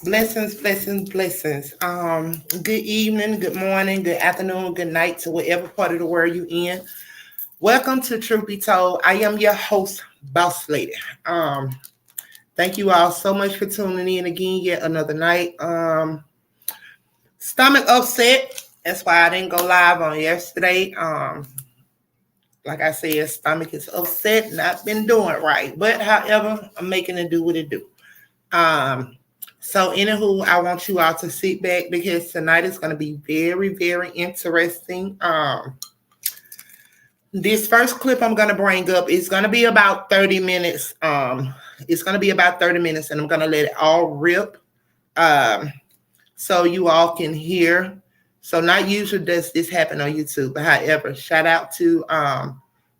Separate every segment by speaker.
Speaker 1: Blessings, blessings, blessings. Good evening, good morning, good afternoon, good night to whatever part of the world you in. Welcome to Truth Be Told. I am your host, Boss Lady. Thank you all so much for tuning in again yet another night. Stomach upset. That's why I didn't go live on yesterday. Like I said, stomach is upset, not been doing right. But however, I'm making it do what it do. So anywho, I want you all to sit back because tonight is going to be very, very interesting. This first clip I'm going to bring up is going to be about 30 minutes. It's going to be about 30 minutes and I'm going to let it all rip. So you all can hear. So not usually does this happen on YouTube, but however, shout out to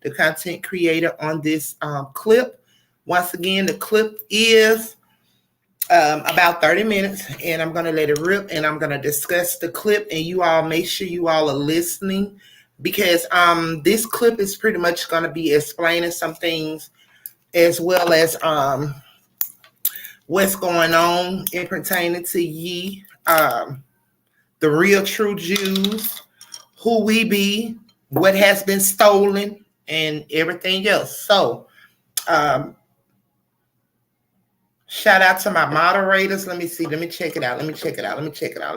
Speaker 1: the content creator on this clip. Once again, the clip is about 30 minutes and I'm going to let it rip and I'm going to discuss the clip and you all make sure you all are listening because this clip is pretty much going to be explaining some things as well as what's going on in pertaining to ye, the real true Jews, who we be, what has been stolen and everything else. So shout out to my moderators. Let me see. Let me check it out. Let me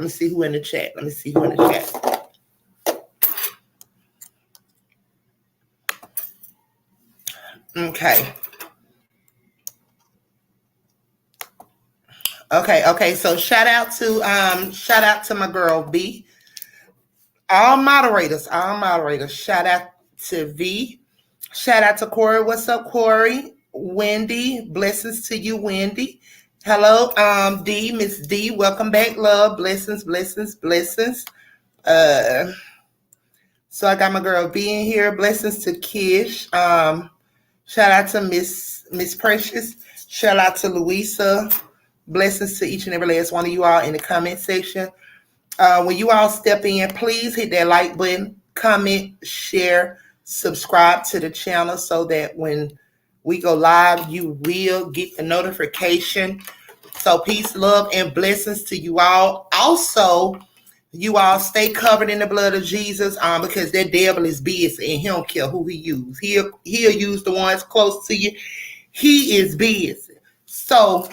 Speaker 1: see who in the chat. Okay. So shout out to my girl V. All moderators. Shout out to V. Shout out to Corey. What's up, Corey? Wendy. Blessings to you, Wendy. Hello, D, Miss D. Welcome back, love. Blessings. So I got my girl V in here. Blessings to Kish. Shout out to Miss Precious. Shout out to Louisa. Blessings to each and every last one of you all in the comment section. When you all step in, please hit that like button, comment, share, subscribe to the channel so that when we go live, you will get the notification. So peace, love, and blessings to you all. Also, you all stay covered in the blood of Jesus because that devil is busy and he don't care who he use. He'll use the ones close to you. He is busy. So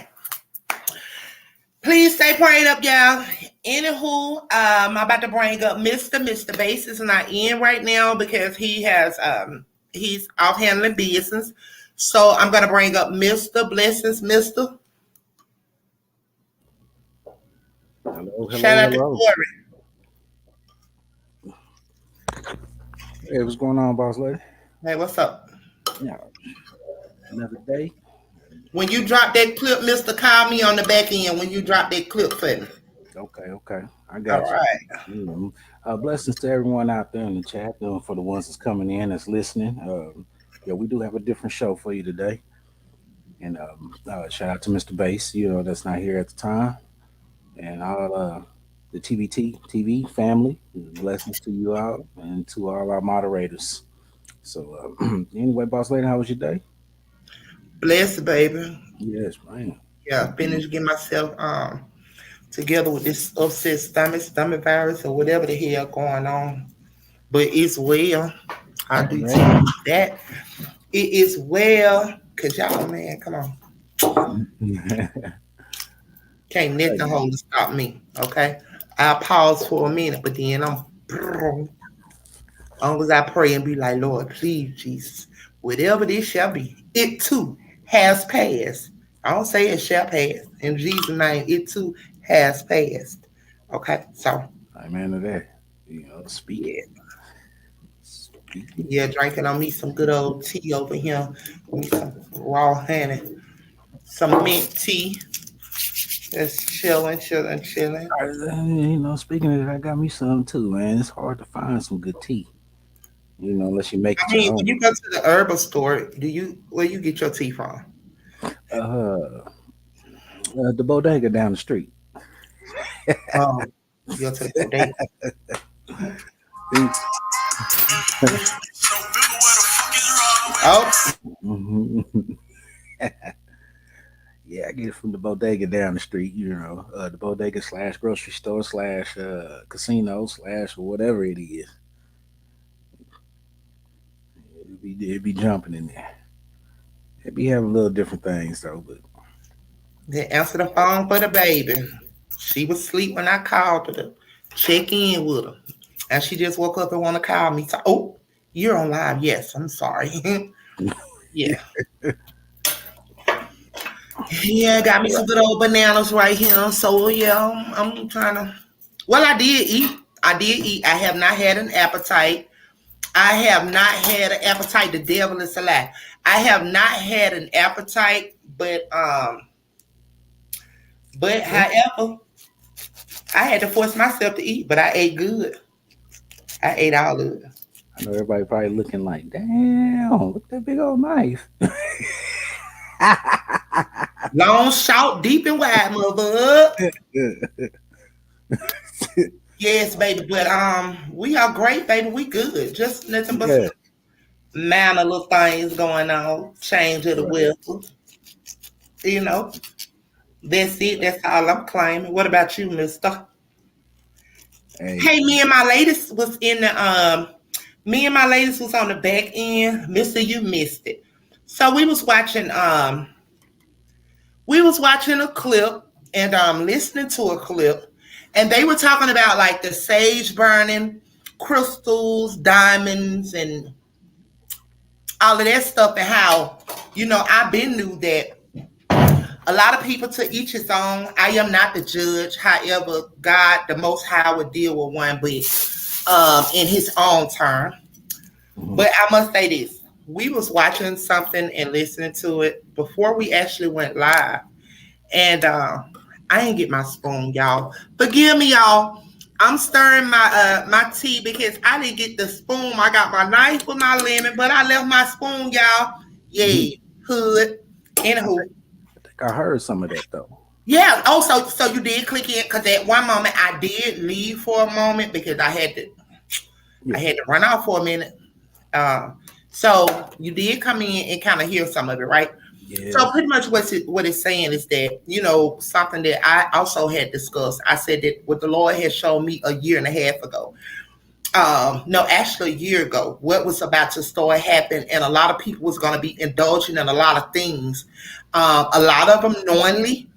Speaker 1: please stay prayed up, y'all. Anywho, I'm about to bring up Mr. Bass is not in right now because he has he's off handling business. So I'm gonna bring up Mr. Blessings, Mr.
Speaker 2: Hello.
Speaker 1: Shout out to Corey.
Speaker 2: Hey, what's going on, boss lady?
Speaker 1: Hey, what's up?
Speaker 2: Yeah, another day.
Speaker 1: When you drop that clip, Mr., call me on the back end when you drop that clip for me.
Speaker 2: Okay. I got
Speaker 1: All
Speaker 2: you.
Speaker 1: right.
Speaker 2: Blessings to everyone out there in the chat, for the ones that's coming in, that's listening. We do have a different show for you today. And shout out to Mr. Bass, that's not here at the time. And all the TV family. Blessings to you all and to all our moderators. So, anyway, boss lady, how was your day?
Speaker 1: Bless, baby.
Speaker 2: Yes, man.
Speaker 1: Yeah, finished getting myself together with this upset stomach virus or whatever the hell going on. But it's well. I do tell you that. It is well. Cause y'all, man, come on. Can't nothing hold to stop me. Okay. I'll pause for a minute, but then I'm as long as I pray and be like, Lord, please, Jesus, whatever this shall be, it too has passed. I don't say it shall pass. In Jesus' name, it too has passed. Okay, so.
Speaker 2: Amen to that. Speak.
Speaker 1: Yeah. Yeah, drinking on me some good old tea over here. Me some raw honey. Some mint tea. Just chilling.
Speaker 2: Speaking of that, I got me some too, man. It's hard to find some good tea. Unless you make it your own.
Speaker 1: When you go to the herbal store, where you get your tea from?
Speaker 2: The bodega down the street.
Speaker 1: You go to the bodega.
Speaker 2: Yeah, I get it from the bodega down the street. The bodega slash grocery store slash casino slash whatever it is. It be jumping in there. It be having little different things though, but
Speaker 1: Then answer the phone for the baby. She was asleep when I called her to check in with her. And she just woke up and want to call me. So, oh, you're on live. Yes, I'm sorry. Yeah. Yeah, got me some good old bananas right here. So, yeah, I'm trying to. Well, I did eat. I did eat. I have not had an appetite. I have not had an appetite. The devil is a lie. I have not had an appetite, but
Speaker 2: yeah,
Speaker 1: however, I had to force myself to eat, but I ate good. I ate all of it.
Speaker 2: I know everybody probably looking like, damn, look at that big old knife.
Speaker 1: Long, short, deep, and wide, mother. Yes, baby. But we are great, baby. We good. Just nothing but some
Speaker 2: Yeah,
Speaker 1: minor little things going on. Change of the
Speaker 2: right.
Speaker 1: weather. You know. That's it. That's all I'm claiming. What about you, Mister?
Speaker 2: Hey,
Speaker 1: Hey, me and my ladies was on the back end. Mister, you missed it. So we was watching a clip and listening to a clip, and they were talking about like the sage burning, crystals, diamonds, and all of that stuff, and how I've been knew that a lot of people to each his own. I am not the judge. However, God, the Most High, would deal with one, but in His own time.
Speaker 2: mhm.
Speaker 1: But I must say this: we was watching something and listening to it before we actually went live, and I ain't get my spoon, y'all. Forgive me, y'all. I'm stirring my tea because I didn't get the spoon. I got my knife with my lemon, but I left my spoon, y'all. Yeah, hood.
Speaker 2: I
Speaker 1: Anywho,
Speaker 2: think I think I heard some of that though.
Speaker 1: yeah. Oh, so you did click in because at one moment I did leave for a moment because I
Speaker 2: Yeah,
Speaker 1: had to run out for a minute. Um, so you did come in and kind of hear some of it, right?
Speaker 2: yeah.
Speaker 1: So pretty much what it's saying is that something that I also had discussed. I said that what the Lord had shown me a year and a half ago. No, actually a year ago, what was about to start happening, and a lot of people was going to be indulging in a lot of things. A lot of them knowingly,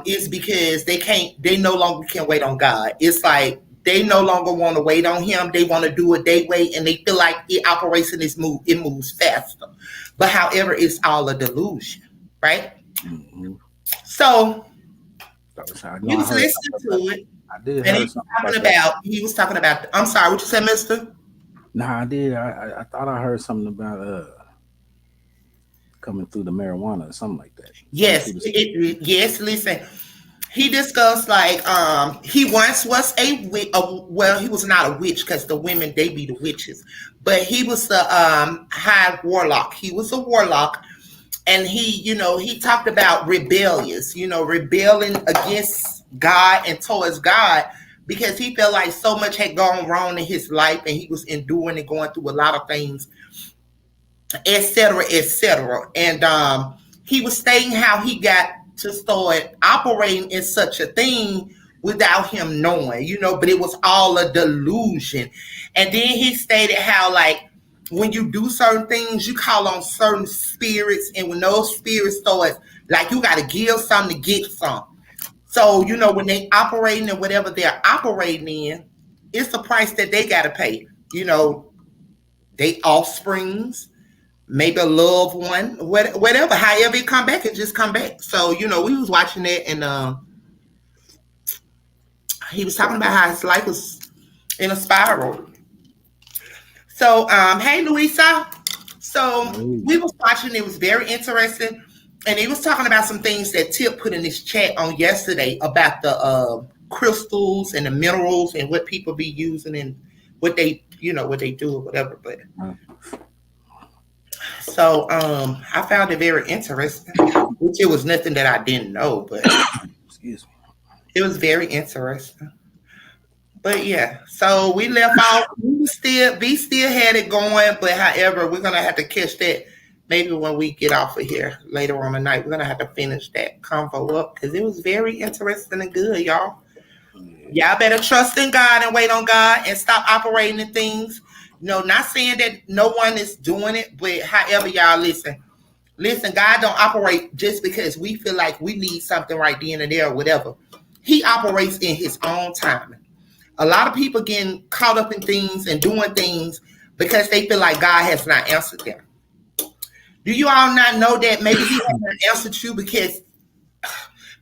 Speaker 1: is because they no longer can wait on God. It's like they no longer want to wait on Him. They want to do it their way, and they feel like it operates in it moves faster. But however, it's all a delusion, right?
Speaker 2: Hmm.
Speaker 1: So
Speaker 2: So I know
Speaker 1: we
Speaker 2: I
Speaker 1: was
Speaker 2: heard
Speaker 1: listening
Speaker 2: something about.
Speaker 1: to it,
Speaker 2: I did
Speaker 1: and
Speaker 2: heard something about that.
Speaker 1: he was talking about. I'm sorry, what you said, Mister?
Speaker 2: Nah, I did. I thought I heard something about coming through the marijuana or something like that. Coming
Speaker 1: Yes,
Speaker 2: through the.
Speaker 1: yes. Listen, he discussed like he once was a witch. Well, he was not a witch because the women they be the witches, but he was the high warlock. He was a warlock, and he talked about rebellious, rebelling against God and towards God because he felt like so much had gone wrong in his life, and he was enduring and going through a lot of things, etc., etc. And he was stating how he got to start operating in such a thing without him knowing, but it was all a delusion. And then he stated how, like, when you do certain things, you call on certain spirits, and when those spirits start, like, you got to give some to get some. So, when they operating in whatever they're operating in, it's the price that they got to pay. They offsprings, maybe a loved one, whatever. However it come back, it just come back. So we was watching that, and he was talking about how his life was in a spiral. So hey Louisa, so
Speaker 2: Hey,
Speaker 1: we was watching. It was very interesting, and he was talking about some things that Tip put in his chat on yesterday about the crystals and the minerals and what people be using and what they do or whatever. But
Speaker 2: uh,
Speaker 1: so I found it very interesting, which it was nothing that I didn't know, but
Speaker 2: excuse me.
Speaker 1: it was very interesting. But yeah, so we left off. We still had it going, but however, we're gonna have to catch that maybe when we get off of here later on tonight, we're gonna have to finish that convo up because it was very interesting and good, y'all.
Speaker 2: Yeah.
Speaker 1: Y'all better trust in God and wait on God and stop operating in things. No, not saying that no one is doing it, but however, y'all listen. Listen, God don't operate just because we feel like we need something right then and there or whatever. He operates in his own time. A lot of people getting caught up in things and doing things because they feel like God has not answered them. Do you all not know that maybe he hasn't answered you because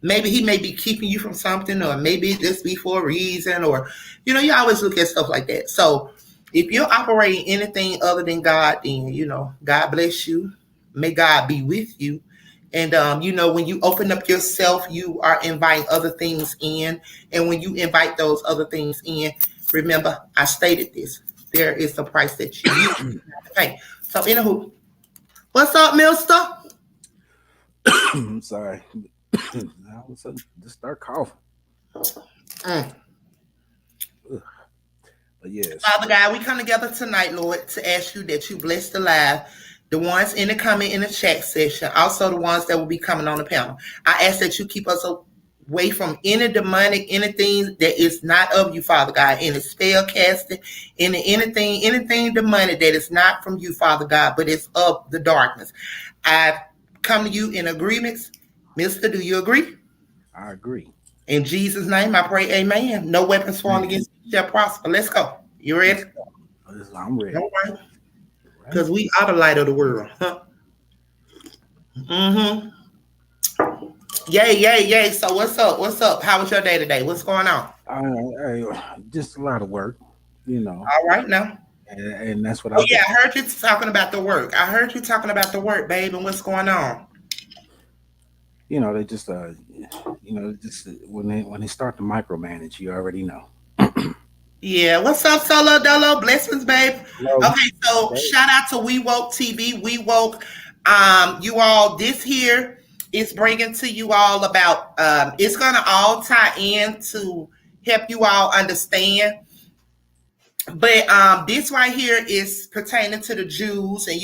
Speaker 1: maybe he may be keeping you from something, or maybe it just be for a reason, or you always look at stuff like that. So if you're operating anything other than God, then God bless you. May God be with you. And when you open up yourself, you are inviting other things in. And when you invite those other things in, remember, I stated this. There is the price that you have to pay. So anywho, what's up, Mister?
Speaker 2: I'm sorry. All of a sudden, just start coughing.
Speaker 1: Mm.
Speaker 2: But yes,
Speaker 1: Father God, we come together tonight, Lord, to ask you that you bless the live, the ones in the comment in the chat section, also the ones that will be coming on the panel. I ask that you keep us away from any demonic, anything that is not of you, Father God, any spell casting, anything demonic that is not from you, Father God, but it's of the darkness. I come to you in agreements. Mister, do you agree?
Speaker 2: I agree.
Speaker 1: In Jesus' name, I pray, amen. No weapons formed
Speaker 2: Man,
Speaker 1: against you shall prosper. Let's go. You ready?
Speaker 2: let's go. I'm ready.
Speaker 1: All right.
Speaker 2: Right?
Speaker 1: Because we are the light of the world. Huh? Mm-hmm. Yay, yay, yay. So what's up? What's up? How was your day today? What's going on?
Speaker 2: Just a lot of work, you know,
Speaker 1: All right now.
Speaker 2: and that's what
Speaker 1: Oh
Speaker 2: I've
Speaker 1: yeah,
Speaker 2: been.
Speaker 1: I heard you talking about the work. I heard you talking about the work, babe, and what's going on.
Speaker 2: They just just when they start to micromanage, you already know.
Speaker 1: Yeah, what's up, Solo Dolo? Blessings, babe.
Speaker 2: Hello.
Speaker 1: Okay, so
Speaker 2: Okay.
Speaker 1: shout out to We Woke TV. We Woke, you all. This here is bringing to you all about. It's gonna all tie in to help you all understand. But this right here is pertaining to the Jews, and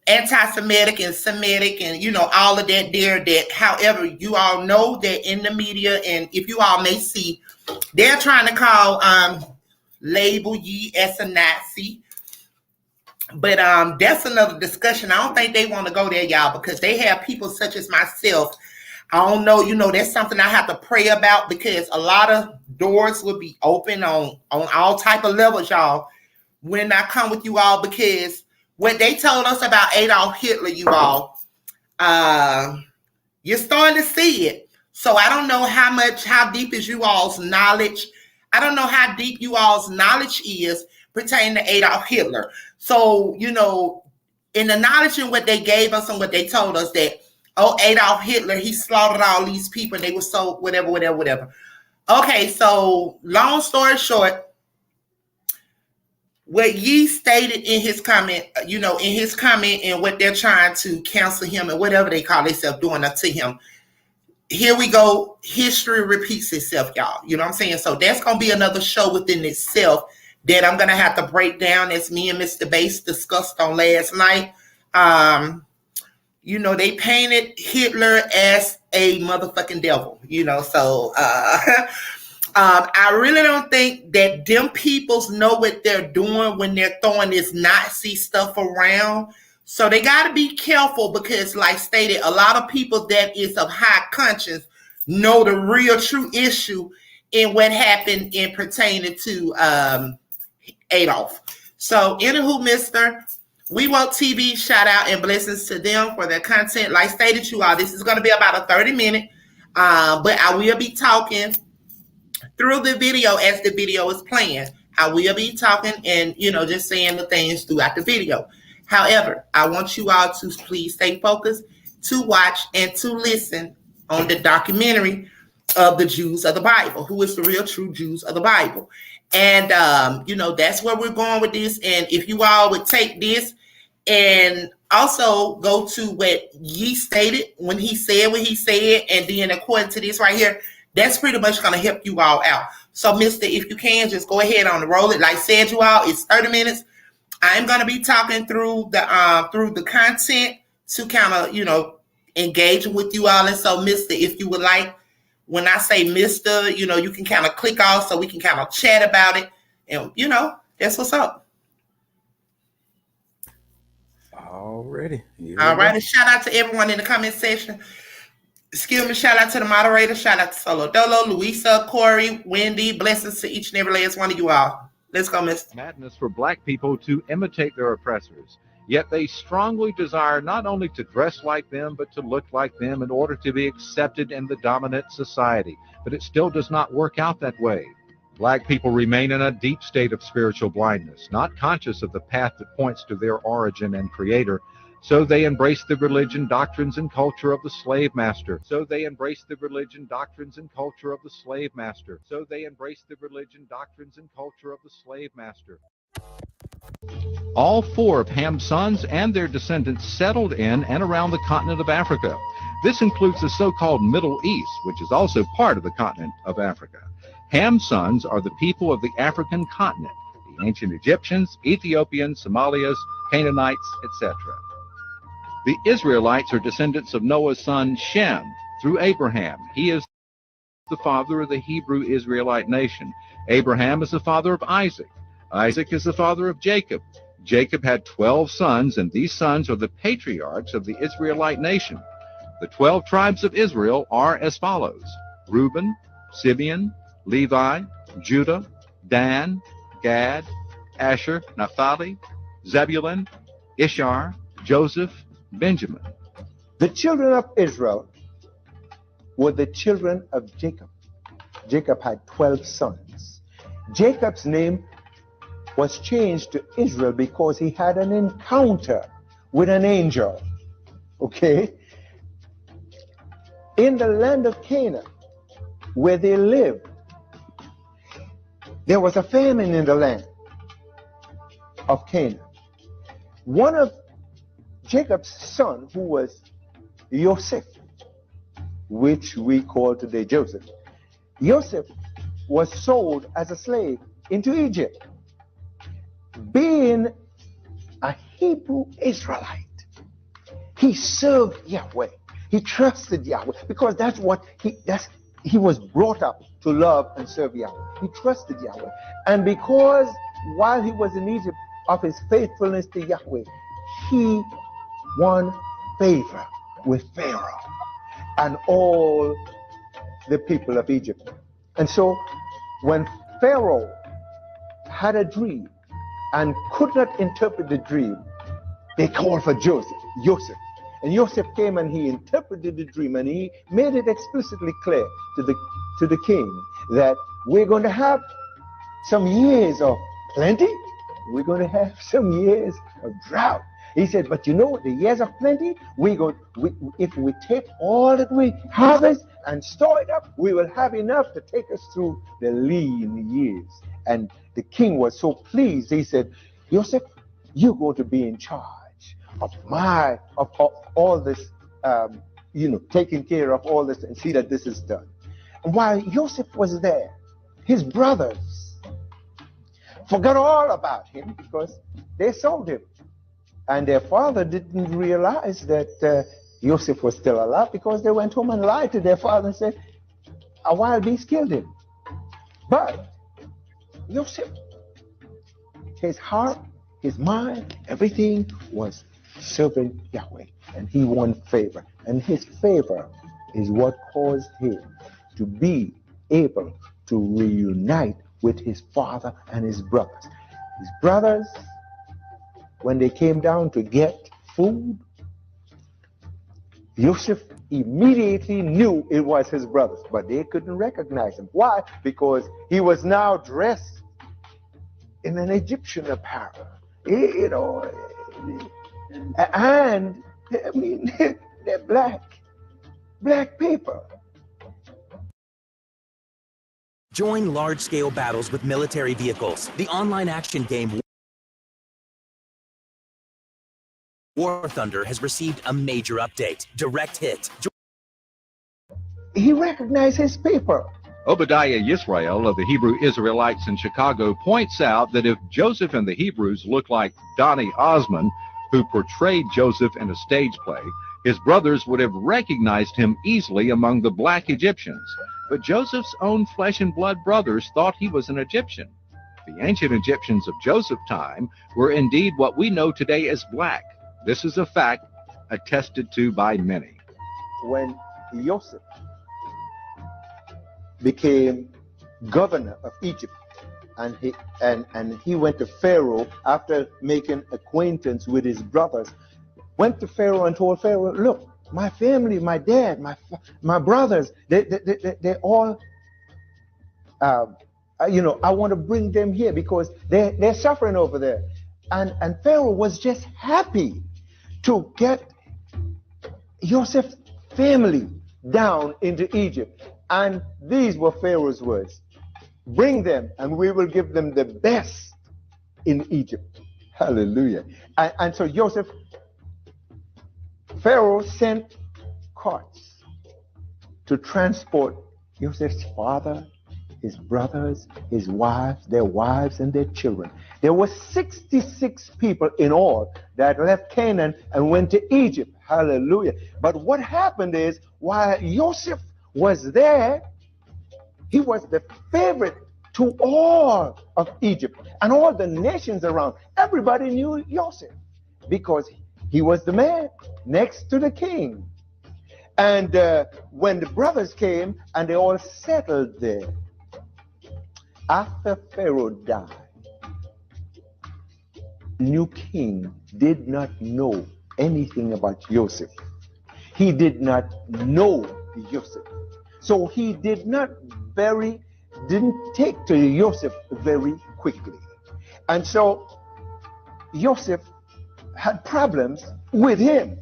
Speaker 1: anti-Semitic and Semitic, and all of that there. That, however, you all know that in the media, and if you all may see, they're trying to call label ye as a Nazi. But that's another discussion. I don't think they want to go there, y'all, because they have people such as myself. I don't know, that's something I have to pray about, because a lot of doors will be open on all type of levels, y'all, when I come with you all, because what they told us about Adolf Hitler, you all, uh, you're starting to see it. So I don't know how deep is you all's knowledge. I don't know how deep you all's knowledge is pertaining to Adolf Hitler. So, in the knowledge and what they gave us and what they told us, that, oh, Adolf Hitler, he slaughtered all these people and they were so whatever, whatever, whatever. Okay, so long story short, what Ye stated in his comment, and what they're trying to cancel him and whatever they call themselves doing to him. Here we go. History repeats itself, y'all. You know what I'm saying? So that's going to be another show within itself that I'm going to have to break down, as me and Mr. Bass discussed on last night. They painted Hitler as a motherfucking devil, so I really don't think that them peoples know what they're doing when they're throwing this Nazi stuff around. So they got to be careful, because, like stated, a lot of people that is of high conscience know the real true issue in what happened in pertaining to Adolf. So, anywho, Mister, We Want TV, shout out and blessings to them for their content. Like stated, you all, this is going to be about a 30-minute, but I will be talking through the video as the video is playing. I will be talking and, just saying the things throughout the video. However, I want you all to please stay focused, to watch and to listen on the documentary of the Jews of the Bible, who is the real true Jews of the Bible. And, that's where we're going with this. And if you all would take this and also go to what Ye stated when he said what he said, and then according to this right here, that's pretty much going to help you all out. So, Mister, if you can, just go ahead on the roll it. Like said, you all, it's 30 minutes. I'm going to be talking through the content to kind of, engage with you all. And so, Mister, if you would like, when I say Mister, you can kind of click off so we can kind of chat about it. And, that's what's up.
Speaker 2: Already. Here
Speaker 1: All
Speaker 2: we
Speaker 1: right.
Speaker 2: go.
Speaker 1: And shout out to everyone in the comment section. Excuse me. Shout out to the moderator. Shout out to Solo Dolo, Louisa, Corey, Wendy. Blessings to each and every last one of you all. Let's go, Mister.
Speaker 3: Madness for black people to imitate their oppressors. Yet they strongly desire not only to dress like them, but to look like them in order to be accepted in the dominant society. But it still does not work out that way. Black people remain in a deep state of spiritual blindness, not conscious of the path that points to their origin and creator. So they embrace the religion, doctrines, and culture of the slave master. So they embrace the religion, doctrines, and culture of the slave master. So they embrace the religion, doctrines, and culture of the slave master. All four of Ham's sons and their descendants settled in and around the continent of Africa. This includes the so-called Middle East, which is also part of the continent of Africa. Ham's sons are the people of the African continent, the ancient Egyptians, Ethiopians, Somalians, Canaanites, etc. The Israelites are descendants of Noah's son Shem through Abraham. He is the father of the Hebrew Israelite nation. Abraham is the father of Isaac. Isaac is the father of Jacob. Jacob had 12 sons, and these sons are the patriarchs of the Israelite nation. The 12 tribes of Israel are as follows: Reuben, Simeon, Levi, Judah, Dan, Gad, Asher, Naphtali, Zebulun, Issachar, Joseph, Benjamin.
Speaker 4: The children of Israel were the children of Jacob. Jacob had 12 sons. Jacob's name was changed to Israel because he had an encounter with an angel. Okay? In the land of Canaan, where they lived, there was a famine in the land of Canaan. One of Jacob's son, who was Joseph, which we call today Joseph, Joseph was sold as a slave into Egypt. Being a Hebrew Israelite, he served Yahweh. He trusted Yahweh because that's what he was brought up to love and serve Yahweh. He trusted Yahweh. And because while he was in Egypt, of his faithfulness to Yahweh, he won favor with Pharaoh and all the people of Egypt. And so when Pharaoh had a dream and could not interpret the dream, they called for Joseph. And Joseph came and he interpreted the dream, and he made it explicitly clear to the king that we're going to have some years of plenty, we're going to have some years of drought. He said, but the years of plenty, if we take all that we harvest and store it up, we will have enough to take us through the lean years. And the king was so pleased. He said, Joseph, you're going to be in charge of all this, taking care of all this and see that this is done. And while Joseph was there, his brothers forgot all about him because they sold him. And their father didn't realize that Joseph was still alive because they went home and lied to their father and said, a wild beast killed him. But Joseph, his heart, his mind, everything was serving Yahweh. And he won favor. And his favor is what caused him to be able to reunite with his father and his brothers. His brothers, when they came down to get food, Joseph immediately knew it was his brothers, but they couldn't recognize him. Why? Because he was now dressed in an Egyptian apparel, and they're black paper.
Speaker 5: Join large-scale battles with military vehicles. The online action game War Thunder has received a major update. Direct Hit.
Speaker 4: He recognized his paper.
Speaker 3: Obadiah Yisrael of the Hebrew Israelites in Chicago points out that if Joseph and the Hebrews look like Donny Osmond, who portrayed Joseph in a stage play, his brothers would have recognized him easily among the black Egyptians. But Joseph's own flesh and blood brothers thought he was an Egyptian. The ancient Egyptians of Joseph's time were indeed what we know today as black. This is a fact attested to by many.
Speaker 4: When Joseph became governor of Egypt, and he went to Pharaoh after making acquaintance with his brothers, went to Pharaoh and told Pharaoh, look, my family, my dad, my brothers, they all, I want to bring them here because they're suffering over there. And Pharaoh was just happy to get Joseph's family down into Egypt. And these were Pharaoh's words: bring them and we will give them the best in Egypt. Hallelujah. And so Pharaoh sent carts to transport Joseph's father, his brothers, his wives, their wives, and their children. There were 66 people in all that left Canaan and went to Egypt. Hallelujah. But what happened is, while Joseph was there, he was the favorite to all of Egypt and all the nations around. Everybody knew Joseph because he was the man next to the king. And when the brothers came and they all settled there, after Pharaoh died, the new king did not know anything about Joseph. He did not know Joseph. So he didn't take to Joseph very quickly. And so Joseph had problems with him.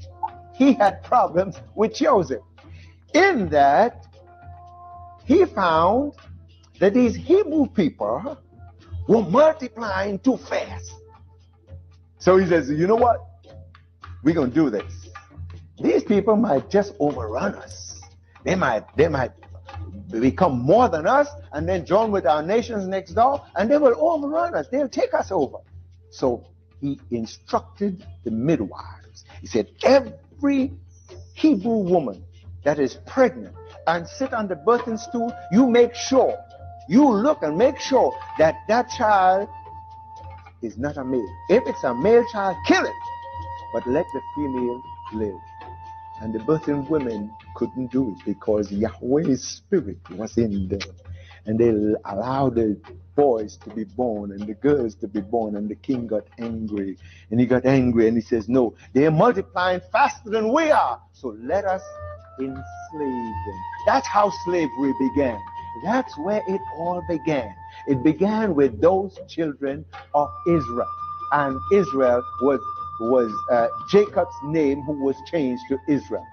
Speaker 4: He had problems with Joseph. In that, he found that these Hebrew people were multiplying too fast. So he says, you know what? We're going to do this. These people might just overrun us. They might become more than us and then join with our nations next door, and they will overrun us. They'll take us over. So he instructed the midwives. He said, every Hebrew woman that is pregnant and sit on the birthing stool, you look and make sure that that child is not a male. If it's a male child, kill it, but let the female live. And the birthing women couldn't do it because Yahweh's spirit was in them. And they allowed the boys to be born and the girls to be born, and the king got angry. And he got angry and he says, no, they're multiplying faster than we are, so let us enslave them. That's how slavery began. That's where it all began. It began with those children of Israel. And Israel was Jacob's name, who was changed to Israel.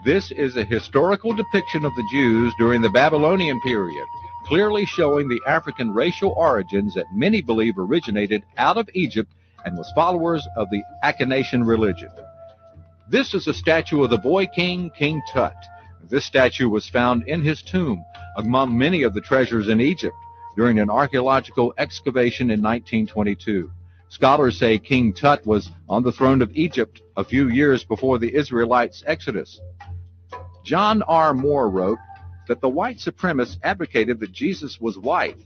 Speaker 3: This is a historical depiction of the Jews during the Babylonian period, clearly showing the African racial origins that many believe originated out of Egypt and was followers of the Akhenaten religion. This is a statue of the boy king, King Tut. This statue was found in his tomb among many of the treasures in Egypt during an archaeological excavation in 1922. Scholars say King Tut was on the throne of Egypt a few years before the Israelites' exodus. John R. Moore wrote that the white supremacists advocated that Jesus was white.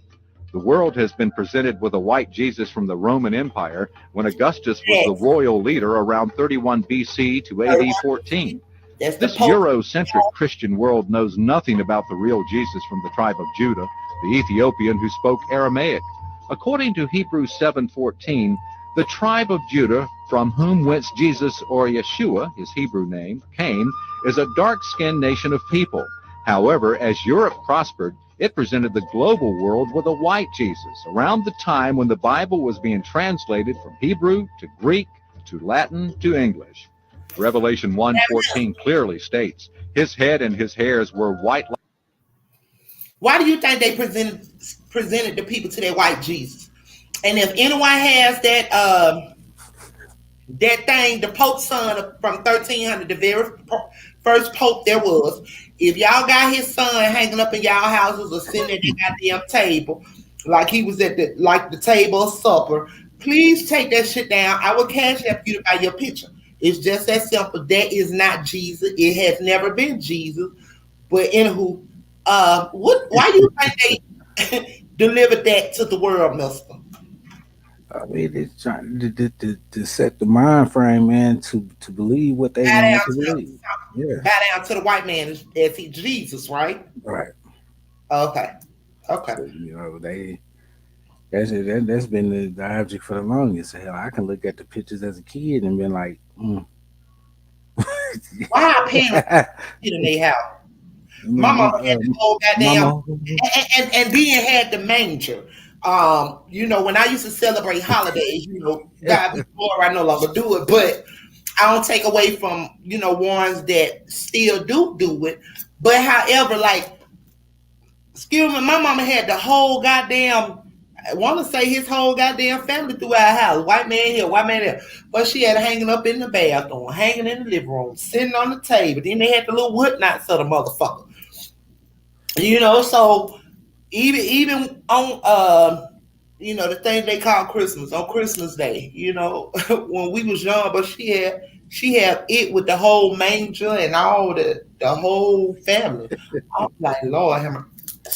Speaker 3: The world has been presented with a white Jesus from the Roman Empire when Augustus was the royal leader around 31 BC to AD 14. This Eurocentric Christian world knows nothing about the real Jesus from the tribe of Judah, the Ethiopian who spoke Aramaic. According to Hebrews 7:14, the tribe of Judah, from whom whence Jesus, or Yeshua, his Hebrew name, came, is a dark-skinned nation of people. However, as Europe prospered, it presented the global world with a white Jesus around the time when the Bible was being translated from Hebrew to Greek to Latin to English. Revelation 1:14 clearly states, his head and his hairs were white.
Speaker 1: Why do you think they presented the people to their white Jesus? And if anyone has that thing, the Pope's son from 1300, the very first pope there was. If y'all got his son hanging up in y'all houses or sitting at the goddamn table, like he was at the table of supper, please take that shit down. I will cash app you to buy your picture. It's just that simple. That is not Jesus. It has never been Jesus. But anywho, why you think they delivered that to the world, Mister?
Speaker 2: I mean, it's trying to set the mind frame, man, to believe what they
Speaker 1: Bow
Speaker 2: want
Speaker 1: down
Speaker 2: to believe. Yeah,
Speaker 1: to the white man as he Jesus, right?
Speaker 2: right.
Speaker 1: Okay. Okay.
Speaker 2: So, that's been the object for the longest. Hell, I can look at the pictures as a kid and been like,
Speaker 1: Why our parents
Speaker 2: I
Speaker 1: in their house? My
Speaker 2: mean,
Speaker 1: mama had the whole goddamn
Speaker 2: mama,
Speaker 1: and then had the manger. When I used to celebrate holidays, God be glory, I no longer do it, but I don't take away from ones that still do it. But however, like, excuse me, my mama had the whole goddamn. I want to say his whole goddamn family through our house. White man here, white man there. But she had hanging up in the bathroom, hanging in the living room, sitting on the table. Then they had the little wood knots of the motherfucker. So even on the thing they call Christmas on Christmas Day, when we was young, but she had it with the whole manger and all the whole family. I'm like, Lord,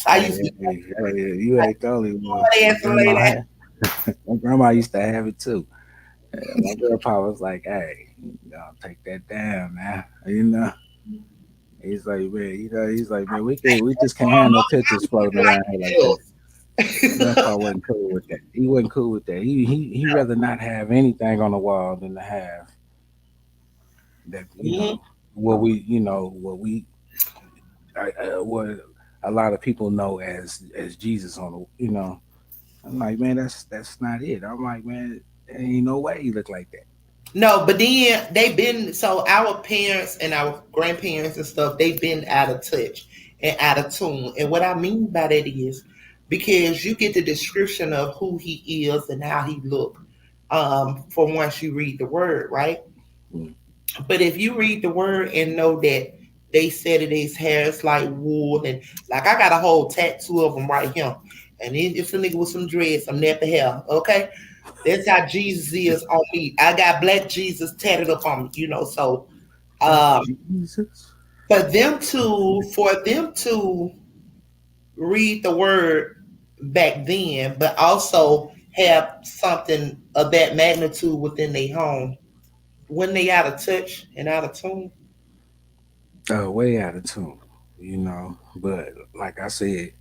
Speaker 1: I
Speaker 2: hey,
Speaker 1: used to
Speaker 2: you ain't the only one.
Speaker 1: lay that.
Speaker 2: My grandma used to have it too. My grandpa was like, "Hey, take that down now." He's like, man, he's like, man, we just can't have no pictures floating around here like that. Grandpa wasn't cool with that. He wasn't cool with that. He rather not have anything on the wall than to have that. What a lot of people know as Jesus on the. I'm like, man, that's not it. I'm like, man, there ain't no way he look like that.
Speaker 1: No, but then they've been so our parents and our grandparents and stuff, they've been out of touch and out of tune. And what I mean by that is because you get the description of who he is and how he look for once you read the word, right?
Speaker 2: Mm.
Speaker 1: But if you read the word and know that they said it, his hair is like wool, and like I got a whole tattoo of him right here, and it's a nigga with some dreads, some nappy hair. Okay, that's how Jesus is on me. I got black Jesus tatted up on me, So, um,
Speaker 2: Jesus.
Speaker 1: for them to read the word back then, but also have something of that magnitude within their home, when they out of touch and out of tune.
Speaker 2: Way out of tune, But like I said,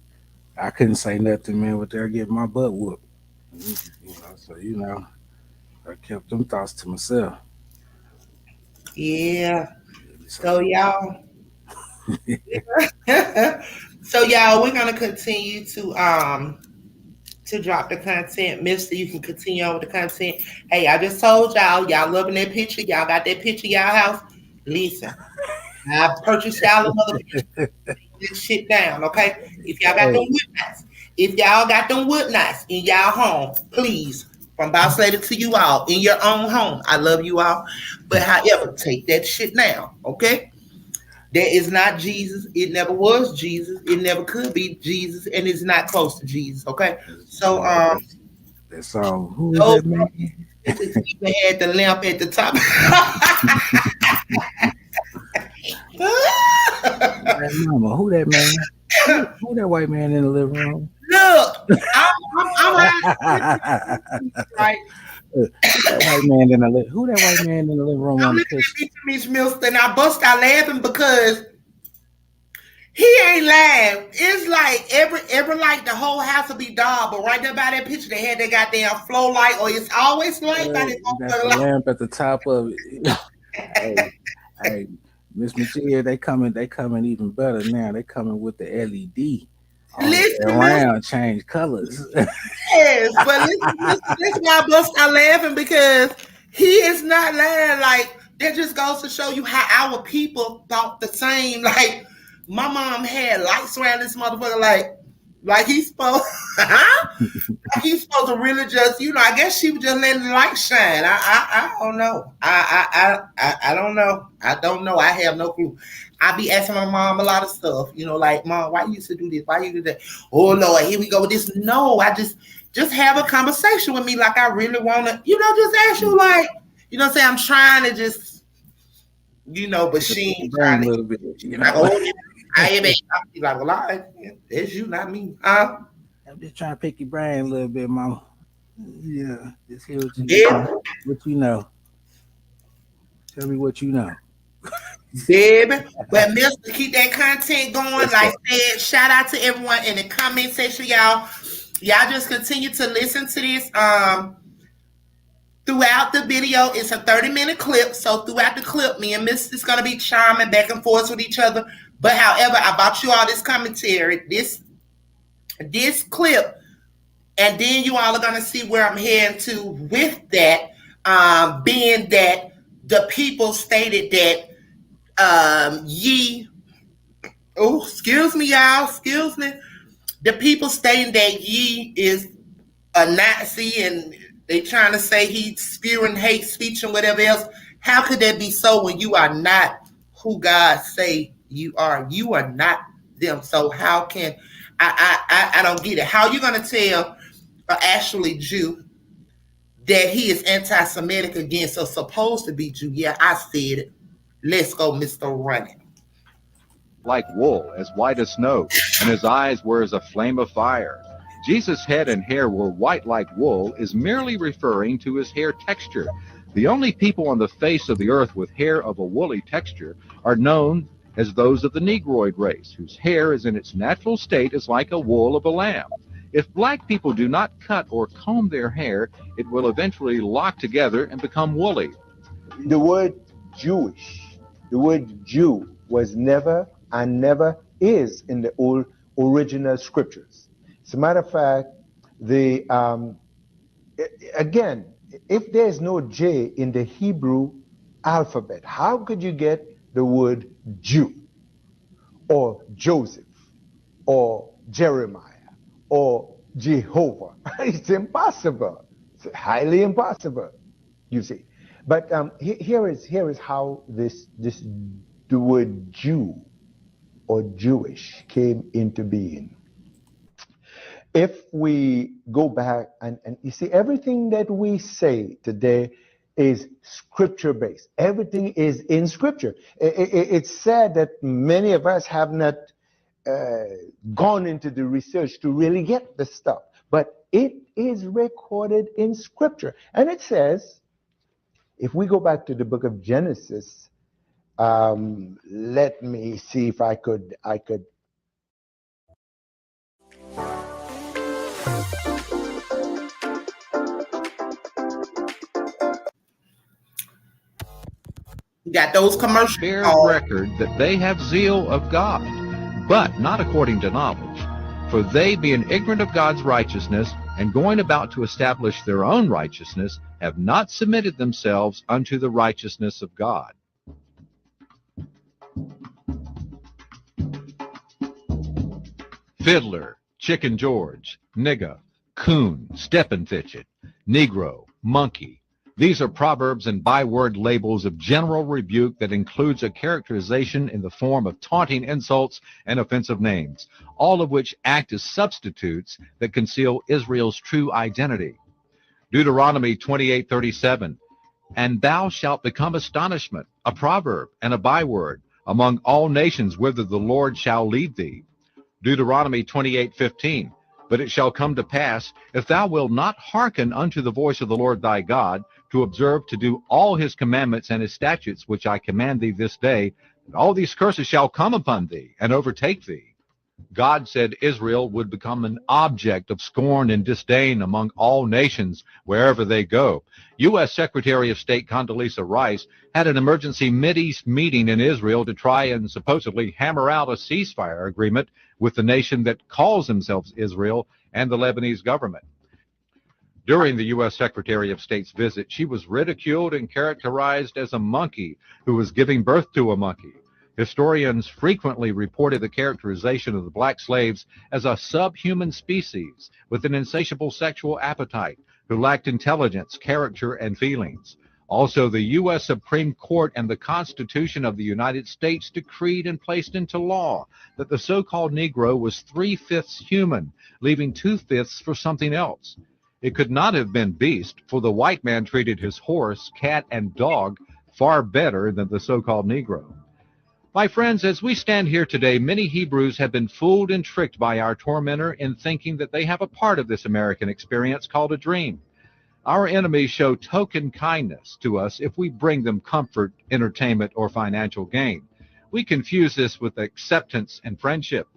Speaker 2: I couldn't say nothing, man, without getting my butt whooped. So I kept them thoughts to myself.
Speaker 1: Yeah.
Speaker 2: So
Speaker 1: So y'all, so y'all, we're gonna continue to drop the content. Mister, you can continue on with the content. Hey, I just told y'all loving that picture. Y'all got that picture y'all house. Listen, I purchased y'all another picture. This shit down, okay? If y'all got them
Speaker 2: hey,
Speaker 1: wood knots, if y'all got them wood knots in y'all home, please, from Boss Lady to you all, in your own home. I love you all. But however, take that shit down, okay? That is not Jesus. It never was Jesus. It never could be Jesus, and it's not close to Jesus. Okay, so
Speaker 2: that song. Who is
Speaker 1: those
Speaker 2: that man?
Speaker 1: even had the lamp at the top.
Speaker 2: That mama. Who that man? Who that white man in the living room?
Speaker 1: Look, I'm right.
Speaker 2: Who that white man in the living room
Speaker 1: I'm
Speaker 2: on the
Speaker 1: looking
Speaker 2: picture?
Speaker 1: at Miss Milston. I bust out laughing because he ain't lying. It's like every like the whole house will be dark, but right there by that picture, they had that goddamn flow light, or it's always light by this
Speaker 2: You got
Speaker 1: motherfucker
Speaker 2: the
Speaker 1: light.
Speaker 2: lamp at the top of it. hey, hey, Miss Magia, they coming even better now. They coming with the LED on it.
Speaker 1: Listen, Milston.
Speaker 2: Around change colors.
Speaker 1: Yes, but listen, that's why I bust out laughing because he is not lying. Like that just goes to show you how our people thought the same. Like my mom had lights around this motherfucker. Like Like he's supposed, like he's supposed to really just, I guess she was just letting the light shine. I don't know. I don't know. I don't know. I have no clue. I be asking my mom a lot of stuff. Like, Mom, why you used to do this? Why you do that? Oh Lord, here we go with this. No, I just have a conversation with me, like I really want to, just ask you, like, say I'm trying to just, but she ain't trying
Speaker 2: a
Speaker 1: to.
Speaker 2: little bit,
Speaker 1: Like, oh, I am like, well, it's you, not me.
Speaker 2: I'm just trying to pick your brain a little bit, Mama. Yeah, just hear what you know. Tell me what you know.
Speaker 1: Baby, but Mister, keep that content going. Like I said, shout out to everyone in the comment section, y'all. Y'all just continue to listen to this. Throughout the video, it's a 30-minute clip. So throughout the clip, me and Miss is gonna be charming back and forth with each other. But however, I brought you all this commentary, this clip, and then you all are gonna see where I'm heading to with that. Being that the people stated that excuse me, y'all, excuse me. The people stating that Ye is a Nazi and they trying to say he's spewing hate speech and whatever else. How could that be so when you are not who God say you are? You are not them. So how can I don't get it. How are you gonna tell an actually Jew that he is anti-Semitic against a supposed to be Jew? Yeah, I said it. Let's go, Mr. Running.
Speaker 3: Like wool, as white as snow, and his eyes were as a flame of fire. Jesus' head and hair were white like wool is merely referring to his hair texture. The only people on the face of the earth with hair of a woolly texture are known as those of the Negroid race, whose hair is in its natural state as like a wool of a lamb. If black people do not cut or comb their hair, it will eventually lock together and become woolly.
Speaker 4: The word Jewish, the word Jew was never and never is in the old original scriptures. As a matter of fact, again, if there's no J in the Hebrew alphabet, how could you get the word Jew or Joseph or Jeremiah or Jehovah? It's impossible. It's highly impossible, you see. But here is how the word Jew or Jewish came into being. If we go back and you see, everything that we say today is scripture based. Everything is in scripture. It's sad that many of us have not gone into the research to really get the stuff, but it is recorded in scripture. And it says, if we go back to the book of Genesis, let me see if I could.
Speaker 1: You got those commercials.
Speaker 3: Bears record that they have zeal of God, but not according to knowledge. For they, being ignorant of God's righteousness, and going about to establish their own righteousness, have not submitted themselves unto the righteousness of God. Fiddler, Chicken George, nigga, coon, steppenfitchet, negro, monkey. These are proverbs and byword labels of general rebuke that includes a characterization in the form of taunting insults and offensive names, all of which act as substitutes that conceal Israel's true identity. Deuteronomy 28:37, and thou shalt become astonishment, a proverb and a byword among all nations whither the Lord shall lead thee. Deuteronomy 28:15, but it shall come to pass, if thou wilt not hearken unto the voice of the Lord thy God, to observe to do all his commandments and his statutes which I command thee this day, that all these curses shall come upon thee and overtake thee. God said Israel would become an object of scorn and disdain among all nations wherever they go. U.S. Secretary of State Condoleezza Rice had an emergency Mideast meeting in Israel to try and supposedly hammer out a ceasefire agreement with the nation that calls themselves Israel and the Lebanese government. During the U.S. Secretary of State's visit, she was ridiculed and characterized as a monkey who was giving birth to a monkey. Historians frequently reported the characterization of the black slaves as a subhuman species with an insatiable sexual appetite who lacked intelligence, character, and feelings. Also, the U.S. Supreme Court and the Constitution of the United States decreed and placed into law that the so-called Negro was 3/5 human, leaving 2/5 for something else. It could not have been beast, for the white man treated his horse, cat, and dog far better than the so-called Negro. My friends, as we stand here today, many Hebrews have been fooled and tricked by our tormentor in thinking that they have a part of this American experience called a dream. Our enemies show token kindness to us if we bring them comfort, entertainment, or financial gain. We confuse this with acceptance and friendship.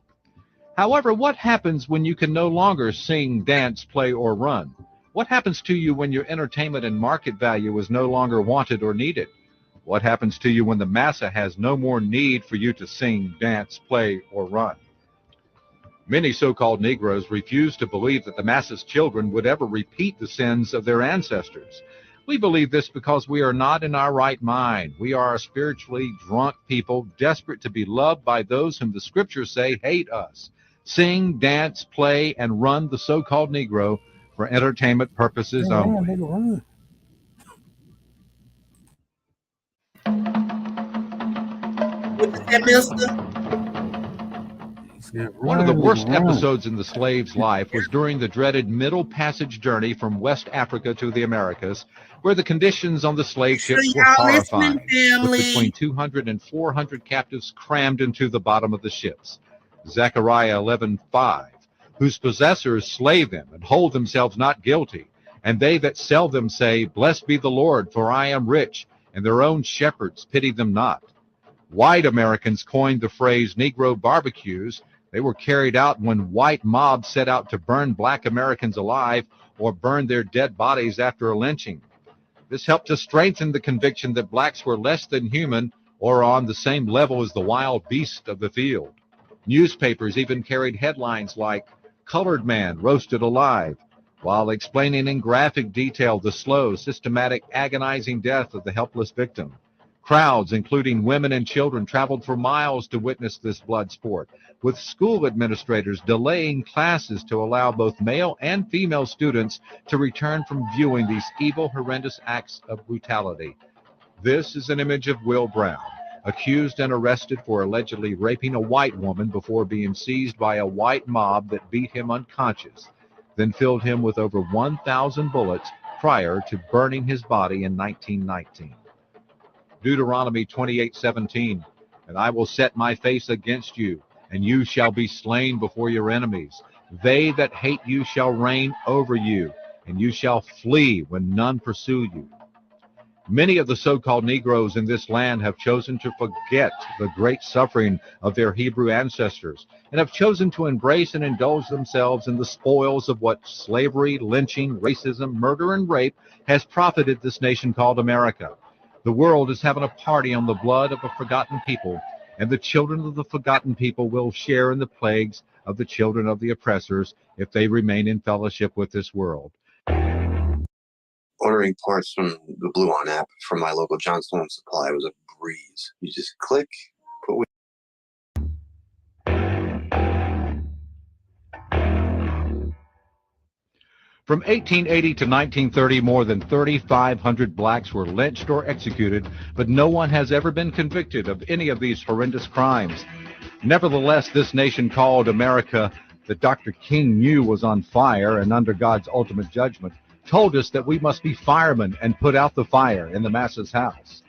Speaker 3: However, what happens when you can no longer sing, dance, play, or run? What happens to you when your entertainment and market value is no longer wanted or needed? What happens to you when the massa has no more need for you to sing, dance, play, or run? Many so-called Negroes refuse to believe that the masses' children would ever repeat the sins of their ancestors. We believe this because we are not in our right mind. We are a spiritually drunk people, desperate to be loved by those whom the scriptures say hate us. Sing, dance, play, and run the so-called Negro for entertainment purposes only.
Speaker 1: What is that, mister?
Speaker 3: One of the worst episodes in the slave's life was during the dreaded Middle Passage journey from West Africa to the Americas, where the conditions on the slave ships were horrifying, with between 200 and 400 captives crammed into the bottom of the ships. Zechariah 11:5, whose possessors slay them and hold themselves not guilty, and they that sell them say, Blessed be the Lord, for I am rich, and their own shepherds pity them not. White Americans coined the phrase Negro barbecues. They were carried out when white mobs set out to burn black Americans alive or burn their dead bodies after a lynching. This helped to strengthen the conviction that blacks were less than human or on the same level as the wild beast of the field. Newspapers even carried headlines like, Colored Man Roasted Alive, while explaining in graphic detail the slow, systematic, agonizing death of the helpless victim. Crowds, including women and children, traveled for miles to witness this blood sport, with school administrators delaying classes to allow both male and female students to return from viewing these evil, horrendous acts of brutality. This is an image of Will Brown, accused and arrested for allegedly raping a white woman before being seized by a white mob that beat him unconscious, then filled him with over 1,000 bullets prior to burning his body in 1919. Deuteronomy 28:17, and I will set my face against you, and you shall be slain before your enemies. They that hate you shall reign over you, and you shall flee when none pursue you. Many of the so-called Negroes in this land have chosen to forget the great suffering of their Hebrew ancestors and have chosen to embrace and indulge themselves in the spoils of what slavery, lynching, racism, murder, and rape has profited this nation called America. The world is having a party on the blood of a forgotten people, and the children of the forgotten people will share in the plagues of the children of the oppressors if they remain in fellowship with this world.
Speaker 6: Ordering parts from the Blue On app from my local Johnstone Supply was a breeze. You just click, put with.
Speaker 3: From 1880 to 1930, more than 3,500 blacks were lynched or executed, but no one has ever been convicted of any of these horrendous crimes. Nevertheless, this nation called America, that Dr. King knew was on fire and under God's ultimate judgment, told us that we must be firemen and put out the fire in the masses' house.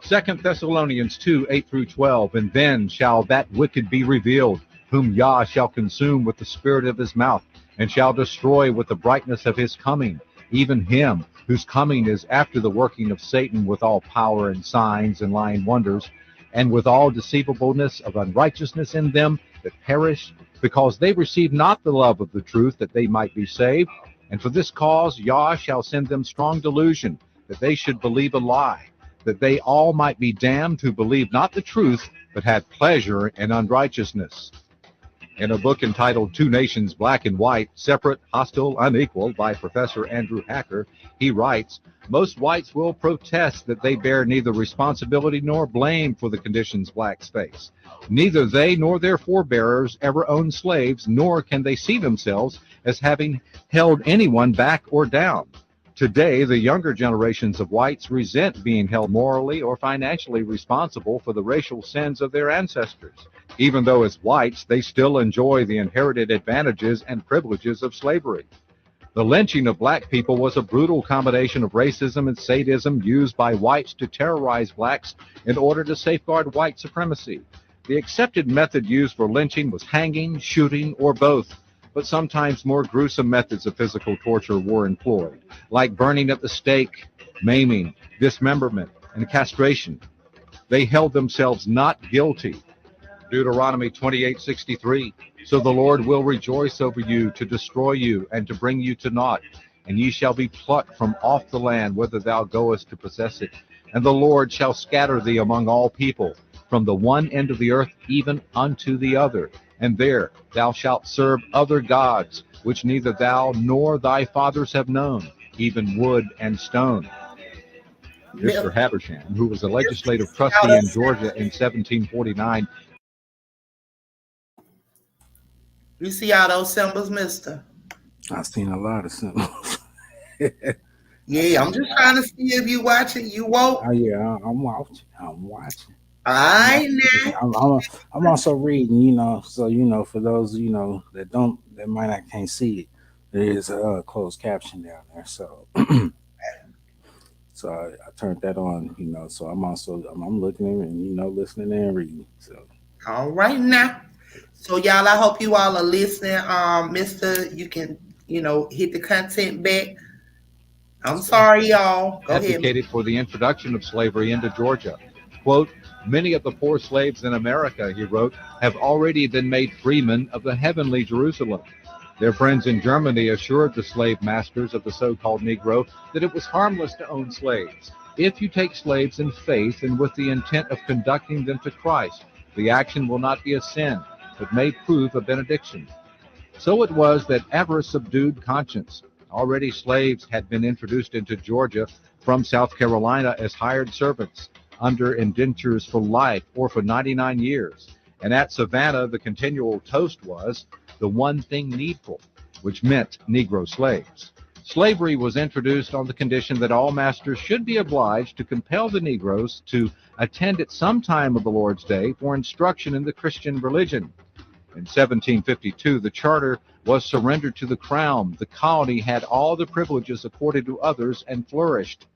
Speaker 3: 2 Thessalonians 2:8-12, and then shall that wicked be revealed, whom Yah shall consume with the spirit of his mouth, and shall destroy with the brightness of his coming, even him whose coming is after the working of Satan with all power and signs and lying wonders, and with all deceivableness of unrighteousness in them that perish, because they receive not the love of the truth, that they might be saved. And for this cause Yah shall send them strong delusion, that they should believe a lie, that they all might be damned who believe not the truth, but had pleasure in unrighteousness. In a book entitled Two Nations, Black and White, Separate, Hostile, Unequal by Professor Andrew Hacker, he writes, most whites will protest that they bear neither responsibility nor blame for the conditions blacks face. Neither they nor their forebears ever owned slaves, nor can they see themselves as having held anyone back or down. Today, the younger generations of whites resent being held morally or financially responsible for the racial sins of their ancestors. Even though as whites, they still enjoy the inherited advantages and privileges of slavery. The lynching of black people was a brutal combination of racism and sadism used by whites to terrorize blacks in order to safeguard white supremacy. The accepted method used for lynching was hanging, shooting, or both, but sometimes more gruesome methods of physical torture were employed, like burning at the stake, maiming, dismemberment, and castration. They held themselves not guilty. Deuteronomy 28:63, so the Lord will rejoice over you to destroy you and to bring you to naught, and ye shall be plucked from off the land whither thou goest to possess it. And the Lord shall scatter thee among all people, from the one end of the earth even unto the other. And there thou shalt serve other gods, which neither thou nor thy fathers have known, even wood and stone. Mr. Habersham, who was a legislative trustee in Georgia in 1749,
Speaker 1: You see all those symbols, mister?
Speaker 2: I've seen a lot of symbols.
Speaker 1: Yeah, I'm just trying to see if you watching. You woke?
Speaker 2: Oh yeah, I'm watching. I'm watching.
Speaker 1: All right, now.
Speaker 2: I'm also reading. You know, so you know, for those that might not can't see it, there is a closed caption down there. So, so I turned that on. You know, so I'm looking and listening and reading. So.
Speaker 1: All right now. So y'all, I hope you all are listening. Mister, you can, hit the content back. I'm sorry, y'all. Go ahead.
Speaker 3: Advocated for the introduction of slavery into Georgia. Quote, many of the poor slaves in America, he wrote, have already been made freemen of the heavenly Jerusalem. Their friends in Germany assured the slave masters of the so-called Negro that it was harmless to own slaves. If you take slaves in faith and with the intent of conducting them to Christ, the action will not be a sin, but may prove a benediction. So it was that ever subdued conscience. Already slaves had been introduced into Georgia from South Carolina as hired servants under indentures for life or for 99 years. And at Savannah, the continual toast was the one thing needful, which meant Negro slaves. Slavery was introduced on the condition that all masters should be obliged to compel the Negroes to attend at some time of the Lord's Day for instruction in the Christian religion. In 1752, the charter was surrendered to the crown. The colony had all the privileges accorded to others and flourished.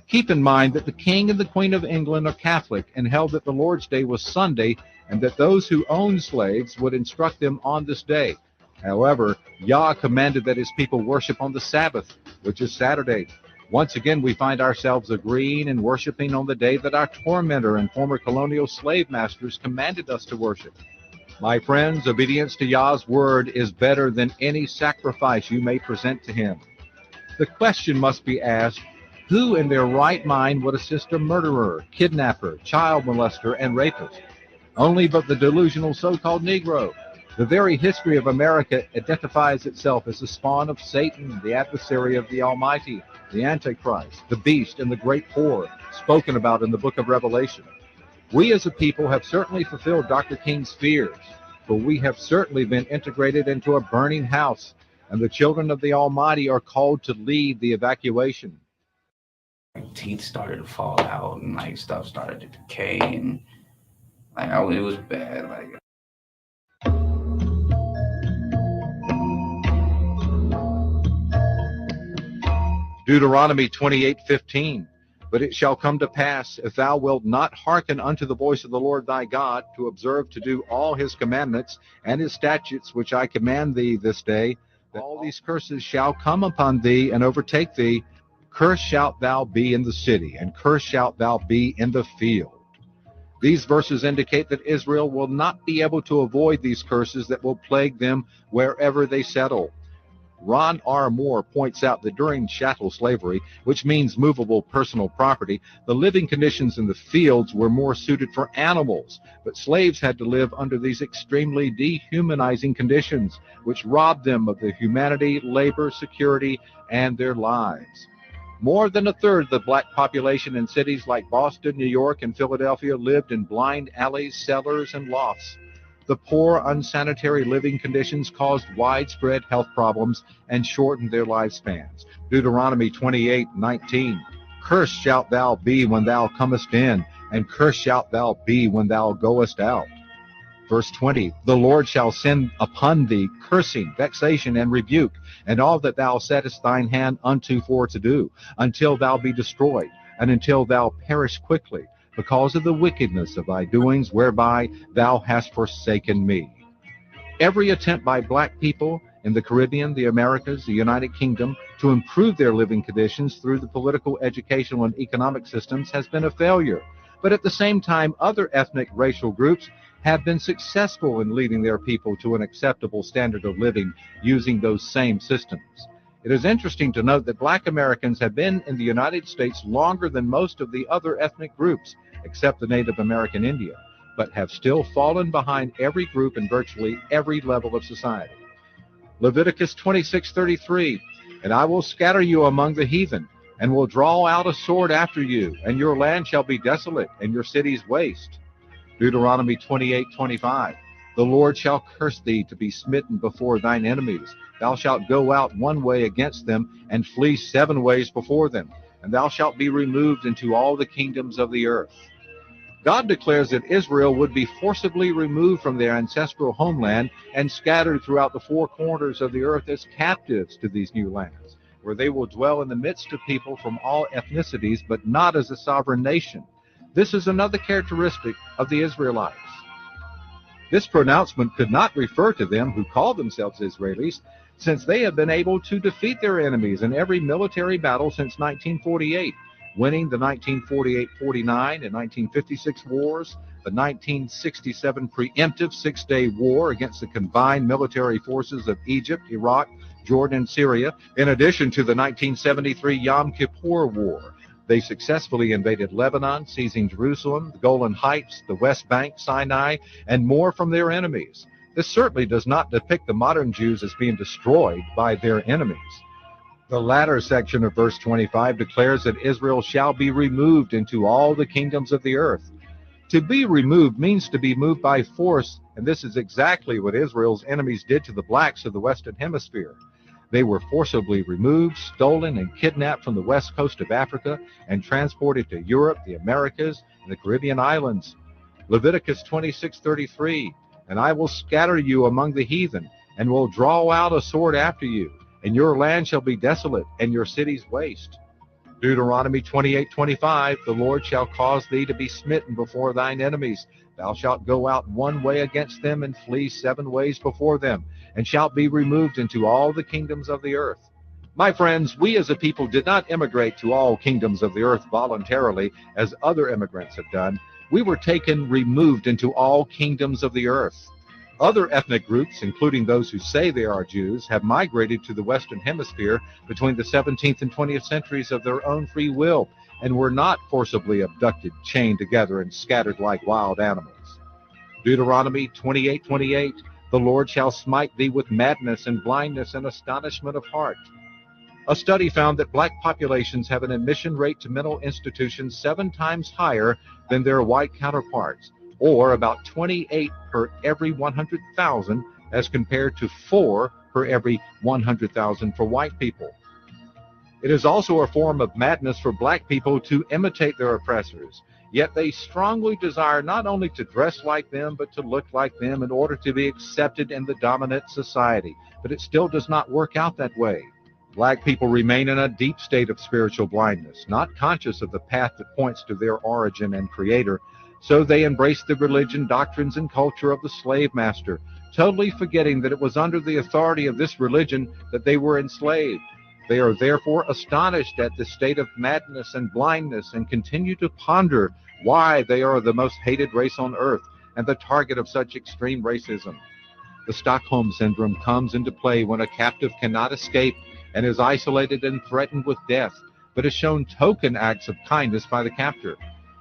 Speaker 3: Keep in mind that the King and the Queen of England are Catholic and held that the Lord's Day was Sunday and that those who owned slaves would instruct them on this day. However, Yah commanded that his people worship on the Sabbath, which is Saturday. Once again, we find ourselves agreeing and worshiping on the day that our tormentor and former colonial slave masters commanded us to worship. My friends, obedience to Yah's word is better than any sacrifice you may present to him. The question must be asked, who in their right mind would assist a murderer, kidnapper, child molester, and rapist? Only but the delusional so-called Negro. The very history of America identifies itself as the spawn of Satan, the adversary of the Almighty, the Antichrist, the beast, and the great whore, spoken about in the book of Revelation. We as a people have certainly fulfilled Dr. King's fears, for we have certainly been integrated into a burning house, and the children of the Almighty are called to lead the evacuation.
Speaker 7: Teeth started to fall out, and stuff started to decay, and it was bad.
Speaker 3: Deuteronomy 28:15. But it shall come to pass, if thou wilt not hearken unto the voice of the Lord thy God, to observe to do all his commandments and his statutes which I command thee this day, that all these curses shall come upon thee and overtake thee. Cursed shalt thou be in the city, and cursed shalt thou be in the field. These verses indicate that Israel will not be able to avoid these curses that will plague them wherever they settle. Ron R. Moore points out that during chattel slavery, which means movable personal property, the living conditions in the fields were more suited for animals, but slaves had to live under these extremely dehumanizing conditions, which robbed them of their humanity, labor, security, and their lives. More than a third of the black population in cities like Boston, New York, and Philadelphia lived in blind alleys, cellars, and lofts. The poor, unsanitary living conditions caused widespread health problems and shortened their lifespans. Deuteronomy 28:19, "Cursed shalt thou be when thou comest in, and cursed shalt thou be when thou goest out." Verse 20, "The Lord shall send upon thee cursing, vexation, and rebuke, and all that thou settest thine hand unto for to do, until thou be destroyed, and until thou perish quickly, because of the wickedness of thy doings, whereby thou hast forsaken me." Every attempt by black people in the Caribbean, the Americas, the United Kingdom to improve their living conditions through the political, educational, and economic systems has been a failure. But at the same time, other ethnic racial groups have been successful in leading their people to an acceptable standard of living using those same systems. It is interesting to note that black Americans have been in the United States longer than most of the other ethnic groups, except the Native American Indian, but have still fallen behind every group in virtually every level of society. Leviticus 26:33, "And I will scatter you among the heathen, and will draw out a sword after you, and your land shall be desolate, and your cities waste." Deuteronomy 28:25, "The Lord shall curse thee to be smitten before thine enemies. Thou shalt go out one way against them, and flee 7 ways before them, and thou shalt be removed into all the kingdoms of the earth." God declares that Israel would be forcibly removed from their ancestral homeland and scattered throughout the 4 corners of the earth as captives to these new lands, where they will dwell in the midst of people from all ethnicities, but not as a sovereign nation. This is another characteristic of the Israelites. This pronouncement could not refer to them who call themselves Israelis, since they have been able to defeat their enemies in every military battle since 1948, winning the 1948-49 and 1956 wars, the 1967 preemptive 6-day war against the combined military forces of Egypt, Iraq, Jordan, and Syria, in addition to the 1973 Yom Kippur War. They successfully invaded Lebanon, seizing Jerusalem, the Golan Heights, the West Bank, Sinai, and more from their enemies. This certainly does not depict the modern Jews as being destroyed by their enemies. The latter section of verse 25 declares that Israel shall be removed into all the kingdoms of the earth. To be removed means to be moved by force, and this is exactly what Israel's enemies did to the blacks of the Western Hemisphere. They were forcibly removed, stolen, and kidnapped from the west coast of Africa and transported to Europe, the Americas, and the Caribbean islands. Leviticus 26:33, "And I will scatter you among the heathen, and will draw out a sword after you, and your land shall be desolate, and your cities waste." Deuteronomy 28:25, "The Lord shall cause thee to be smitten before thine enemies. Thou shalt go out one way against them, and flee 7 ways before them, and shalt be removed into all the kingdoms of the earth." My friends, we as a people did not immigrate to all kingdoms of the earth voluntarily, as other immigrants have done. We were removed into all kingdoms of the earth. Other ethnic groups, including those who say they are Jews, have migrated to the Western Hemisphere between the 17th and 20th centuries of their own free will, and were not forcibly abducted, chained together, and scattered like wild animals. Deuteronomy 28:28, "The Lord shall smite thee with madness and blindness and astonishment of heart." A study found that black populations have an admission rate to mental institutions 7 times higher than their white counterparts, or about 28 per every 100,000 as compared to 4 per every 100,000 for white people. It is also a form of madness for black people to imitate their oppressors, yet they strongly desire not only to dress like them, but to look like them in order to be accepted in the dominant society. But it still does not work out that way. Black people remain in a deep state of spiritual blindness, not conscious of the path that points to their origin and creator. So they embrace the religion, doctrines, and culture of the slave master, totally forgetting that it was under the authority of this religion that they were enslaved. They are therefore astonished at this state of madness and blindness, and continue to ponder why they are the most hated race on earth and the target of such extreme racism. The Stockholm Syndrome comes into play when a captive cannot escape and is isolated and threatened with death, but is shown token acts of kindness by the captor.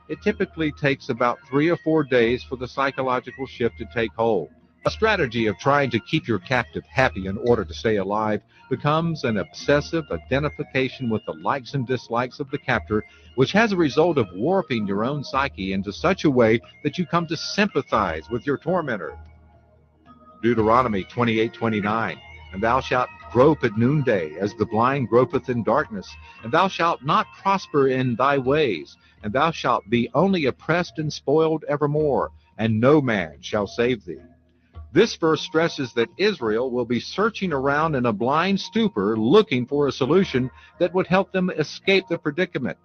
Speaker 3: It typically takes about 3 or 4 days for the psychological shift to take hold. A strategy of trying to keep your captive happy in order to stay alive becomes an obsessive identification with the likes and dislikes of the captor, which has a result of warping your own psyche into such a way that you come to sympathize with your tormentor. Deuteronomy 28:29, and thou shalt grope at noonday, as the blind gropeth in darkness, and thou shalt not prosper in thy ways, and thou shalt be only oppressed and spoiled evermore, and no man shall save thee. This verse stresses that Israel will be searching around in a blind stupor looking for a solution that would help them escape the predicament.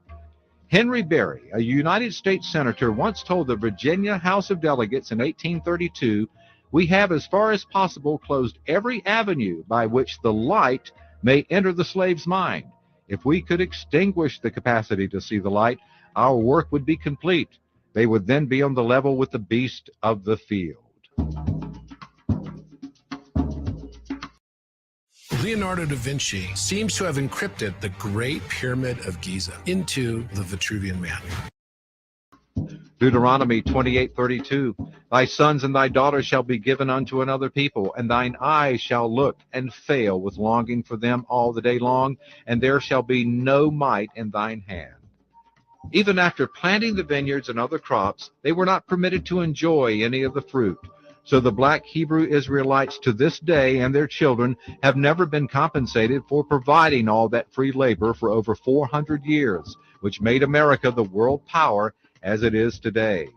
Speaker 3: Henry Berry, a United States Senator, once told the Virginia House of Delegates in 1832, "We have as far as possible closed every avenue by which the light may enter the slave's mind. If we could extinguish the capacity to see the light, our work would be complete. They would then be on the level with the beast of the field."
Speaker 8: Leonardo da Vinci seems to have encrypted the Great Pyramid of Giza into the Vitruvian Man.
Speaker 3: Deuteronomy 28:32, "Thy sons and thy daughters shall be given unto another people, and thine eyes shall look and fail with longing for them all the day long, and there shall be no might in thine hand." Even after planting the vineyards and other crops, they were not permitted to enjoy any of the fruit. So the black Hebrew Israelites to this day and their children have never been compensated for providing all that free labor for over 400 years, which made America the world power as it is today.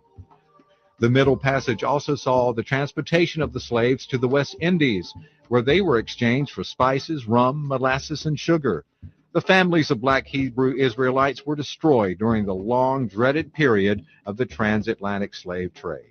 Speaker 3: The Middle Passage also saw the transportation of the slaves to the West Indies, where they were exchanged for spices, rum, molasses, and sugar. The families of black Hebrew Israelites were destroyed during the long, dreaded period of the transatlantic slave trade.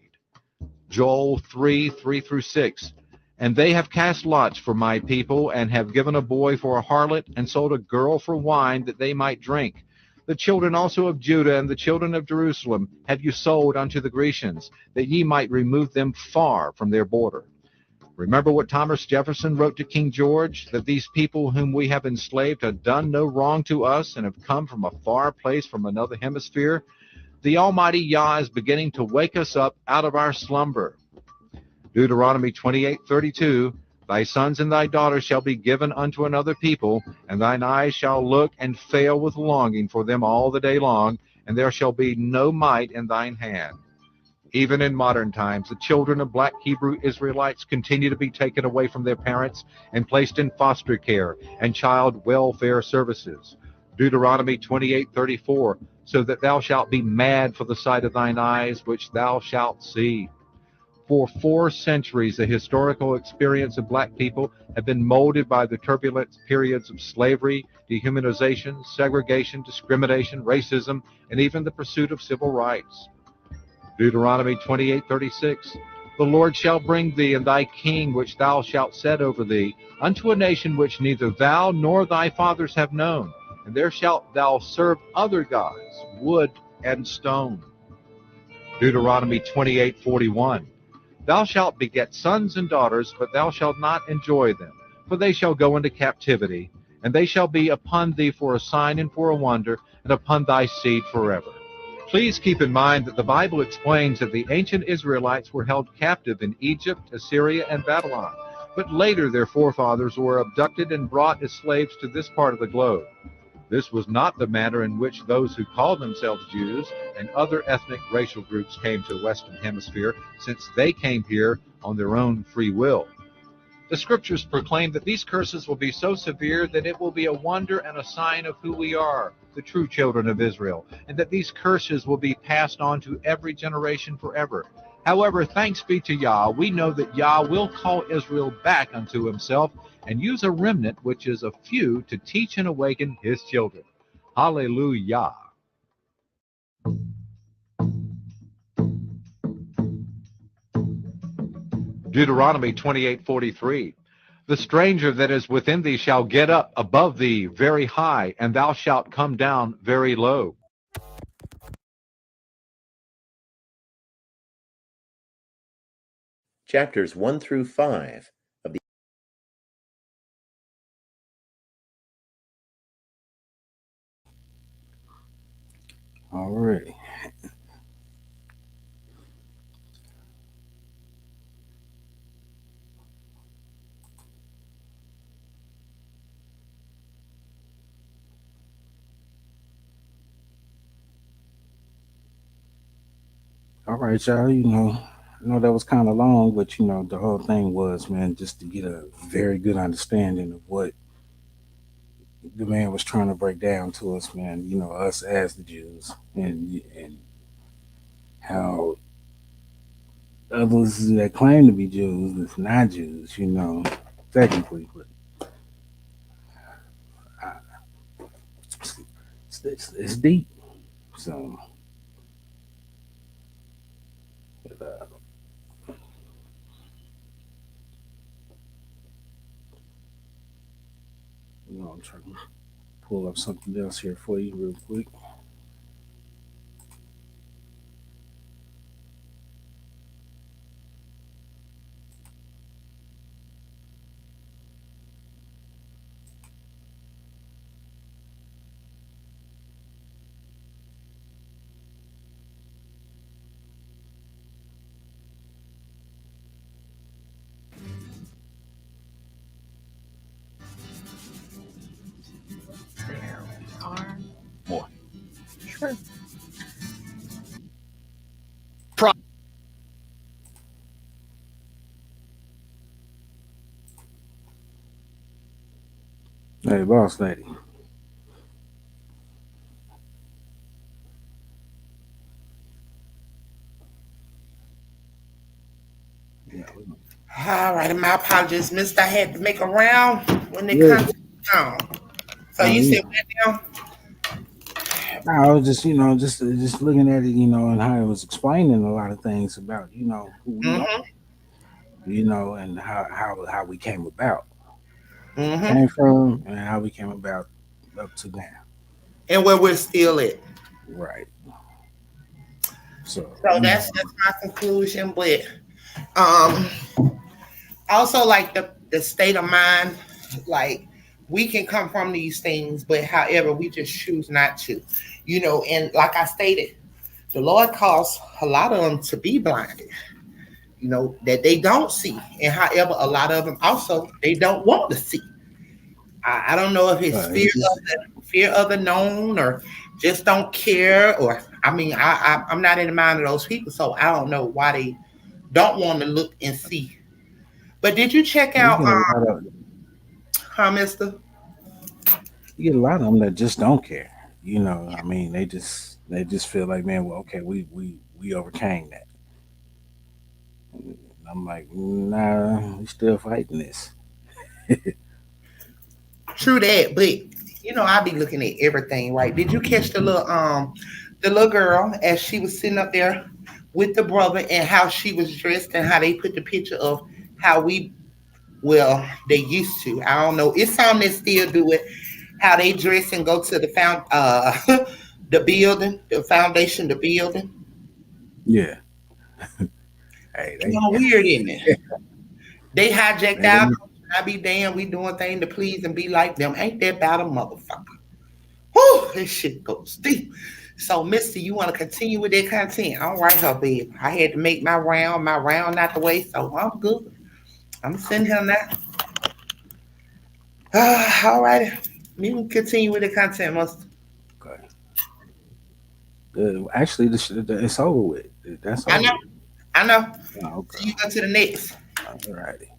Speaker 3: Joel 3:3-6, "And they have cast lots for my people, and have given a boy for a harlot, and sold a girl for wine, that they might drink. The children also of Judah and the children of Jerusalem have you sold unto the Grecians, that ye might remove them far from their border." Remember what Thomas Jefferson wrote to King George, that these people whom we have enslaved have done no wrong to us, and have come from a far place from another hemisphere. The Almighty Yah is beginning to wake us up out of our slumber. Deuteronomy 28:32, "Thy sons and thy daughters shall be given unto another people, and thine eyes shall look and fail with longing for them all the day long, and there shall be no might in thine hand." Even in modern times, the children of black Hebrew Israelites continue to be taken away from their parents and placed in foster care and child welfare services. Deuteronomy 28:34, "So that thou shalt be mad for the sight of thine eyes, which thou shalt see." For 4 centuries, the historical experience of black people have been molded by the turbulent periods of slavery, dehumanization, segregation, discrimination, racism, and even the pursuit of civil rights. Deuteronomy 28:36, "The Lord shall bring thee and thy king, which thou shalt set over thee, unto a nation which neither thou nor thy fathers have known, and there shalt thou serve other gods, wood and stone." Deuteronomy 28:41, "Thou shalt beget sons and daughters, but thou shalt not enjoy them, for they shall go into captivity, and they shall be upon thee for a sign and for a wonder, and upon thy seed forever." Please keep in mind that the Bible explains that the ancient Israelites were held captive in Egypt, Assyria, and Babylon, but later their forefathers were abducted and brought as slaves to this part of the globe. This was not the manner in which those who called themselves Jews and other ethnic racial groups came to the Western Hemisphere, since they came here on their own free will. The scriptures proclaim that these curses will be so severe that it will be a wonder and a sign of who we are, the true children of Israel, and that these curses will be passed on to every generation forever. However, thanks be to Yah, we know that Yah will call Israel back unto himself and use a remnant, which is a few, to teach and awaken his children. Hallelujah. Deuteronomy 28:43, "The stranger that is within thee shall get up above thee very high, and thou shalt come down very low."
Speaker 9: chapters 1 through 5 of the.
Speaker 2: Alrighty. All right, y'all. I know that was kind of long, but the whole thing was, man, just to get a very good understanding of what the man was trying to break down to us, man. Us as the Jews, and how others that claim to be Jews is not Jews, technically, but uh, it's deep. So, but, I'm trying to pull up something else here for you real quick.
Speaker 1: There we are.
Speaker 2: More.
Speaker 1: Sure.
Speaker 2: Hey, boss lady. Yeah,
Speaker 1: All right, and my apologies, Mister. I had to make a round when they
Speaker 2: yeah.
Speaker 1: come down. So
Speaker 2: Oh,
Speaker 1: you
Speaker 2: yeah.
Speaker 1: said what now?
Speaker 2: I was just, just looking at it, and how it was explaining a lot of things about, who we are,
Speaker 1: Mm-hmm.
Speaker 2: and how we came about, where we
Speaker 1: Mm-hmm.
Speaker 2: came from, and how we came about up to now.
Speaker 1: And where we're still at.
Speaker 2: Right. So,
Speaker 1: So that's my conclusion. But um also like the state of mind, like we can come from these things, but however, we just choose not to. And like I stated, the Lord calls a lot of them to be blinded, that they don't see. And however, a lot of them also they don't want to see. I don't know if it's
Speaker 2: it's just,
Speaker 1: fear of the known, or just don't care, or I mean, I'm not in the mind of those people, so I don't know why they don't want to look and see. But did you check
Speaker 2: you
Speaker 1: out,
Speaker 2: get a lot of,
Speaker 1: Mister?
Speaker 2: you get a lot of them that just don't care. I mean, they just feel like, man, well, okay, we overcame that. And I'm like, nah, we still fighting this.
Speaker 1: True that, but I be looking at everything, right? Did you catch the little girl as she was sitting up there with the brother, and how she was dressed, and how they put the picture of how we, well, they used to. I don't know. It's some that still do it. How they dress and go to the the building, the foundation, the building.
Speaker 2: Yeah. Hey,
Speaker 1: Weird, isn't it? They hijacked
Speaker 2: they
Speaker 1: our culture. I be damn, we doing things to please and be like them. Ain't that about a motherfucker? Whew, this shit goes deep. So, Mister, you want to continue with that content? All right, her babe. I had to make my round out the way, so I'm good. I'm sitting here now. All right. You can continue with the content, Mister.
Speaker 2: okay. Actually, it's over with. That's
Speaker 1: I
Speaker 2: over
Speaker 1: know,
Speaker 2: with.
Speaker 1: I know.
Speaker 2: Oh,
Speaker 1: So you
Speaker 2: okay.
Speaker 1: go to the next.
Speaker 2: All righty.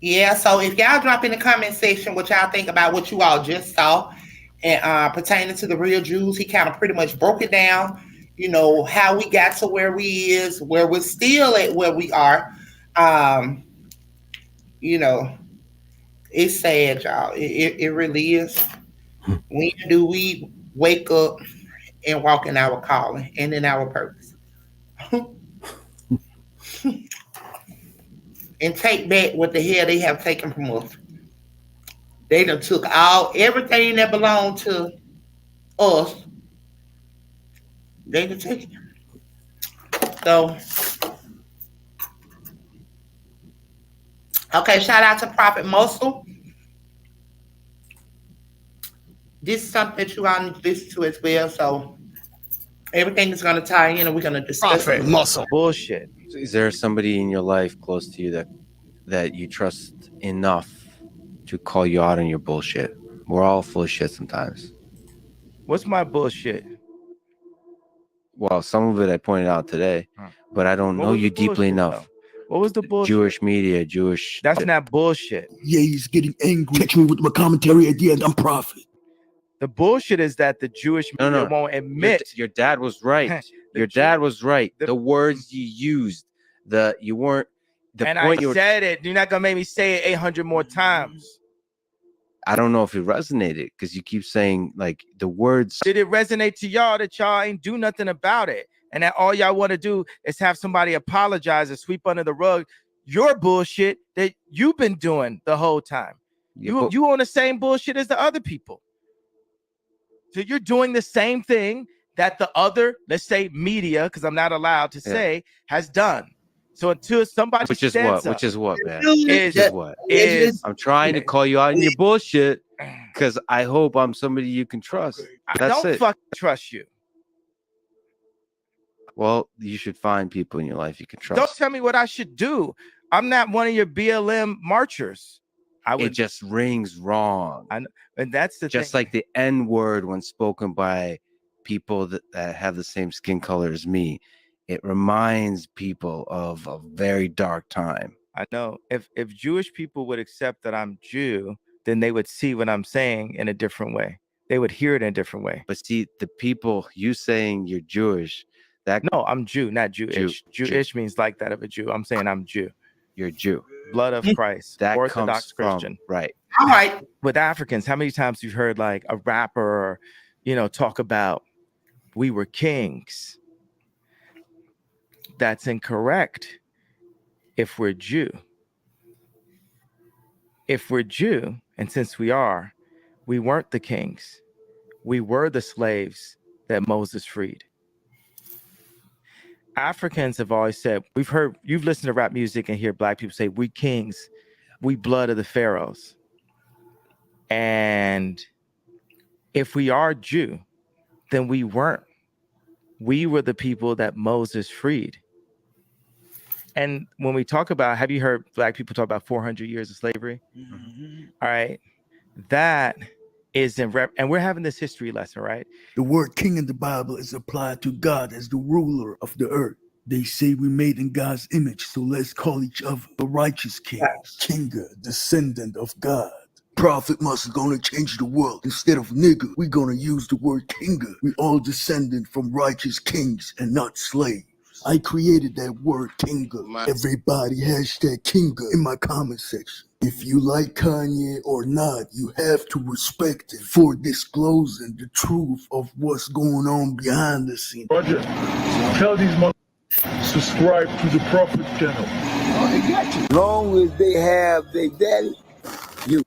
Speaker 1: Yeah, so if y'all drop in the comment section what y'all think about what you all just saw, and pertaining to the real Jews, he kind of pretty much broke it down, how we got to where we is, where we're still at where we are. Um, you know, it's sad, y'all. It really is. When do we wake up and walk in our calling and in our purpose? And take back what the hell they have taken from us. They done took everything that belonged to us. They done take it. So Okay, shout out to Prophet Mosul. This is something that you all need to listen to as well. So everything is going to tie in, and we're going to discuss it.
Speaker 10: Bullshit.
Speaker 11: Is there somebody in your life close to you that you trust enough to call you out on your bullshit? We're all full of shit sometimes.
Speaker 10: What's my bullshit?
Speaker 11: Well, some of it I pointed out today, but I don't know you deeply enough.
Speaker 10: What was the bullshit?
Speaker 11: Jewish media, Jewish.
Speaker 10: That's not bullshit.
Speaker 12: Yeah, he's getting angry. Catch me with my commentary at the end. I'm Prophet.
Speaker 10: The bullshit is that the Jewish media won't admit.
Speaker 11: Your dad was right. Your dad was right. The words you used, you weren't.
Speaker 10: And I said it. You're not gonna make me say it 800 more times.
Speaker 11: I don't know if it resonated because you keep saying like the words.
Speaker 10: Did it resonate to y'all that y'all ain't do nothing about it, and that all y'all want to do is have somebody apologize and sweep under the rug your bullshit that you've been doing the whole time?
Speaker 11: Yeah,
Speaker 10: you on the same bullshit as the other people. So you're doing the same thing that the other, let's say media, because I'm not allowed to say, has done. So until somebody
Speaker 11: which is what, man? I'm trying to call you out on your bullshit because I hope I'm somebody you can trust.
Speaker 10: I don't fucking trust you.
Speaker 11: Well, you should find people in your life you can trust.
Speaker 10: Don't tell me what I should do. I'm not one of your BLM marchers.
Speaker 11: It just rings wrong.
Speaker 10: And that's the
Speaker 11: just
Speaker 10: thing.
Speaker 11: like the N word when spoken by people that have the same skin color as me. It reminds people of a very dark time.
Speaker 10: I know. If Jewish people would accept that I'm Jew, then they would see what I'm saying in a different way. They would hear it in a different way.
Speaker 11: But see, the people, you saying you're Jewish,
Speaker 10: no, I'm Jew, not Jewish. Jewish means like that of a Jew. I'm saying I'm Jew.
Speaker 11: You're a Jew.
Speaker 10: Blood of Christ.
Speaker 11: That
Speaker 10: Orthodox Christian.
Speaker 11: Right.
Speaker 1: All right.
Speaker 10: With Africans, how many times you've heard like a rapper, talk about we were kings? That's incorrect. If we're Jew, and since we weren't the kings, we were the slaves that Moses freed. Africans have always said, you've listened to rap music and hear black people say, we kings, we blood of the pharaohs. And if we are Jew, then we weren't. We were the people that Moses freed. And when we talk about, have you heard black people talk about 400 years of slavery? Mm-hmm. All right. That is and we're having this history lesson, right?
Speaker 12: The word king in the Bible is applied to God as the ruler of the earth. They say we made in God's image, so let's call each other the righteous king, Kinga, descendant of God. Prophet must gonna change the world. Instead of nigga, we gonna use the word Kinga. We all descended from righteous kings and not slaves. I created that word Kinga. Everybody hashtag Kinga in my comment section. If you like Kanye or not, you have to respect it for disclosing the truth of what's going on behind the scenes.
Speaker 13: Roger, tell these subscribe to the Prophet channel.
Speaker 12: Oh, they got you. As long as they have their daddy, you.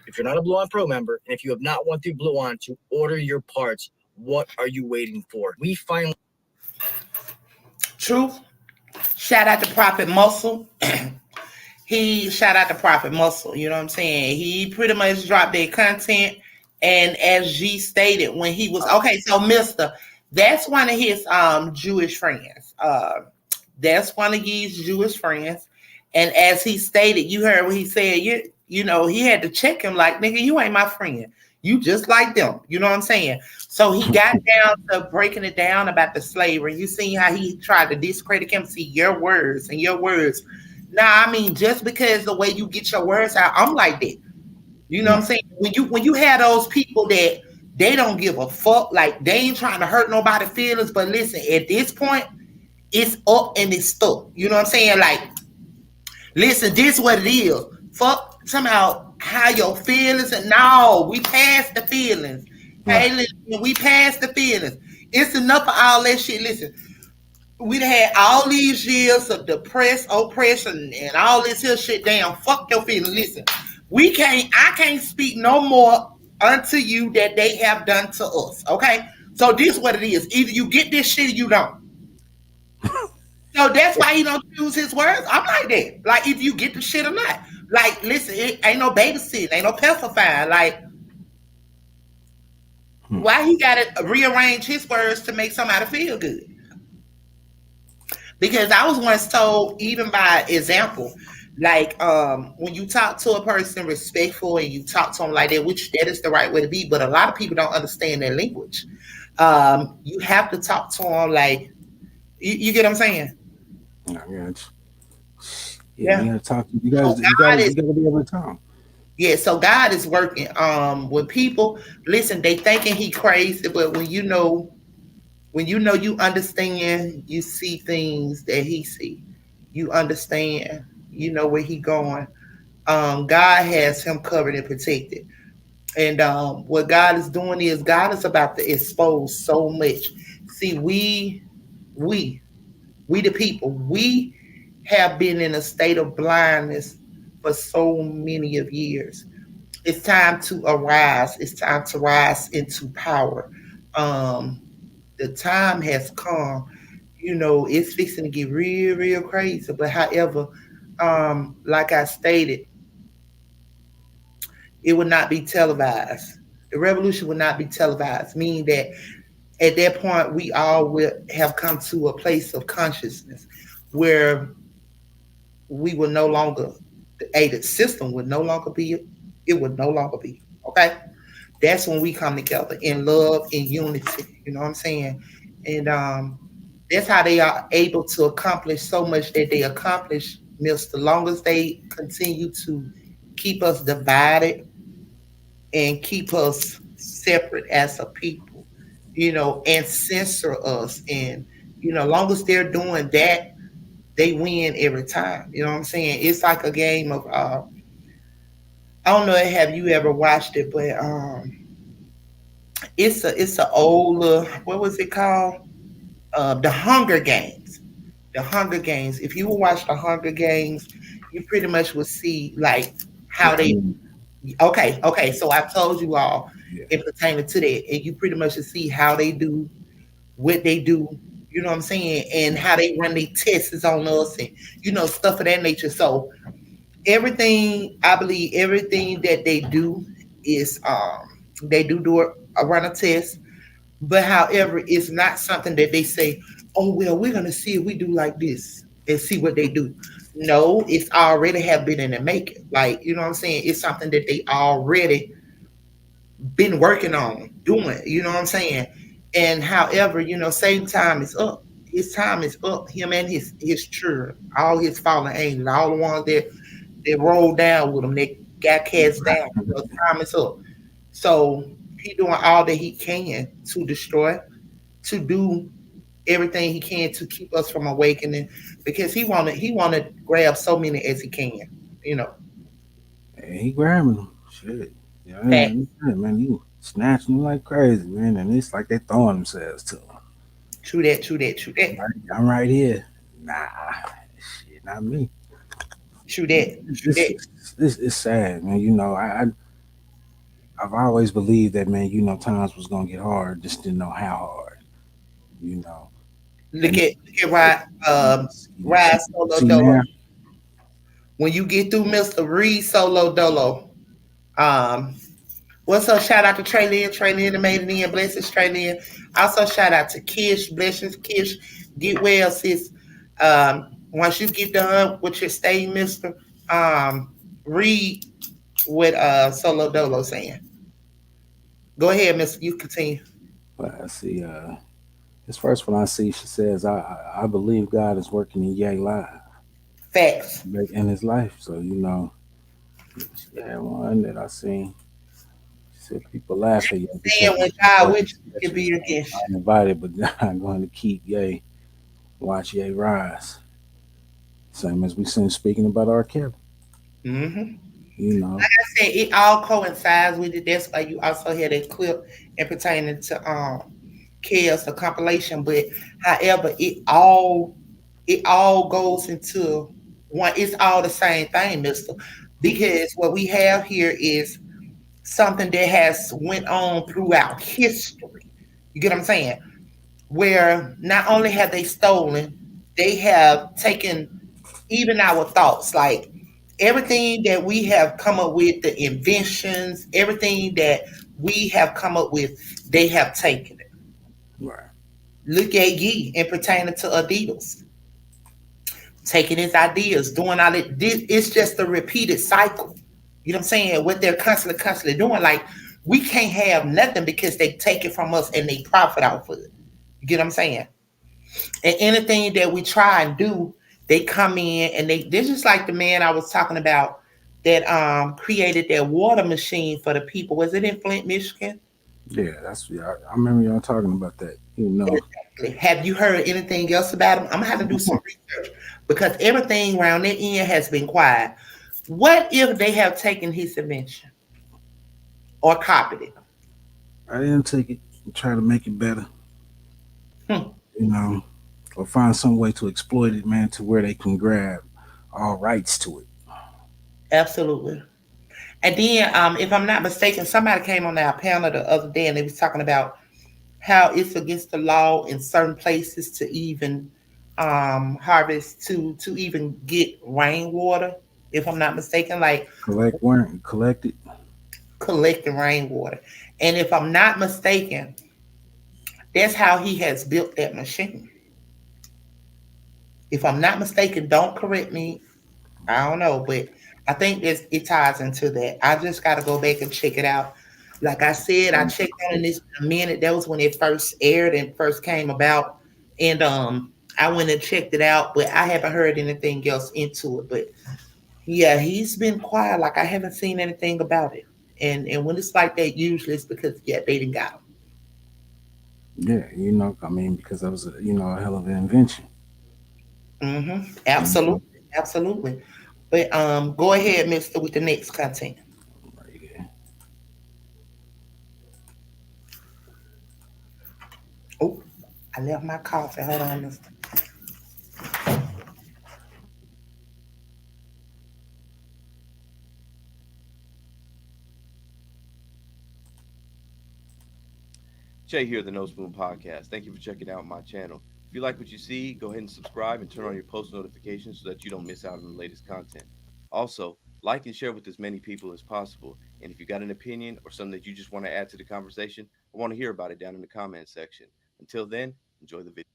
Speaker 14: If you're not a Blue On Pro member, and if you have not went through Blue On to order your parts, what are you waiting for? We finally...
Speaker 1: Truth. Shout out to Prophet Muscle. Shout out to Prophet Muscle. You know what I'm saying? He pretty much dropped their content. And as G stated, when he was so Mr. That's one of his Jewish friends. That's one of his Jewish friends. And as he stated, you heard what he said, you know, he had to check him like, nigga, you ain't my friend. You just like them. You know what I'm saying? So he got down to breaking it down about the slavery. You see how he tried to discredit him. See your words and your words. Nah, I mean, just because the way you get your words out, I'm like that. You know what I'm saying? When you have those people that they don't give a fuck, like they ain't trying to hurt nobody's feelings, but listen, at this point, it's up and it's stuck. You know what I'm saying? Like, listen, this is what it is. Fuck somehow how your feelings and no, we past the feelings. Hey, listen, we past the feelings. It's enough of all that shit. Listen, we had all these years of oppression and all this here shit down. Fuck your feelings. Listen, I can't speak no more unto you that they have done to us. Okay? So this is what it is. Either you get this shit or you don't. So that's why he don't choose his words. I'm like that. Like, if you get the shit or not. Like, listen, it ain't no babysitting, ain't no pacifying. Like, why he gotta rearrange his words to make somebody feel good? Because I was once told, even by example, like when you talk to a person respectful and you talk to them like that, which that is the right way to be, but a lot of people don't understand their language. You have to talk to them like you get what I'm saying?
Speaker 2: I got you. Yeah,
Speaker 1: Yeah.
Speaker 2: you gotta talk.
Speaker 1: So God
Speaker 2: You
Speaker 1: is
Speaker 2: gotta be able to talk.
Speaker 1: Yeah, so God is working. When people listen, they thinking he crazy, but when you know you understand, you see things that he see. You understand, you know where he going. God has him covered and protected. And what God is doing is God is about to expose so much. See, we, we the people, we have been in a state of blindness for so many of years. It's time to arise. It's time to rise into power. Um, the time has come. You know, it's fixing to get real, real crazy. But however, like I stated, it would not be televised. The revolution would not be televised, meaning that at that point we all will have come to a place of consciousness where we will no longer the aided system would no longer be it would no longer be. Okay. That's when we come together in love and unity. You know what I'm saying? And that's how they are able to accomplish so much that they accomplish, Miss. The longest they continue to keep us divided and keep us separate as a people, you know, and censor us. And, you know, long as they're doing that, they win every time. You know what I'm saying? It's like a game of I don't know, have you ever watched it, but it's a old what was it called? The Hunger Games. The Hunger Games. If you will watch the Hunger Games, you pretty much will see like how
Speaker 2: Yeah, I
Speaker 1: they.
Speaker 2: mean,
Speaker 1: Okay. So I told you all
Speaker 2: yeah.
Speaker 1: it pertaining to that, and you pretty much will see how they do what they do. You know what I'm saying, and how they run their tests on us, and you know stuff of that nature. So everything, I believe, everything that they do is they do a run a test. But however, it's not something that they say, oh well, we're gonna see if we do like this and see what they do. No, it's already have been in the making. Like, you know what I'm saying? It's something that they already been working on doing, you know what I'm saying? And however, you know, same time is up. His time is up. Him and his children, all his fallen angels, all the ones that rolled down with him, that got cast down. You know, time is up. So he doing all that he can to destroy, to do everything he can to keep us from awakening, because he wanna grab so many as he can. You know,
Speaker 2: Hey, he grabbing them. Shit. Yeah,
Speaker 1: fact.
Speaker 2: man, you snatching them like crazy, man. And it's like they throwing themselves to him.
Speaker 1: True that. True that. True that.
Speaker 2: I'm right here. Nah, shit, not me.
Speaker 1: True that. True
Speaker 2: This
Speaker 1: that.
Speaker 2: is it's sad, man. You know, I've always believed that, man. You know, times was gonna get hard, just didn't know how hard. You know,
Speaker 1: Look
Speaker 2: and
Speaker 1: at Ride Ride Solo
Speaker 2: see now,
Speaker 1: Dolo. When you get through Mr. Reed Solo Dolo, um, what's up? Shout out to Trey Lynn, the made it in. Blessings, Trey Lynn. Also, shout out to Kish. Blessings, Kish. Get well, sis. Once you get done with your stay, Mister, read what Solo Dolo saying. Go ahead, Mister. You continue.
Speaker 2: but I see. This first one I see, she says, I believe God is working in Ye life,
Speaker 1: Facts.
Speaker 2: in his life. So you know, she had one that I seen. She said people laugh at you because
Speaker 1: Saying
Speaker 2: of
Speaker 1: when
Speaker 2: the
Speaker 1: God
Speaker 2: broken
Speaker 1: with you, you can
Speaker 2: statues.
Speaker 1: be against
Speaker 2: I'm invited, but God going to keep Ye, watch Ye rise. Same as we seen speaking about Rkelly.
Speaker 1: you. Mm-hmm.
Speaker 2: You know,
Speaker 1: Like I said, it all coincides with it. That's why you also had a clip and pertaining to chaos, the compilation. But however, it all goes into one. It's all the same thing, Mister. Because what we have here is something that has went on throughout history. You get what I'm saying? Where not only have they stolen they have taken even our thoughts, like everything that we have come up with, the inventions, everything that we have come up with, they have taken it.
Speaker 2: Right.
Speaker 1: Look at Ye and pertaining to Adidas, taking his ideas, doing all it. It's just a repeated cycle. You know what I'm saying? What they're constantly doing. Like we can't have nothing because they take it from us and they profit off of it. You get what I'm saying? And anything that we try and do, they come in and they're just like the man I was talking about that created that water machine for the people. Was it in Flint, Michigan?
Speaker 2: Yeah, I remember y'all talking about that. You know,
Speaker 1: Exactly. Have you heard anything else about them? I'm gonna have to do some research because everything around their end has been quiet. What if they have taken his invention or copied it?
Speaker 2: I didn't take it and try to make it better.
Speaker 1: Hmm.
Speaker 2: You know, or find some way to exploit it, man, to where they can grab all rights to it.
Speaker 1: Absolutely. And then, if I'm not mistaken, somebody came on our panel the other day and they was talking about how it's against the law in certain places to even harvest to even get rainwater. If I'm not mistaken, like
Speaker 2: Collect it.
Speaker 1: collecting rainwater. And if I'm not mistaken, that's how he has built that machine. If I'm not mistaken, don't correct me. I don't know, but I think it ties into that. I just got to go back and check it out. Like I said, I checked on this in a minute. That was when it first aired and first came about, and I went and checked it out, but I haven't heard anything else into it. But yeah, he's been quiet. Like I haven't seen anything about it. And when it's like that, usually it's because yeah, they didn't got him.
Speaker 2: Yeah, you know, I mean, because that was a hell of an invention. You know,
Speaker 1: Absolutely, absolutely. But go ahead, Mister, with the next content.
Speaker 2: right there.
Speaker 1: Oh, I left my coffee. Hold on, Mister.
Speaker 15: Jay here, the No Spoon Podcast. Thank you for checking out my channel. If you like what you see, go ahead and subscribe and turn on your post notifications so that you don't miss out on the latest content. Also, like and share with as many people as possible. And if you got an opinion or something that you just want to add to the conversation, I want to hear about it down in the comments section. Until then, enjoy the video.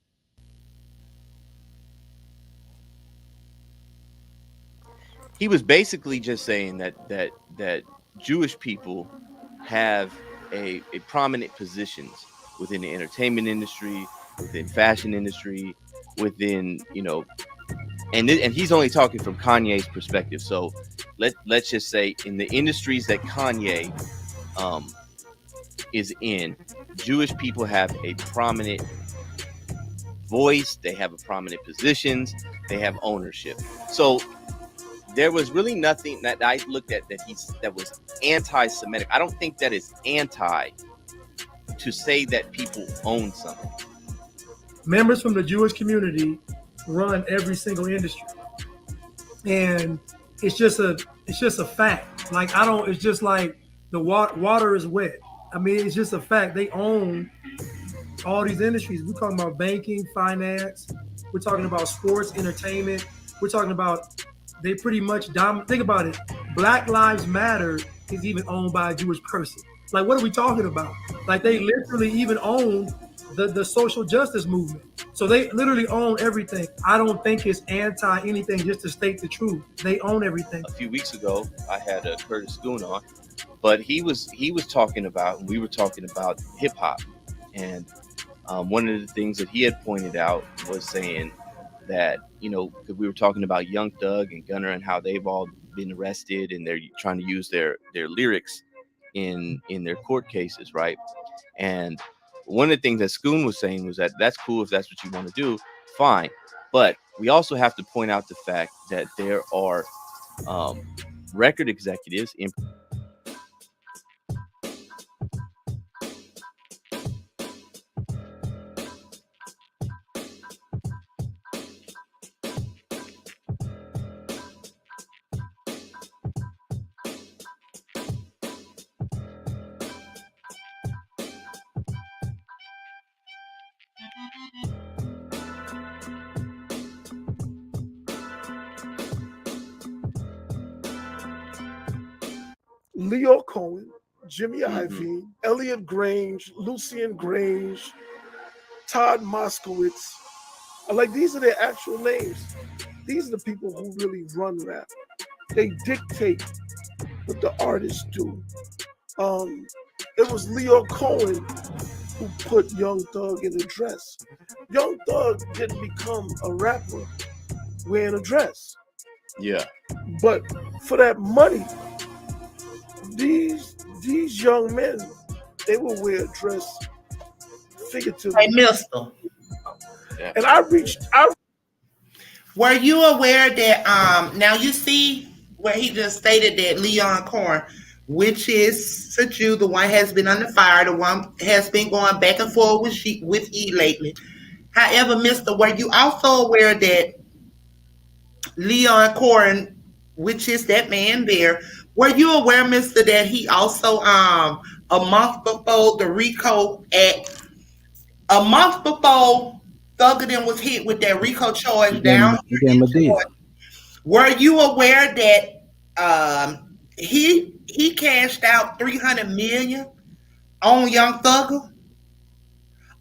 Speaker 15: He was basically just saying that Jewish people have a prominent positions within the entertainment industry, within fashion industry, within and he's only talking from Kanye's perspective. So let's just say in the industries that Kanye is in, Jewish people have a prominent voice, they have a prominent positions, they have ownership. So there was really nothing that I looked at that was anti-Semitic. I don't think that is anti to say that people own something.
Speaker 16: Members from the Jewish community run every single industry, and it's just a fact. Like it's just like the water is wet. I mean, it's just a fact. They own all these industries. We're talking about banking, finance. We're talking about sports, entertainment. We're talking about they pretty much think about it. Black Lives Matter is even owned by a Jewish person. Like, what are we talking about? Like, they literally even own the social justice movement. So they literally own everything. I don't think it's anti anything, just to state the truth. They own everything.
Speaker 15: A few weeks ago, I had Curtis Schoon on, but he was talking about, and we were talking about hip hop, and one of the things that he had pointed out was saying that because we were talking about Young Thug and Gunner and how they've all been arrested and they're trying to use their lyrics in their court cases, right? And one of the things that Schoon was saying was that that's cool if that's what you want to do, fine, but we also have to point out the fact that there are record executives in
Speaker 17: Leo Cohen, Jimmy Iovine, Elliot Grange, Lucian Grange, Todd Moskowitz. Like, these are their actual names. These are the people who really run rap. They dictate what the artists do. It was Leo Cohen who put Young Thug in a dress. Young Thug didn't become a rapper wearing a dress.
Speaker 15: Yeah.
Speaker 17: But for that money, these young men, they will wear a dress figuratively.
Speaker 1: Hey, Mister.
Speaker 17: And I
Speaker 1: Were you aware that now you see where he just stated that Leon Corn, which is a Jew, the one has been under fire, the one has been going back and forth with E lately. However, Mister, were you also aware that Leon Corn, which is that man there, were you aware, Mister, that he also a month before the RICO Act, a month before Thuggerton was hit with that RICO charge down
Speaker 2: He gave him a deal.
Speaker 1: were you aware that he cashed out $300 million on Young Thugger?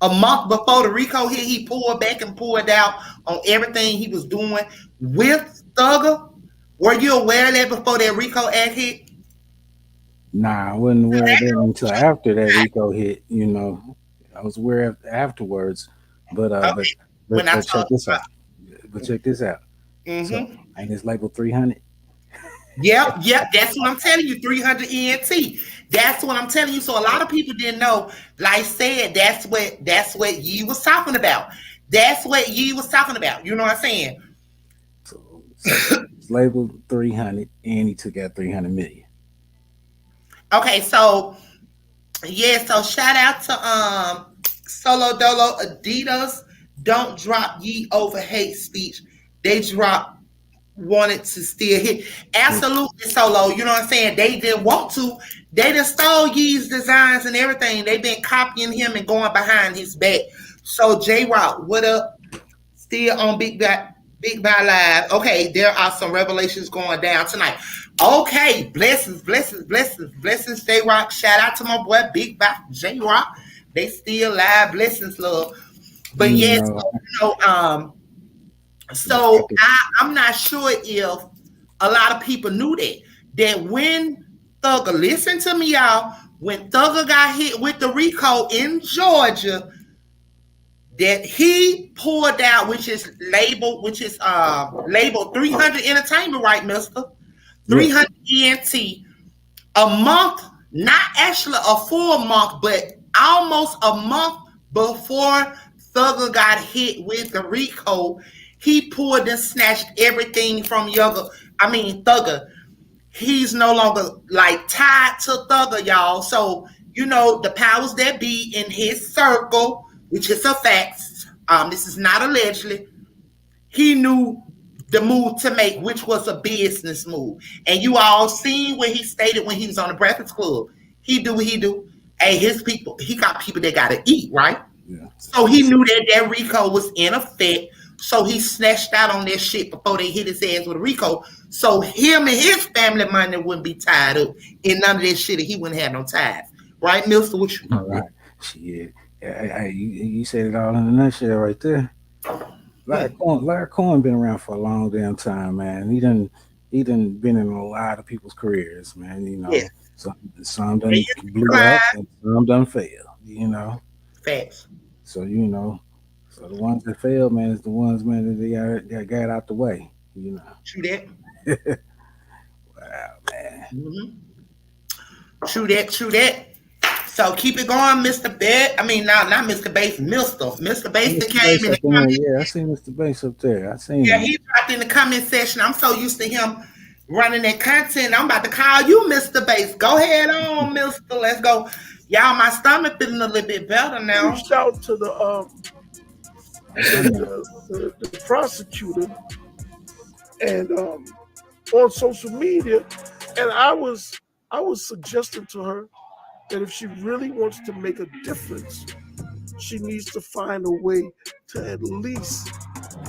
Speaker 1: A month before the RICO hit, he pulled back and pulled out on everything he was doing with Thugger. Were you aware of that before that RICO Act hit?
Speaker 2: Nah, I wasn't aware of that until after that RICO hit. You know, I was aware of afterwards. But check this out. But check this out. So ain't this label 300?
Speaker 1: Yep, that's what I'm telling you. 300 ENT. That's what I'm telling you. So a lot of people didn't know. Like I said, that's what Ye was talking about. That's what Ye was talking about. You know what I'm saying?
Speaker 2: So it's labeled 300, and he took out 300 million.
Speaker 1: Okay, so yeah, so shout out to Solo Dolo Adidas. Don't drop Ye over hate speech. They wanted to still hit. Absolutely, Solo. You know what I'm saying? They didn't want to. They done stole Ye's designs and everything. They've been copying him and going behind his back. So J Rock, what up? Still on Big Bad Live. Okay, there are some revelations going down tonight. Okay, blessings, J Rock. Shout out to my boy Big Bad J Rock. They still live. Blessings, love. But yes, so I'm not sure if a lot of people knew that when Thugger, listen to me, y'all, when Thugger got hit with the RICO in Georgia, that he pulled out, which is labeled 300 Entertainment, right, Mister? 300 ENT, a month, not actually a full month, but almost a month before Thugger got hit with the RICO. He pulled and snatched everything from Thugger. He's no longer like tied to Thugger, y'all. So, you know, the powers that be in his circle, which is a fact, this is not allegedly, he knew the move to make, which was a business move. And you all seen what he stated when he was on the Breakfast Club. He do what he do. Hey, his people, he got people that gotta eat, right?
Speaker 2: Yeah.
Speaker 1: So he knew that RICO was in effect. So he snatched out on that shit before they hit his ass with RICO. So him and his family money wouldn't be tied up in none of that shit. He wouldn't have no ties. Right, Mister? What you
Speaker 2: all right. Shit. You said it all in a nutshell right there. Larry Cohen been around for a long damn time, man. He done been in a lot of people's careers, man. You know, some done blew up and some done failed. You know,
Speaker 1: facts.
Speaker 2: So you know, so the ones that failed, man, is the ones, man, that they got out the way. You know,
Speaker 1: true that.
Speaker 2: Wow, man.
Speaker 1: Mm-hmm. True that. So keep it going, Mr. Bed. I mean, not Mr. Bass, Mr. Bass came in the comment.
Speaker 2: Yeah, I seen Mr. Bass up there. I seen
Speaker 1: him.
Speaker 2: He
Speaker 1: dropped in the comment section. I'm so used to him running that content. I'm about to call you Mr. Bass. Go ahead on, Mister. Let's go. Y'all, my stomach feeling a little bit better now.
Speaker 17: Reached out to the prosecutor and on social media, and I was suggesting to her that if she really wants to make a difference, she needs to find a way to at least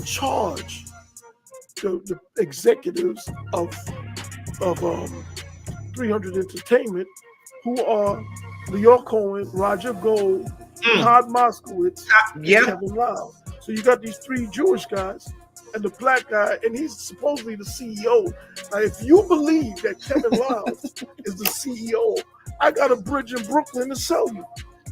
Speaker 17: charge the executives of 300 Entertainment, who are Leo Cohen, Roger Gold, Todd Moskowitz, and Kevin Lau. So you got these three Jewish guys and the black guy, and he's supposedly the CEO. Now, if you believe that Kevin Lau is the CEO, I got a bridge in Brooklyn to sell you.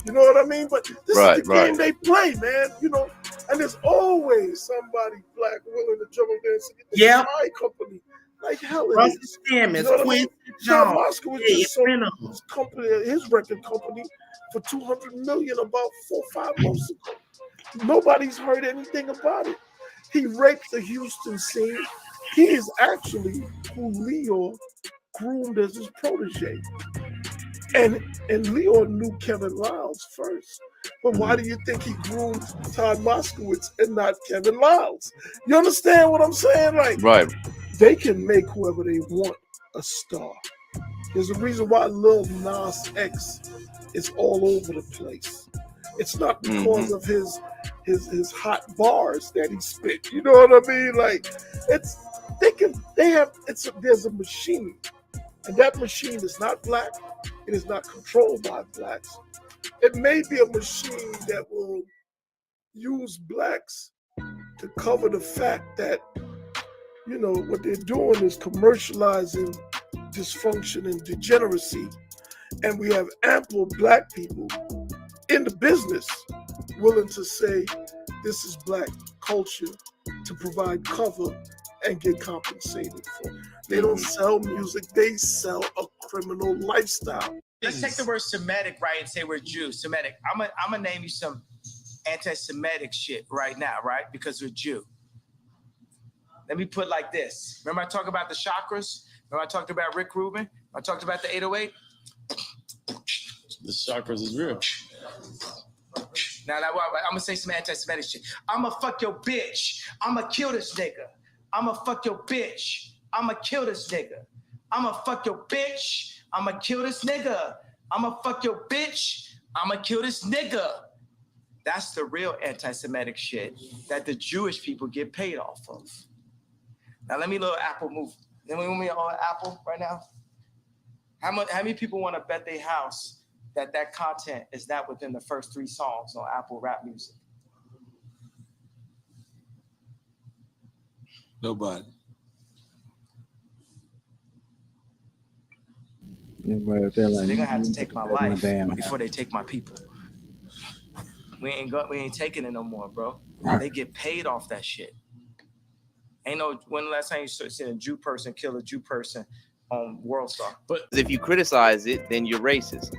Speaker 17: You know what I mean? But this is the game they play, man. You know, and there's always somebody black willing to jump up there and say, "This is my company." Like hell it is. You know what I mean? John Moskowitz just sold his company, his record company, for $200 million about 4 or 5 months ago. Nobody's heard anything about it. He raped the Houston scene. He is actually who Leo groomed as his protege. And Leo knew Kevin Liles first. But why do you think he groomed Todd Moskowitz and not Kevin Liles? You understand what I'm saying? Like, they can make whoever they want a star. There's a reason why Lil Nas X is all over the place. It's not because of his hot bars that he spit. You know what I mean? Like, there's a machine, and that machine is not black. It is not controlled by blacks. It may be a machine that will use blacks to cover the fact that, you know, what they're doing is commercializing dysfunction and degeneracy. And we have ample black people in the business willing to say this is black culture to provide cover and get compensated for. They don't sell music, they sell a criminal lifestyle.
Speaker 18: Let's take the word Semitic, right, and say we're Jews. Semitic. I'm gonna name you some anti-Semitic shit right now, right? Because we're Jew. Let me put it like this. Remember I talked about the chakras? Remember I talked about Rick Rubin? I talked about the 808?
Speaker 19: The chakras is real.
Speaker 18: Now, I'm gonna say some anti-Semitic shit. I'ma fuck your bitch. I'ma kill this nigga. I'ma fuck your bitch. I'ma kill this nigga. I'ma fuck your bitch. I'ma kill this nigga. I'ma fuck your bitch. I'ma kill this nigga. That's the real anti-Semitic shit that the Jewish people get paid off of. Now let me little Apple move. Let me move on Apple right now. How many people want to bet their house that content is not within the first 3 songs on Apple Rap Music?
Speaker 19: Nobody.
Speaker 18: So they're gonna have to take my life before they take my people. We ain't taking it no more, bro. They get paid off that shit. Ain't no when the last time you seen a Jew person kill a Jew person on World Star.
Speaker 15: But if you criticize it, then you're racist.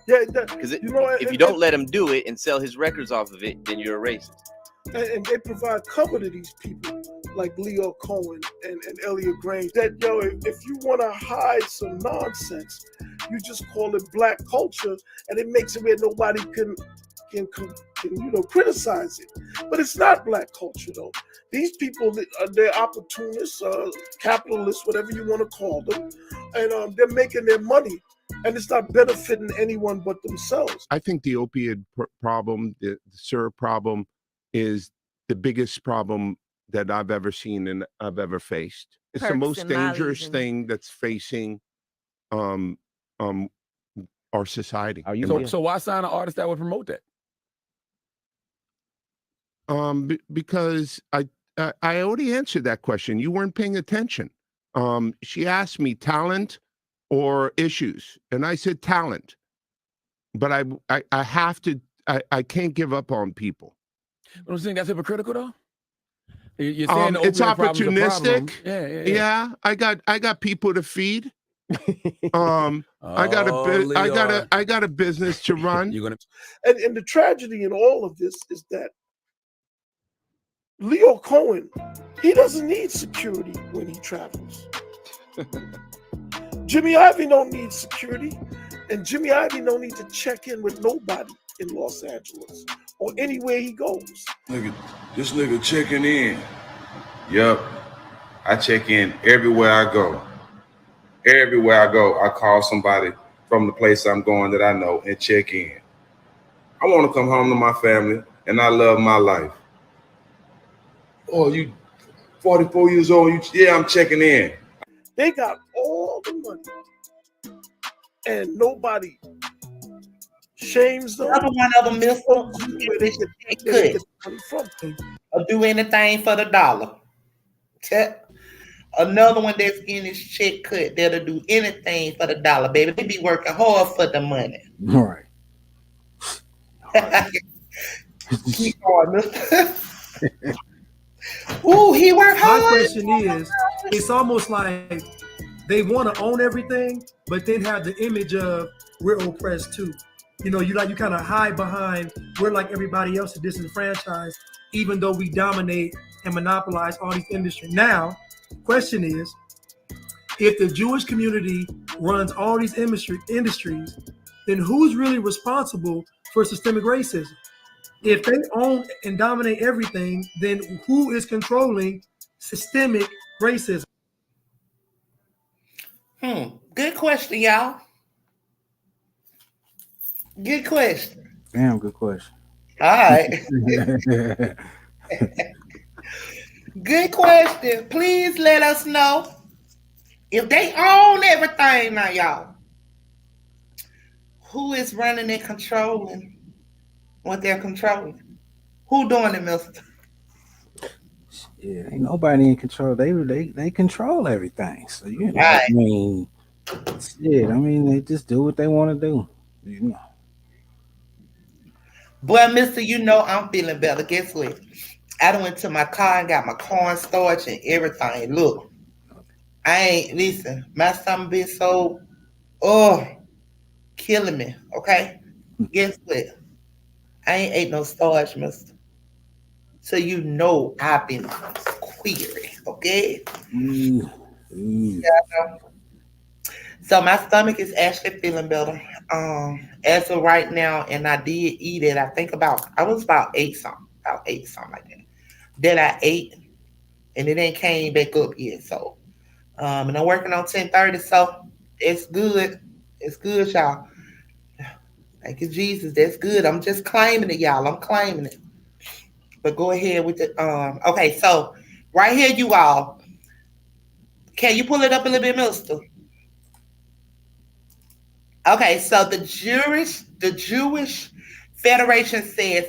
Speaker 17: Yeah,
Speaker 15: because if you don't let him do it and sell his records off of it, then you're a racist.
Speaker 17: And they provide cover to these people like Leo Cohen and Elliot Grange. That if you want to hide some nonsense, you just call it black culture, and it makes it where nobody can criticize it. But it's not black culture though. These people, they're opportunists, capitalists, whatever you want to call them, and they're making their money, and it's not benefiting anyone but themselves.
Speaker 20: I think the opioid problem, the syrup problem, is the biggest problem that I've ever seen and I've ever faced. It's the most dangerous thing that's facing our society.
Speaker 21: So why sign an artist that would promote that?
Speaker 20: Because I already answered that question. You weren't paying attention. She asked me talent or issues, and I said talent. But I have to. I can't give up on people.
Speaker 21: I don't think that's hypocritical though. You're saying
Speaker 20: it's opportunistic.
Speaker 21: Yeah.
Speaker 20: I got people to feed. I got a business to run.
Speaker 17: And the tragedy in all of this is that Leo Cohen, he doesn't need security when he travels. Jimmy Iovine don't need security, and Jimmy Iovine don't need to check in with nobody in Los Angeles or anywhere he goes.
Speaker 22: This nigga checking in. Yup. I check in everywhere I go. Everywhere I go, I call somebody from the place I'm going that I know and check in. I want to come home to my family, and I love my life. Oh, you 44 years old? Yeah, I'm checking in.
Speaker 17: They got all the money. and nobody shames them.
Speaker 1: Another one of them, mister, where they get cut
Speaker 17: money from.
Speaker 1: or do anything for the dollar. Another one that's getting his check cut that'll do anything for the dollar, baby. They be working hard for the money.
Speaker 2: Right.
Speaker 1: Keep going, mister. Ooh, he worked hard.
Speaker 16: My question is, it's almost like they want to own everything, but then have the image of we're oppressed too. You know, you kind of hide behind we're like everybody else is disenfranchised, even though we dominate and monopolize all these industries. Now, question is, if the Jewish community runs all these industries, then who's really responsible for systemic racism? If they own and dominate everything, then who is controlling systemic racism?
Speaker 1: Good question, y'all. Good question.
Speaker 2: Damn, good question.
Speaker 1: All right. Good question. Please let us know if they own everything now, y'all. Who is running and controlling what they're controlling? Who doing it, mister?
Speaker 2: Yeah, ain't nobody in control. They control everything. So you know,
Speaker 1: Right.
Speaker 2: I mean, shit. I mean, they just do what they want to do. You know.
Speaker 1: Boy, mister, you know I'm feeling better. Guess what? I done went to my car and got my cornstarch and everything. Look, listen, my stomach been so, killing me, okay? Guess what? I ain't ate no starch, mister. So you know I've been query, okay? Yeah, I know. So my stomach is actually feeling better. As of right now, and I did eat it. I was about 8 something like that. That I ate, and it ain't came back up yet. So, and I'm working on 10:30. So it's good. It's good, y'all. Thank you, Jesus. That's good. I'm just claiming it, y'all. I'm claiming it. But go ahead with the Okay, so right here, you all. Can you pull it up a little bit, mister? Okay, so the Jewish Federation says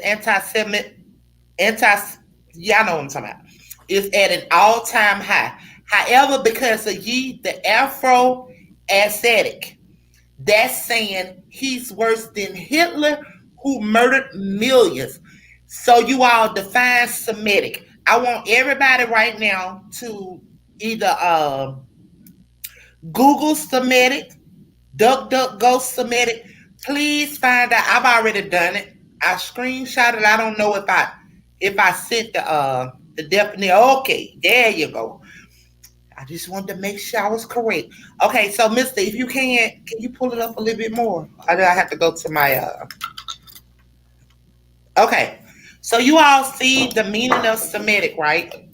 Speaker 1: y'all know what I'm talking about, is at an all-time high. However, because of the Afro ascetic, that's saying he's worse than Hitler, who murdered millions. So you all define Semitic. I want everybody right now to either Google Semitic, DuckDuckGo Semitic. Please find out. I've already done it. I screenshot it. I don't know if I sent the definition. Okay, there you go. I just wanted to make sure I was correct. Okay, so mister, if you can you pull it up a little bit more? I have to go to my Okay. So you all see the meaning of Semitic, right?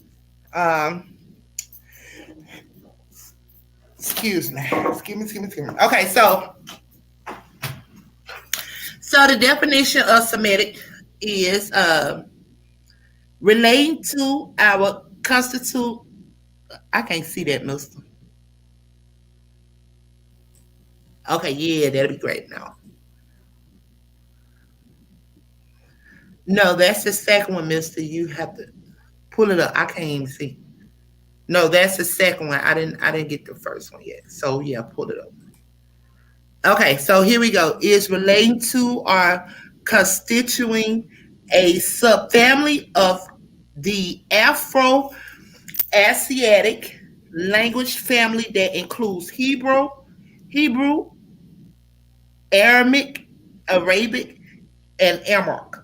Speaker 1: Excuse me. Okay, so the definition of Semitic is relating to our constitute. I can't see that, mister. Okay, yeah, that'll be great now. No, that's the second one, mister. You have to pull it up. I can't even see. No, that's the second one. I didn't get the first one yet. So yeah, pull it up. Okay, so here we go. Is relating to or constituting a subfamily of the Afro-Asiatic language family that includes Hebrew, Arabic, and Aramaic,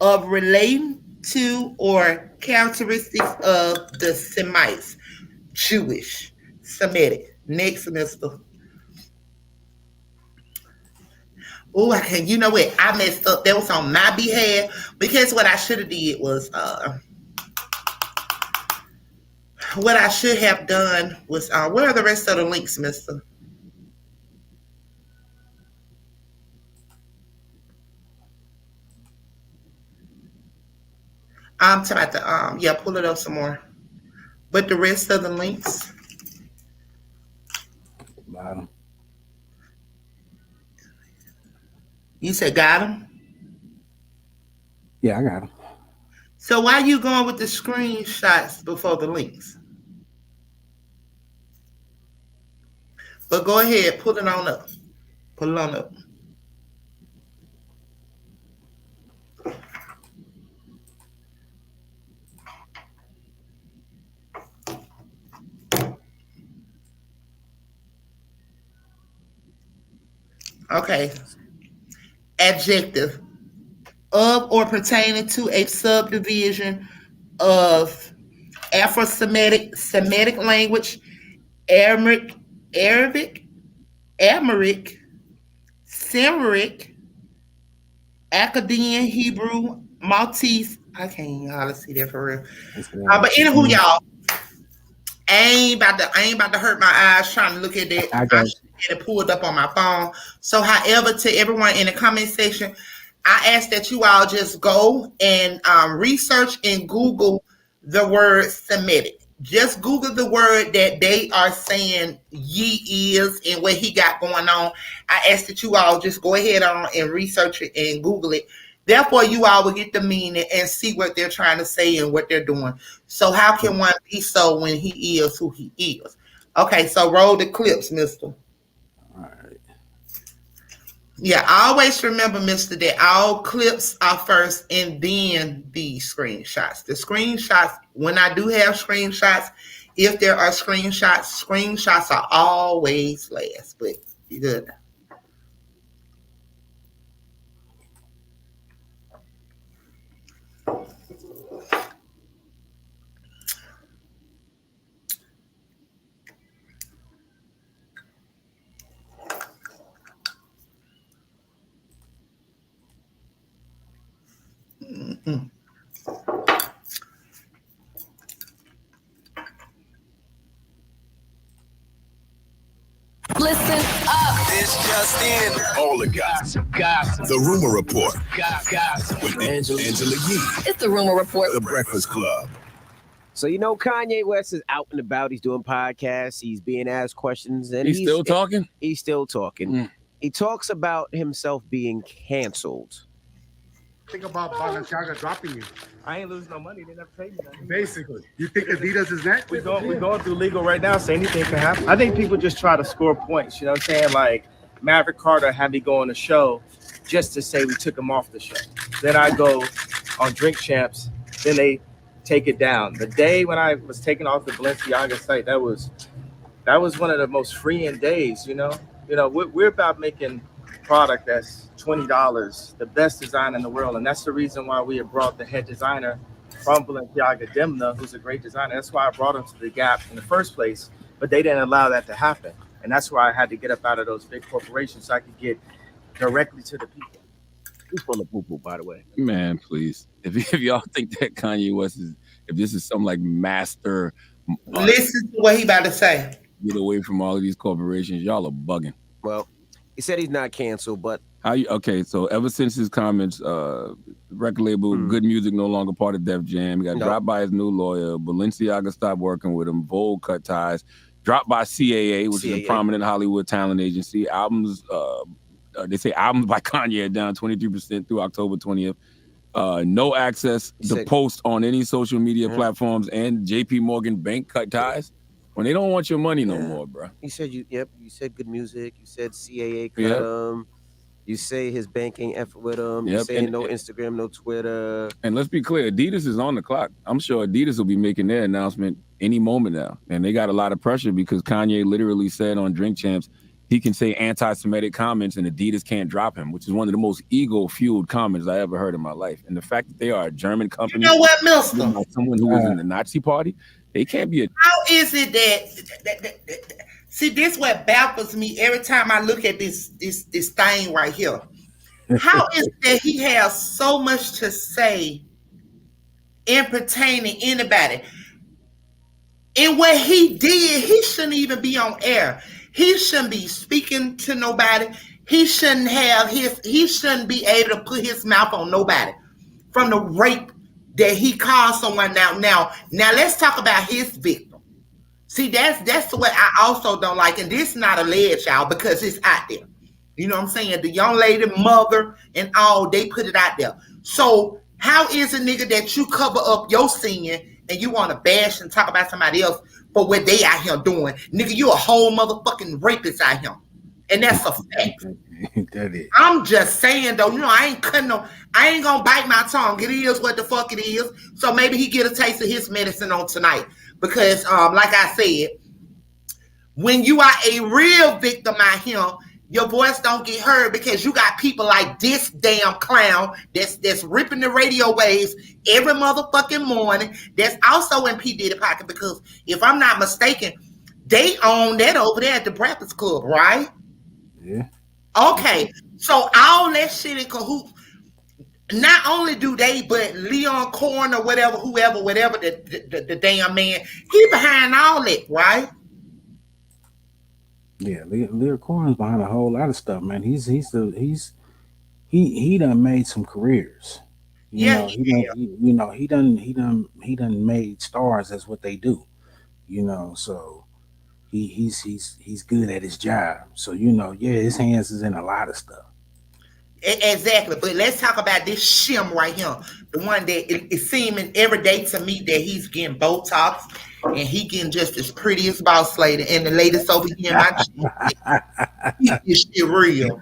Speaker 1: of relating to or characteristics of the Semites, Jewish, Semitic. Next, mister. Oh, you know what? I messed up. That was on my behalf. Because what I should have did was, what I should have done was, where are the rest of the links, mister? I'm talking about the, pull it up some more. But the rest of the links.
Speaker 2: Bottom.
Speaker 1: You said got him?
Speaker 2: Yeah, I got him.
Speaker 1: So why you going with the screenshots before the links? But go ahead, put it on up. Put it on up. Okay. Adjective. Of or pertaining to a subdivision of Afro-Semitic language, Amharic, Syriac, Akkadian, Hebrew, Maltese. I can't even hardly see that for real. But anywho, y'all, I ain't about to hurt my eyes trying to look at that. I should get it pulled up on my phone. So, however, to everyone in the comment section, I ask that you all just go and research and Google the word Semitic. Just Google the word that they are saying ye is and what he got going on. I ask that you all just go ahead on and research it and Google it. Therefore, you all will get the meaning and see what they're trying to say and what they're doing. So how can one be so when he is who he is? Okay, so roll the clips, mister.
Speaker 2: All right.
Speaker 1: Yeah, always remember, mister, that all clips are first and then the screenshots. The screenshots, when I do have screenshots, if there are screenshots are always last, but you good. Mm-hmm.
Speaker 4: Listen up. This just in.
Speaker 8: All the gossip. The Rumor Report.
Speaker 4: Gossip.
Speaker 8: With Angela Yee.
Speaker 4: It's the Rumor Report.
Speaker 8: The Breakfast Club.
Speaker 9: So, you know, Kanye West is out and about. He's doing podcasts. He's being asked questions. And
Speaker 21: He's still talking?
Speaker 9: He's still talking. He talks about himself being canceled.
Speaker 5: Think about Balenciaga dropping you.
Speaker 23: I ain't losing no money. They never paid me nothing.
Speaker 5: Basically. You think Adidas is next?
Speaker 23: We're going through legal right now, so anything can happen. I think people just try to score points. You know what I'm saying? Like Maverick Carter had me go on the show just to say we took him off the show. Then I go on Drink Champs. Then they take it down. The day when I was taken off the Balenciaga site, that was one of the most freeing days. You know, we're about making product that's $20, the best design in the world, and that's the reason why we have brought the head designer from Balenciaga, Demna, who's a great designer. That's why I brought him to the Gap in the first place, but they didn't allow that to happen, and that's why I had to get up out of those big corporations so I could get directly to the people.
Speaker 9: He's full of poo-poo, by the way.
Speaker 21: Man, please. If y'all think that Kanye West is, if this is some like master,
Speaker 1: listen to what he about to say.
Speaker 21: Get away from all of these corporations. Y'all are bugging.
Speaker 9: Well, he said he's not canceled, but
Speaker 21: okay, so ever since his comments, record label Good Music no longer part of Def Jam. He got dropped by his new lawyer. Balenciaga stopped working with him. Vogue cut ties. Dropped by CAA, which is a prominent Hollywood talent agency. Albums, they say albums by Kanye are down 23% through October 20th. No access to post on any social media platforms, and JP Morgan Bank cut ties. When they don't want your money no more, bro.
Speaker 9: He said you said Good Music. You said CAA cut him. You say his bank ain't effort with him. You say no Instagram, no Twitter.
Speaker 21: And let's be clear, Adidas is on the clock. I'm sure Adidas will be making their announcement any moment now. And they got a lot of pressure because Kanye literally said on Drink Champs he can say anti-Semitic comments and Adidas can't drop him, which is one of the most ego-fueled comments I ever heard in my life. And the fact that they are a German company,
Speaker 1: you know what, Milster?
Speaker 21: Someone who was in the Nazi party, they can't be a...
Speaker 1: How is it that see, this what baffles me every time I look at this thing right here. How is it that he has so much to say in pertaining anybody? And what he did, he shouldn't even be on air. He shouldn't be speaking to nobody. He shouldn't be able to put his mouth on nobody from the rape that he caused someone. Now let's talk about his victim. See, that's what I also don't like. And this is not alleged, y'all, because it's out there. You know what I'm saying? The young lady, mother, and all, they put it out there. So how is a nigga that you cover up your sin and you want to bash and talk about somebody else for what they out here doing? Nigga, you a whole motherfucking rapist out here. And that's a fact.
Speaker 2: That is.
Speaker 1: I'm just saying though, I ain't gonna bite my tongue. It is what the fuck it is. So maybe he get a taste of his medicine on tonight. Because like I said, when you are a real victim out here, your voice don't get heard because you got people like this damn clown that's ripping the radio waves every motherfucking morning. That's also in P. Diddy pocket because if I'm not mistaken, they own that over there at the Breakfast Club, right?
Speaker 2: Yeah.
Speaker 1: Okay, so all that shit in cahoots. Not only do they, but Leon Corn or whatever, whatever the damn man, he behind all that, right?
Speaker 2: Yeah, Lear Corn's behind a whole lot of stuff, man. He done made some careers. He done made stars. That's what they do. So he's good at his job. So his hands is in a lot of stuff.
Speaker 1: Exactly, but let's talk about this shim right here. The one that it's seeming every day to me that he's getting Botox and he getting just as pretty as boss lady. And the latest over here, this shit real.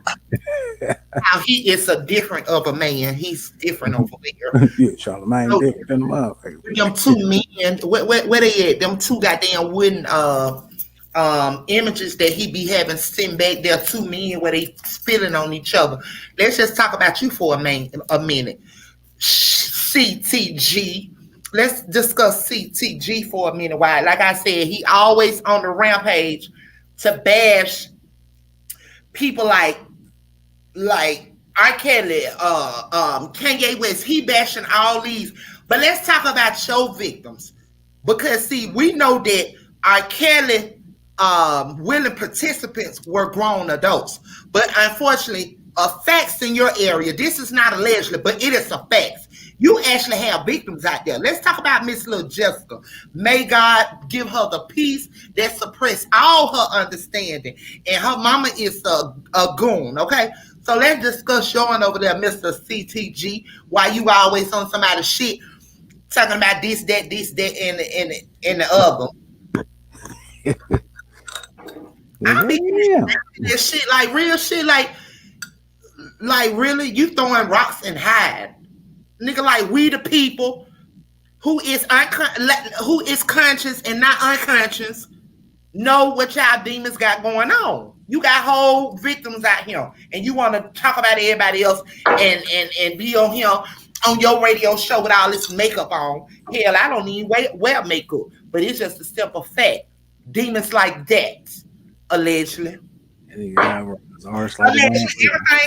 Speaker 1: How he is a different of a man. He's different over there.
Speaker 2: Yeah, Charlemagne different than the motherfucker.
Speaker 1: Them two men, where they at? Them two goddamn wooden images that he be having sitting back there, two men where they spilling on each other. Let's just talk about you for a minute. CTG. Let's discuss CTG for a minute. Why? Like I said, he always on the rampage to bash people like Rkelly, Kanye West. He bashing all these. But let's talk about your victims. Because see, we know that Rkelly willing participants were grown adults. But unfortunately, facts in your area, this is not allegedly, but it is a fact. You actually have victims out there. Let's talk about Miss Little Jessica. May God give her the peace that suppress all her understanding. And her mama is a goon, okay? So let's discuss your one over there, Mr. CTG, why you always on somebody's shit, talking about this, that, and the other. I be this shit, like real shit, like really, you throwing rocks and hide. Nigga, like we the people who is conscious and not unconscious know what y'all demons got going on. You got whole victims out here, and you want to talk about everybody else and be on here on your radio show with all this makeup on. Hell, I don't even wear makeup, but it's just a simple fact. Demons like that, allegedly. Everything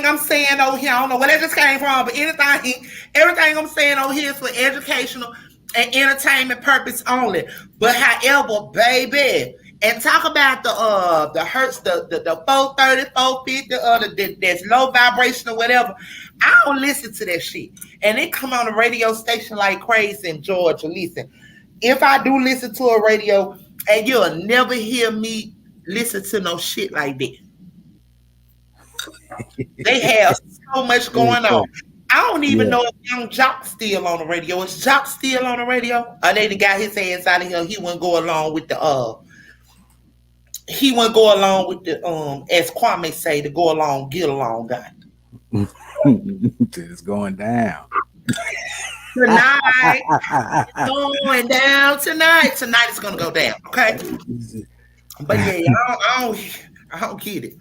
Speaker 1: I'm saying over here, I don't know where that just came from, but everything I'm saying over here is for educational and entertainment purpose only. But however, baby, and talk about the hertz, the 430, 450, that's low vibration or whatever. I don't listen to that shit, and it come on the radio station like crazy in Georgia. Listen, if I do listen to a radio, and you'll never hear me listen to no shit like that. They have so much going on. I don't even know if Young Jock's still on the radio. Is Jock still on the radio? Or they got his ass out of here. He wouldn't go along with the as Kwame say, to go along, get along guy.
Speaker 2: It's going down.
Speaker 1: Tonight, it's going down tonight. Tonight it's gonna go down, okay? But yeah, I don't get it.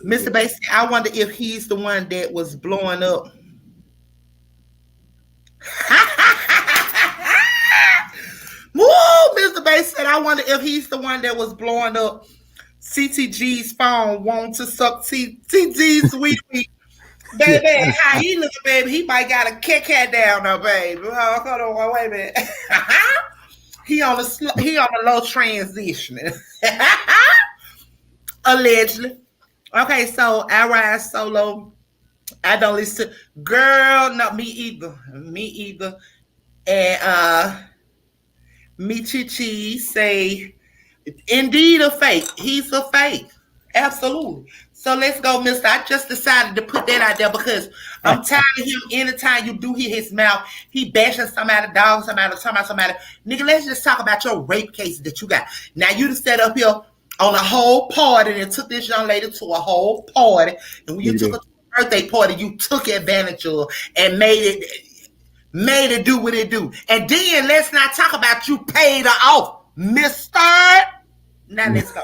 Speaker 1: Mr. Bass, I wonder if he's the one that was blowing up. Woo! Mr. Bass said, I wonder if he's the one that was blowing up CTG's phone, wanting to suck CTG's sweet. Baby, how he look, baby? He might got a Kit Kat down there, baby. Hold on, wait a minute. He on a low transition, allegedly. Okay, so I ride solo. I don't listen. Girl, not me either. And me Chi say, indeed a fake. He's a fake. Absolutely. So let's go, mister. I just decided to put that out there because I'm tired of him. Anytime you do hear his mouth, he bashing somebody, dog somebody, talking about somebody. Nigga, let's just talk about your rape cases that you got. Now you just set up here on a whole party and took this young lady to a whole party. And when you took her to a birthday party, you took advantage of her and made it do what it do. And then let's not talk about you paid her off, mister. Now let's go.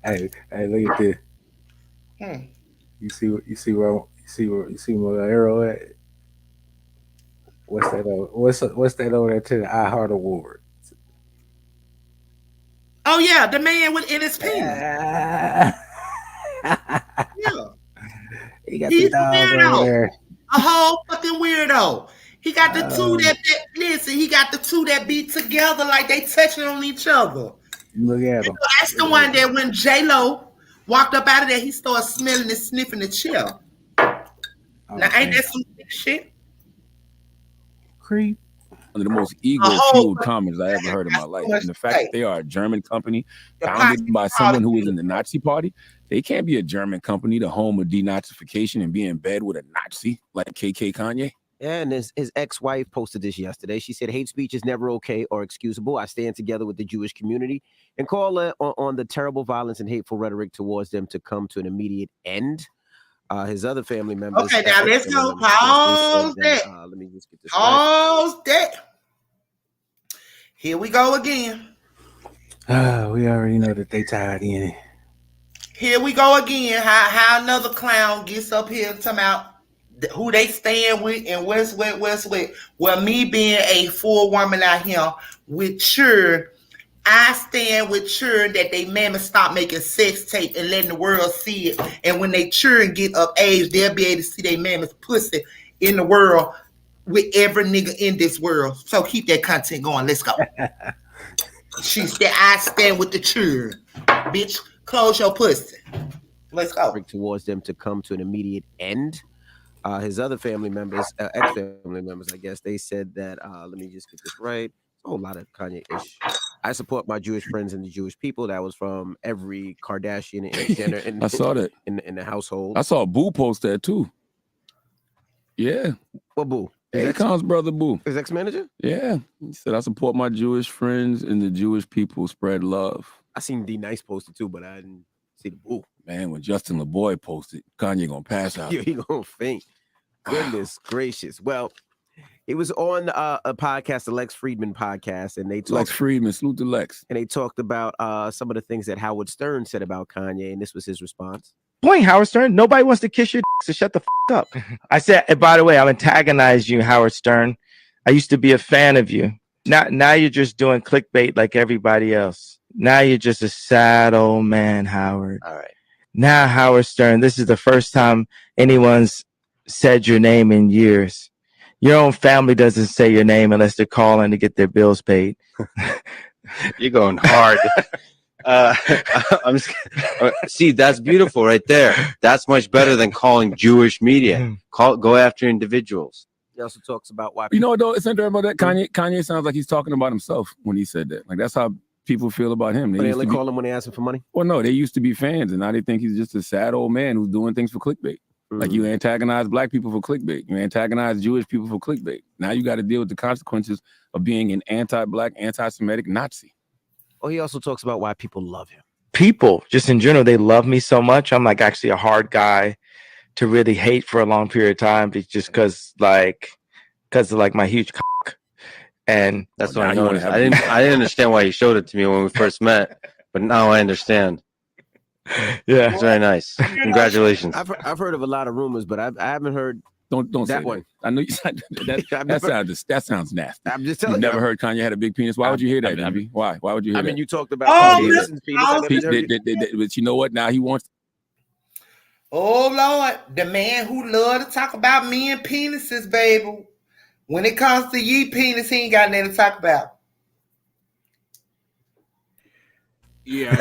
Speaker 2: Hey, look at this. You see where arrow at? What's that? What's that over there to the iHeart Award?
Speaker 1: Oh yeah, the man in his penis. Yeah,
Speaker 2: he got
Speaker 1: he's
Speaker 2: the dog
Speaker 1: a weirdo.
Speaker 2: over there.
Speaker 1: A whole fucking weirdo. He got the two that listen. He got the two that be together like they touching on each other.
Speaker 2: Look at him.
Speaker 1: That's the one that when J-Lo walked up out of there, he started smelling and sniffing the chill. Now ain't that some shit?
Speaker 2: Creep.
Speaker 21: One of the most ego-fueled comments I ever heard in my life. And the fact that they are a German company founded by someone who was in the Nazi party, they can't be a German company, the home of denazification, and be in bed with a Nazi like KK Kanye.
Speaker 9: Yeah, and his ex-wife posted this yesterday. She said, hate speech is never okay or excusable. I stand together with the Jewish community and call on the terrible violence and hateful rhetoric towards them to come to an immediate end. His other family members.
Speaker 1: Okay, now let's go. Pause that.
Speaker 9: Let me just get this
Speaker 1: Pause that. Here we go again.
Speaker 2: We already know that they tied in.
Speaker 1: Here we go again. How another clown gets up here talking about who they stand with and what's with. Well, me being a full woman out here with children, I stand with children that they mammy stop making sex tape and letting the world see it. And when they children get of age, they'll be able to see their mammy's pussy in the world with every nigga in this world. So keep that content going. Let's go. She said, I stand with the children. Bitch, close your pussy. Let's go.
Speaker 9: Towards them to come to an immediate end. His other family members, ex-family members, I guess, they said that, let me just get this right. A whole lot of Kanye-ish. I support my Jewish friends and the Jewish people. That was from every Kardashian and Jenner
Speaker 21: I saw that
Speaker 9: in the household.
Speaker 21: I saw Boo post that too. Yeah.
Speaker 9: What Boo?
Speaker 21: Akon's brother Boo.
Speaker 9: His ex-manager?
Speaker 21: Yeah. He said, I support my Jewish friends and the Jewish people. Spread love.
Speaker 9: I seen D Nice posted too, but I didn't see the Boo.
Speaker 21: Man, when Justin LeBoy posted, Kanye gonna pass out.
Speaker 9: Yo, he gonna faint. Goodness gracious. Well, it was on a podcast, the Lex Friedman podcast, and they talked.
Speaker 21: Lex Friedman, salute to Lex.
Speaker 9: And they talked about some of the things that Howard Stern said about Kanye, and this was his response.
Speaker 10: Point, Howard Stern. Nobody wants to kiss your dick, so shut the up. I said, and by the way, I'll antagonize you, Howard Stern. I used to be a fan of you. Now you're just doing clickbait like everybody else. Now you're just a sad old man, Howard.
Speaker 9: All right.
Speaker 10: Now, Howard Stern, this is the first time anyone's said your name in years. Your own family doesn't say your name unless they're calling to get their bills paid.
Speaker 11: You're going hard. See, that's beautiful right there. That's much better than calling Jewish media. Go after individuals.
Speaker 9: He also talks about why.
Speaker 21: You know what though? It's interesting about that. Kanye sounds like he's talking about himself when he said that. Like that's how people feel about him.
Speaker 9: They only call him when they ask him for money.
Speaker 21: Well, no, they used to be fans, and now they think he's just a sad old man who's doing things for clickbait. Like you antagonize black people for clickbait. You antagonize Jewish people for clickbait. Now you got to deal with the consequences of being an anti-black, anti-Semitic Nazi.
Speaker 9: Oh, he also talks about why people love him.
Speaker 10: People, just in general, they love me so much. I'm like actually a hard guy to really hate for a long period of time, just because of my huge cock. And
Speaker 11: that's what I noticed. I didn't understand why you showed it to me when we first met, but now I understand.
Speaker 10: Yeah,
Speaker 11: it's very nice. Congratulations.
Speaker 9: I've heard of a lot of rumors, but I haven't heard.
Speaker 21: Don't
Speaker 9: that
Speaker 21: say
Speaker 9: one.
Speaker 21: That. I know you said that sounds nasty.
Speaker 9: I'm just telling
Speaker 21: you.
Speaker 9: You
Speaker 21: never heard Kanye had a big penis. Why would you hear that, Envy? Why would you hear that?
Speaker 9: I mean, you talked about
Speaker 21: penis. But you know what? Now he wants.
Speaker 1: Oh Lord, the man who love to talk about me and penises, baby. When it comes to ye penis, he ain't got nothing to talk about.
Speaker 3: Yeah,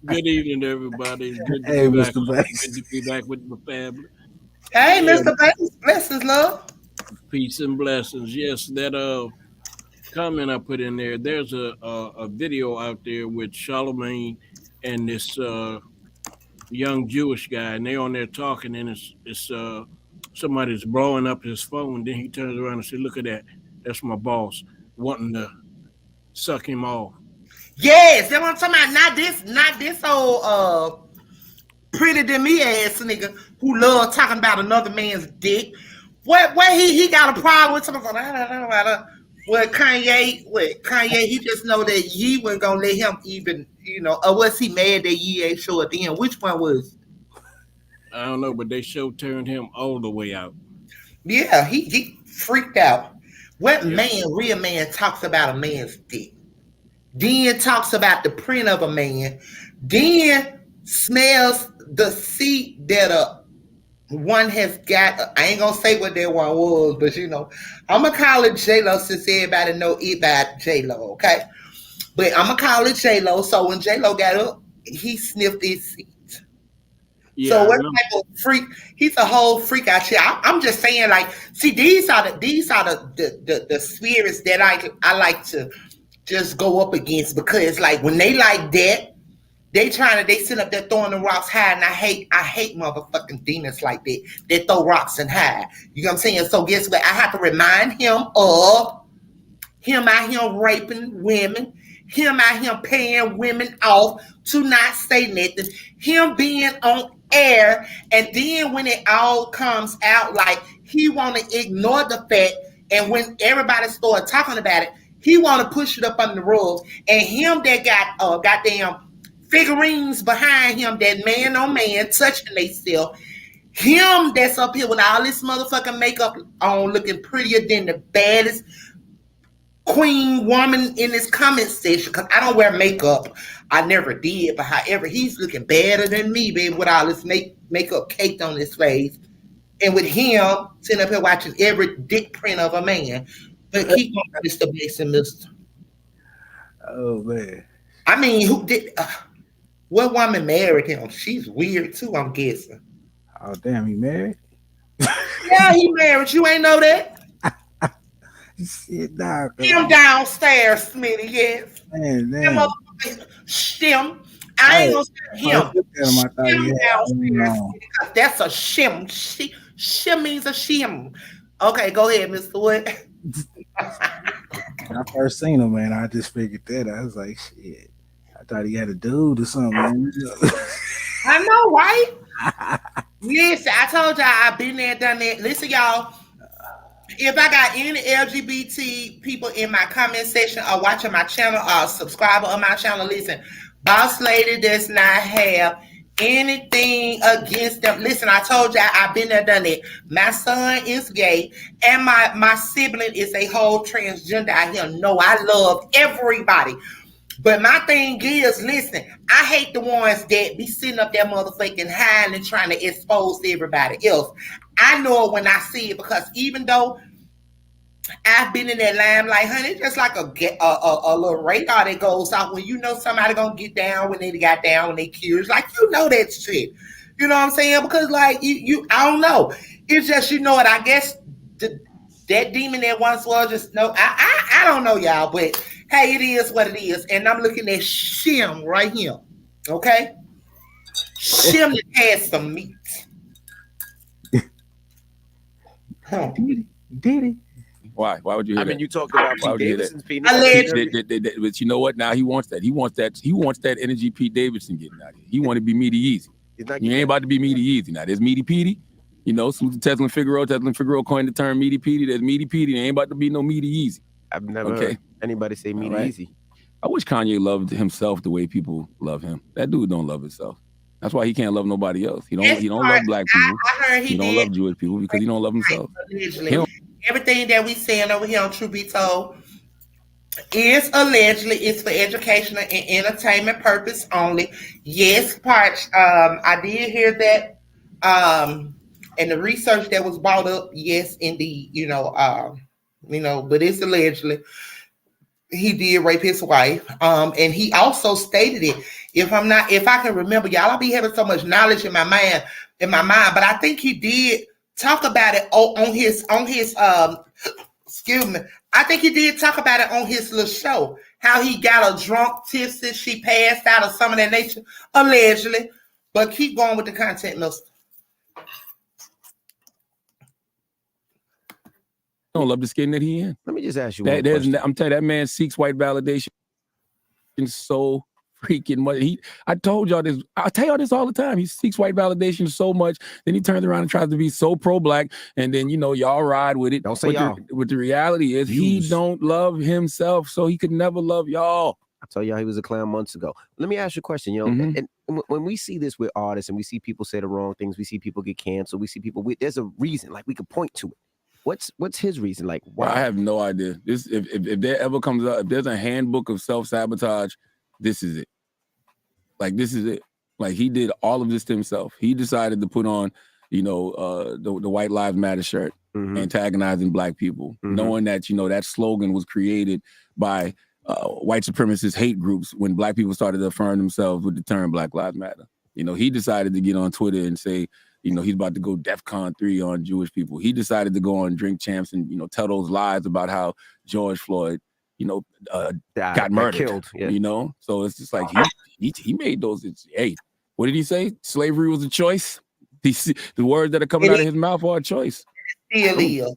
Speaker 3: good evening, everybody. Good to
Speaker 2: hey,
Speaker 3: be
Speaker 2: Mr.
Speaker 3: back.
Speaker 2: Banks.
Speaker 3: Good to be back with my family.
Speaker 1: Hey, Mr. Banks. Blessings, love.
Speaker 3: Peace and blessings. Yes, that comment I put in there. There's a video out there with Charlemagne and this young Jewish guy, and they on there talking, and it's somebody's blowing up his phone. Then he turns around and says, "Look at that, that's my boss wanting to suck him off."
Speaker 1: Yes, that's what I'm talking about. Not this old pretty than me ass nigga who love talking about another man's dick. What he got a problem with something? Kanye, he just know that Ye wasn't gonna let him even, or was he mad that Ye ain't show at the end? Which one was?
Speaker 3: I don't know, but they show turned him all the way out.
Speaker 1: Yeah, he freaked out. What real man talks about a man's dick? Then talks about the print of a man. Then smells the seat that one has got. I ain't gonna say what that one was, but I'm gonna call it J-Lo since everybody know it about J-Lo, okay? But I'm gonna call it J-Lo. So when J-Lo got up, he sniffed his seat.
Speaker 3: Yeah,
Speaker 1: so what type of freak? He's a whole freak out here. I'm just saying, like, see, these are the spirits that I like to just go up against, because like when they like that, they sit up there throwing the rocks high, and I hate motherfucking demons like that. They throw rocks and high. You know what I'm saying? So guess what? I have to remind him of him out here raping women, him out here paying women off to not say nothing, him being on air, and then when it all comes out, like he want to ignore the fact, and when everybody started talking about it, he want to push it up under the rug, and him that got goddamn figurines behind him, that man on man touching themselves, him that's up here with all this motherfucking makeup on, looking prettier than the baddest queen woman in this comment section, because I don't wear makeup. I never did, but however, he's looking better than me, baby, with all this makeup caked on his face. And with him sitting up here watching every dick print of a man. But keep on, Mr. Mason, Mister.
Speaker 2: Oh, man.
Speaker 1: I mean, who did... what woman married him? She's weird, too, I'm guessing.
Speaker 2: Oh, damn, he married?
Speaker 1: Yeah, he married. You ain't know that?
Speaker 2: Shit, nah,
Speaker 1: him downstairs, Smitty, yes.
Speaker 2: Man,
Speaker 1: damn. Shim. I ain't gonna say him.
Speaker 2: Shim
Speaker 1: downstairs, because that's a shim. Shim means a shim. Okay, go ahead, Mr. Wood.
Speaker 2: When I first seen him, man, I just figured that. I was like, shit. I thought he had a dude or something, man.
Speaker 1: I know, right? Listen, I told y'all I've been there, done that. Listen, y'all. If I got any LGBT people in my comment section or watching my channel or subscriber of my channel, listen, Boss Lady does not have anything against them. Listen, I told y'all I've been there, done it. My son is gay, and my sibling is a whole transgender out here. No, I love everybody. But my thing is, listen, I hate the ones that be sitting up there motherfucking hiding and trying to expose everybody else. I know it when I see it, because even though I've been in that limelight, honey, it's just like a little radar that goes off when you know somebody gonna get down when they got down when they curious. Like, you know that shit. You know what I'm saying? Because like you I don't know. It's just, you know what, I guess that demon that once was just no, I don't know, y'all, but hey, it is what it is. And I'm looking at Shim right here. Okay? Shim that has some meat.
Speaker 2: Huh. Did he?
Speaker 21: Why? Why would you hear that?
Speaker 9: I mean, you talked about Pete Davidson's penis.
Speaker 21: But you know what? Now he wants that. He wants that energy Pete Davidson getting out of here. He want to be Meaty Easy. You ain't about to be Meaty Easy. Now there's Meaty Petey. You know, Susan Teslin Figueroa. Teslin Figueroa coined the term Meaty Petey. There's Meaty Petey. There ain't about to be no Meaty Easy.
Speaker 9: I've never heard anybody say Meaty Easy.
Speaker 21: I wish Kanye loved himself the way people love him. That dude don't love himself. That's why he can't love nobody else. He don't love black people.
Speaker 1: I heard
Speaker 21: he don't love Jewish people because he don't love himself.
Speaker 1: Everything that we saying over here on True Be Told is allegedly is for educational and entertainment purpose only. Yes, Parch, I did hear that. And the research that was brought up, yes, indeed, but it's allegedly he did rape his wife. And he also stated it. If I can remember, y'all, I'll be having so much knowledge in my mind, but I think he did talk about it on his excuse me. I think he did talk about it on his little show. How he got a drunk, tipsy, she passed out or some of that nature, allegedly. But keep going with the content, Mister.
Speaker 21: Don't love the skin that he in.
Speaker 9: Let me just ask you one question.
Speaker 21: I'm telling you, that man seeks white validation so freaking much. I told y'all this. I tell y'all this all the time. He seeks white validation so much, then he turns around and tries to be so pro-black, and then y'all ride with it.
Speaker 9: Don't say y'all.
Speaker 21: But the reality is, he don't love himself, so he could never love y'all.
Speaker 9: I told y'all he was a clown months ago. Let me ask you a question. And when we see this with artists, and we see people say the wrong things, we see people get canceled, we see people. There's a reason, like we could point to it. What's his reason? Like, why?
Speaker 21: I have no idea. This if there ever comes up, if there's a handbook of self-sabotage, this is it. Like, this is it. Like, he did all of this to himself. He decided to put on, the White Lives Matter shirt, antagonizing black people, knowing that, that slogan was created by white supremacist hate groups when black people started to affirm themselves with the term Black Lives Matter. He decided to get on Twitter and say, he's about to go DEFCON 3 on Jewish people. He decided to go on Drink Champs and, tell those lies about how George Floyd, got murdered,
Speaker 9: killed. Yeah.
Speaker 21: So it's just like he made those. Hey, what did he say? Slavery was a choice. The words that are coming out of his mouth are a choice.
Speaker 1: Still is.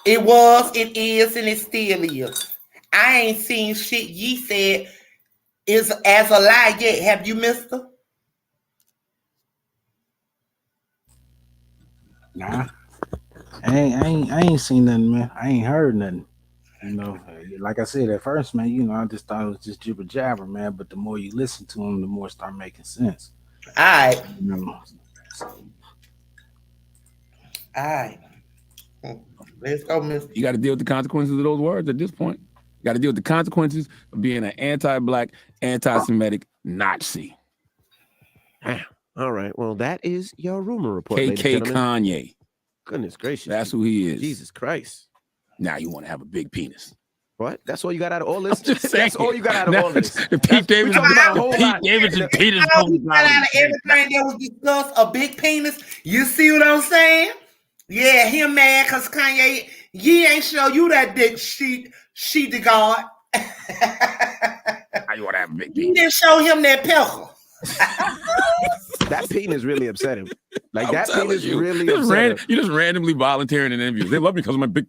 Speaker 1: It was, it is, and it still is. I ain't seen shit ye said is as a lie yet. Have you, Mister?
Speaker 2: Nah, I ain't seen nothing, man. I ain't heard nothing. Like I said at first, man. I just thought it was just jibber jabber, man. But the more you listen to him, the more it start making sense.
Speaker 1: All right.
Speaker 2: So.
Speaker 1: All right. Let's go, Mister.
Speaker 21: You got to deal with the consequences of those words at this point. You got to deal with the consequences of being an anti-black, anti-Semitic Nazi.
Speaker 9: All right. Well, that is your rumor report,
Speaker 21: KK Kanye.
Speaker 9: Goodness gracious.
Speaker 21: That's who he is.
Speaker 9: Jesus Christ.
Speaker 21: Now you want to have a big penis.
Speaker 9: What? That's all you got out of all this?
Speaker 21: That's
Speaker 9: all you got out of all this.
Speaker 21: The Pete Davidson penis.
Speaker 1: Got out of everything that was discussed, a big penis. You see what I'm saying? Yeah, him mad because Kanye, he ain't show you that dick she the God.
Speaker 21: How you want to have a big penis?
Speaker 1: He didn't show him that pecker.
Speaker 9: That penis really upset him. Like,
Speaker 21: I'm
Speaker 9: that penis
Speaker 21: you,
Speaker 9: really upset him.
Speaker 21: You just randomly volunteering in interviews. They love me because of my big.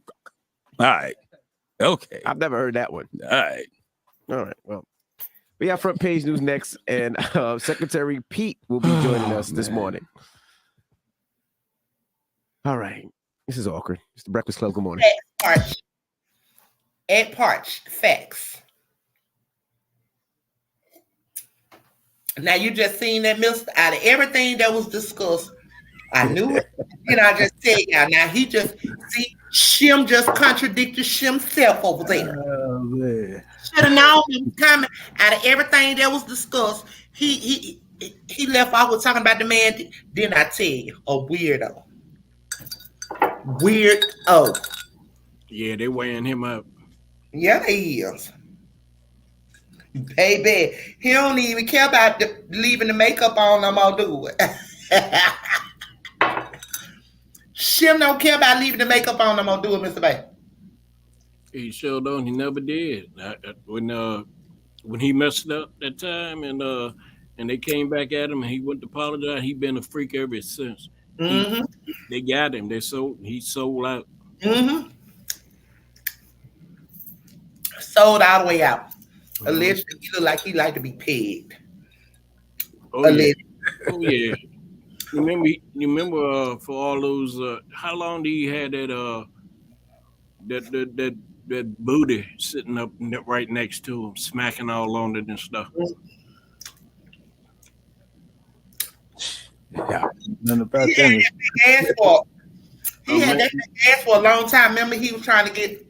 Speaker 21: All right. Okay.
Speaker 9: I've never heard that one.
Speaker 21: All right.
Speaker 9: Well, we got front page news next, and Secretary Pete will be joining us this morning. All right. This is awkward. It's the Breakfast Club. Good morning.
Speaker 1: At Parch, facts. Now, you just seen that, Mister. Out of everything that was discussed, I knew it. I just said, y'all. Now, he just, see, Shim just contradicted himself over there.
Speaker 2: Oh, man.
Speaker 1: Should have known he was coming. Out of everything that was discussed, he left off with talking about the man. Didn't I tell you? A weirdo. Weirdo.
Speaker 3: Yeah, they weighing him up.
Speaker 1: Yeah, he is. Baby, he don't even care about leaving the makeup on no more, do it. Shim don't care about leaving the makeup on no more, do it, Mr. Bay.
Speaker 3: He sure don't. He never did. When he messed up that time and they came back at him and he went to apologize, he been a freak ever since.
Speaker 1: Mm-hmm.
Speaker 3: They got him. He sold out.
Speaker 1: Mm-hmm. Sold all the way out. Allegedly, he look like he like to be pegged.
Speaker 3: Oh yeah. Oh yeah. You remember for all those? How long do you had that booty sitting up right next to him, smacking all on it and stuff?
Speaker 2: Yeah, nothing about that.
Speaker 1: He had that ass for a long time. Remember, he was trying to get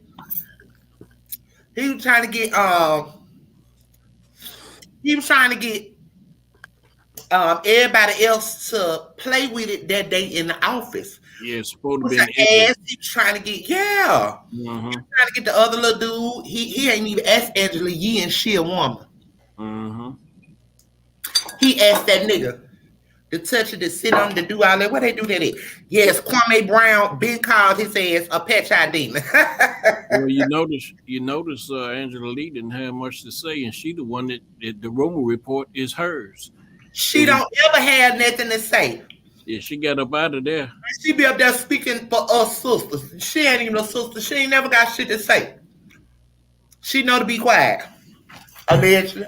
Speaker 1: everybody else to play with it that day in the office.
Speaker 3: Yeah, it's supposed to be
Speaker 1: ass. He was trying to get,
Speaker 3: Mm-hmm.
Speaker 1: He was trying to get the other little dude. He ain't even asked Angela Yee, and she a woman.
Speaker 3: Mm-hmm.
Speaker 1: He asked that nigga, to touch it, to sit on, to do all that. What they do that at? Yes, Kwame Brown been called his ass a pet child demon.
Speaker 3: Well, you notice Angela Lee didn't have much to say, and she the one that the rumor report is hers.
Speaker 1: She don't ever have nothing to say.
Speaker 3: Yeah, she got up out of there.
Speaker 1: She be up there speaking for us sisters. She ain't even a sister. She ain't never got shit to say. She know to be quiet. Allegedly.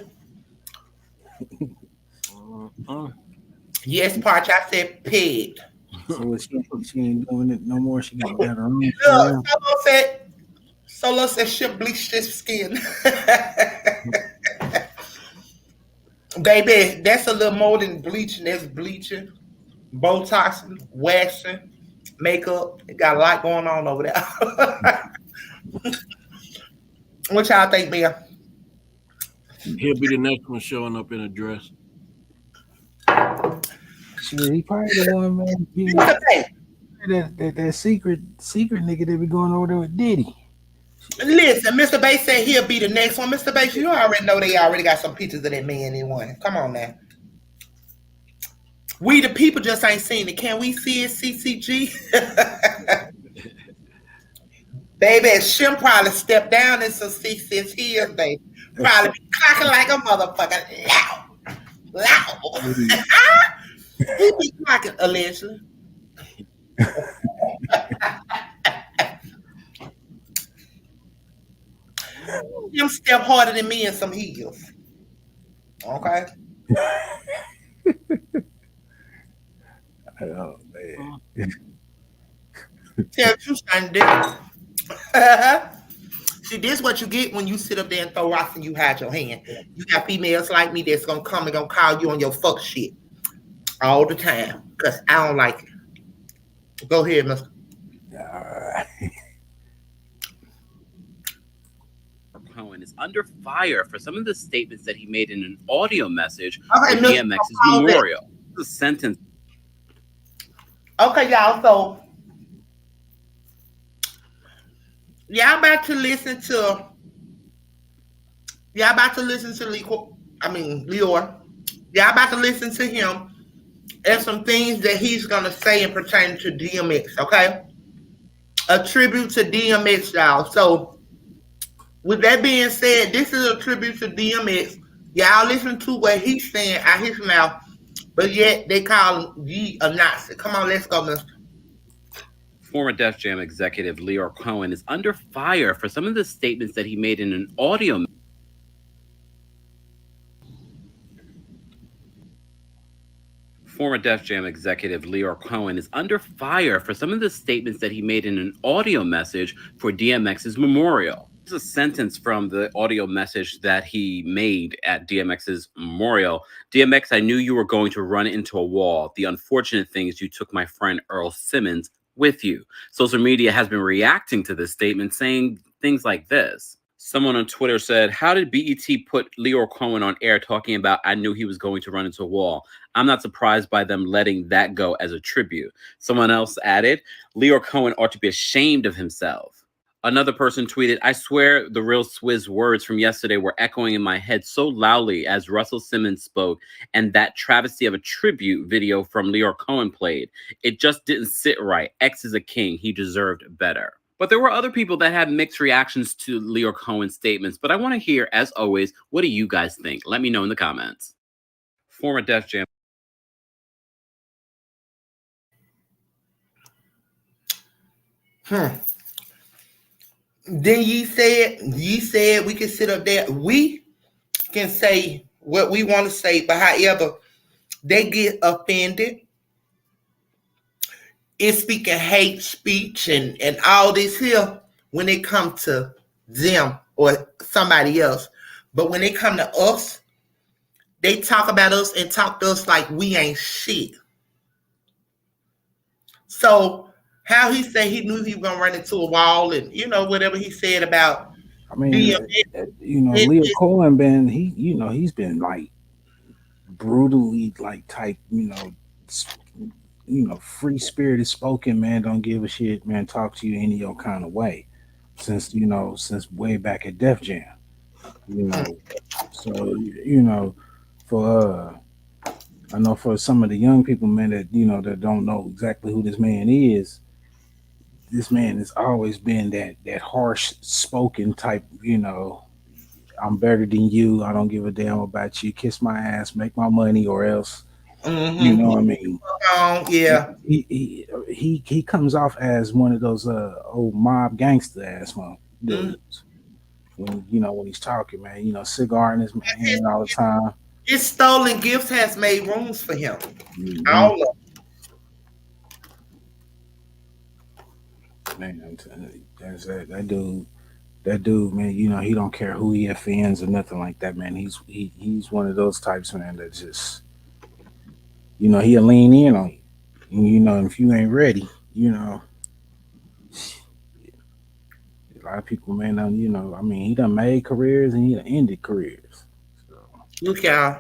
Speaker 1: Yes, Parch, I said pig.
Speaker 2: So she ain't doing it no more. She got her own.
Speaker 1: Look, Solo said she bleached his skin. Baby, that's a little more than bleaching. That's bleaching, Botoxing, waxing, makeup. It got a lot going on over there. What y'all think, man?
Speaker 3: He'll be the next one showing up in a dress.
Speaker 2: Shit, he probably the one, man. That secret nigga that be going over there with Diddy.
Speaker 1: Listen, Mr. Bass said he'll be the next one. Mr. Bass, you already know they already got some pictures of that man in one. Come on now. We the people just ain't seen it. Can we see it, CCG? Baby, Shim probably stepped down in some C6 here, baby. Probably be clocking like a motherfucker. Loud. He be clocking, allegedly. Him step harder than me in some heels. Okay.
Speaker 2: Oh man.
Speaker 1: Tell you something. See, this is what you get when you sit up there and throw rocks and you hide your hand. You got females like me that's gonna come and gonna call you on your fuck shit all the time because I don't like it. Go ahead, Mister.
Speaker 6: Cohen is under fire for some of the statements that he made in an audio message
Speaker 1: Okay,
Speaker 6: for
Speaker 1: Mr.
Speaker 6: DMX's memorial. The sentence.
Speaker 1: Okay, y'all. So y'all about to listen to Leor. Y'all about to listen to him and some things that he's gonna say in pertaining to DMX. Okay, a tribute to DMX, y'all. So with that being said, this is a tribute to DMX. Y'all listen to what he's saying out his mouth, but yet they call him a Nazi. Come on, let's go, Mister.
Speaker 6: Former Def Jam executive Leor Cohen is under fire for some of the statements that he made in an audio. Former Def Jam executive Leor Cohen is under fire for some of the statements that he made in an audio message for DMX's memorial. Here's a sentence from the audio message that he made at DMX's memorial. DMX, I knew you were going to run into a wall. The unfortunate thing is you took my friend Earl Simmons with you. Social media has been reacting to this statement, saying things like this. Someone on Twitter said, how did BET put Leor Cohen on air talking about, I knew he was going to run into a wall? I'm not surprised by them letting that go as a tribute. Someone else added, Leor Cohen ought to be ashamed of himself. Another person tweeted, I swear the real Swizz words from yesterday were echoing in my head so loudly as Russell Simmons spoke and that travesty of a tribute video from Leor Cohen played. It just didn't sit right. X is a king. He deserved better. But there were other people that had mixed reactions to Leor Cohen's statements. But I want to hear, as always, what do you guys think? Let me know in the comments. Former Def Jam.
Speaker 1: Then ye said we can sit up there. We can say what we want to say, but however, they get offended. It's speaking hate speech and all this here when it comes to them or somebody else. But when it come to us, they talk about us and talk to us like we ain't shit. So how he said he knew he was gonna run into a wall and whatever he said about
Speaker 2: Leor Cohen been he's been like brutally like type free spirited spoken, man, don't give a shit, man, talk to you any your kind of way since way back at Def Jam. So for I know for some of the young people, man, that that don't know exactly who this man is. This man has always been that harsh spoken type. I'm better than you. I don't give a damn about you. Kiss my ass, make my money, or else. You know what I mean?
Speaker 1: Yeah.
Speaker 2: He comes off as one of those old mob gangster ass dudes. When he's talking, man, cigar in his hand all the time.
Speaker 1: His stolen gifts has made rooms for him. I
Speaker 2: Mhm.
Speaker 1: don't know.
Speaker 2: Man, I'm telling you, that dude, man. He don't care who he offends or nothing like that, man. He's one of those types, man, that just he'll lean in on you. And if you ain't ready, a lot of people, man, I mean, he done made careers and he done ended careers.
Speaker 1: Look, y'all.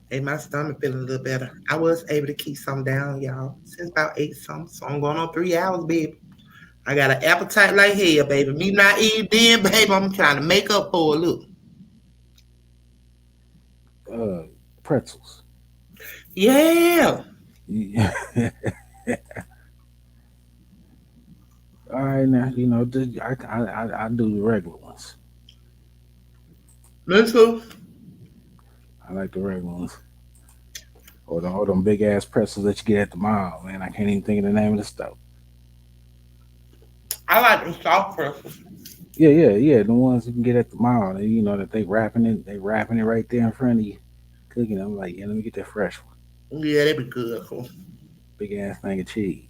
Speaker 1: Hey, my stomach feeling a little better. I was able to keep some down, y'all, since about 8 something. So I'm going on 3 hours, baby. I got an appetite like hell, baby. Me not eating then, baby. I'm trying to make up for it. Look.
Speaker 2: Pretzels.
Speaker 1: Yeah.
Speaker 2: Yeah. All right, now I do the regular ones.
Speaker 1: Me too.
Speaker 2: I like the regular ones. Or them big ass pretzels that you get at the mall, man. I can't even think of the name of the stuff.
Speaker 1: I like the soft pretzels.
Speaker 2: Yeah. The ones you can get at the mall. That they wrapping it right there in front of you, cooking. I'm like, yeah, let me get that fresh one.
Speaker 1: Yeah, they be good. Cool.
Speaker 2: Big ass thing of cheese.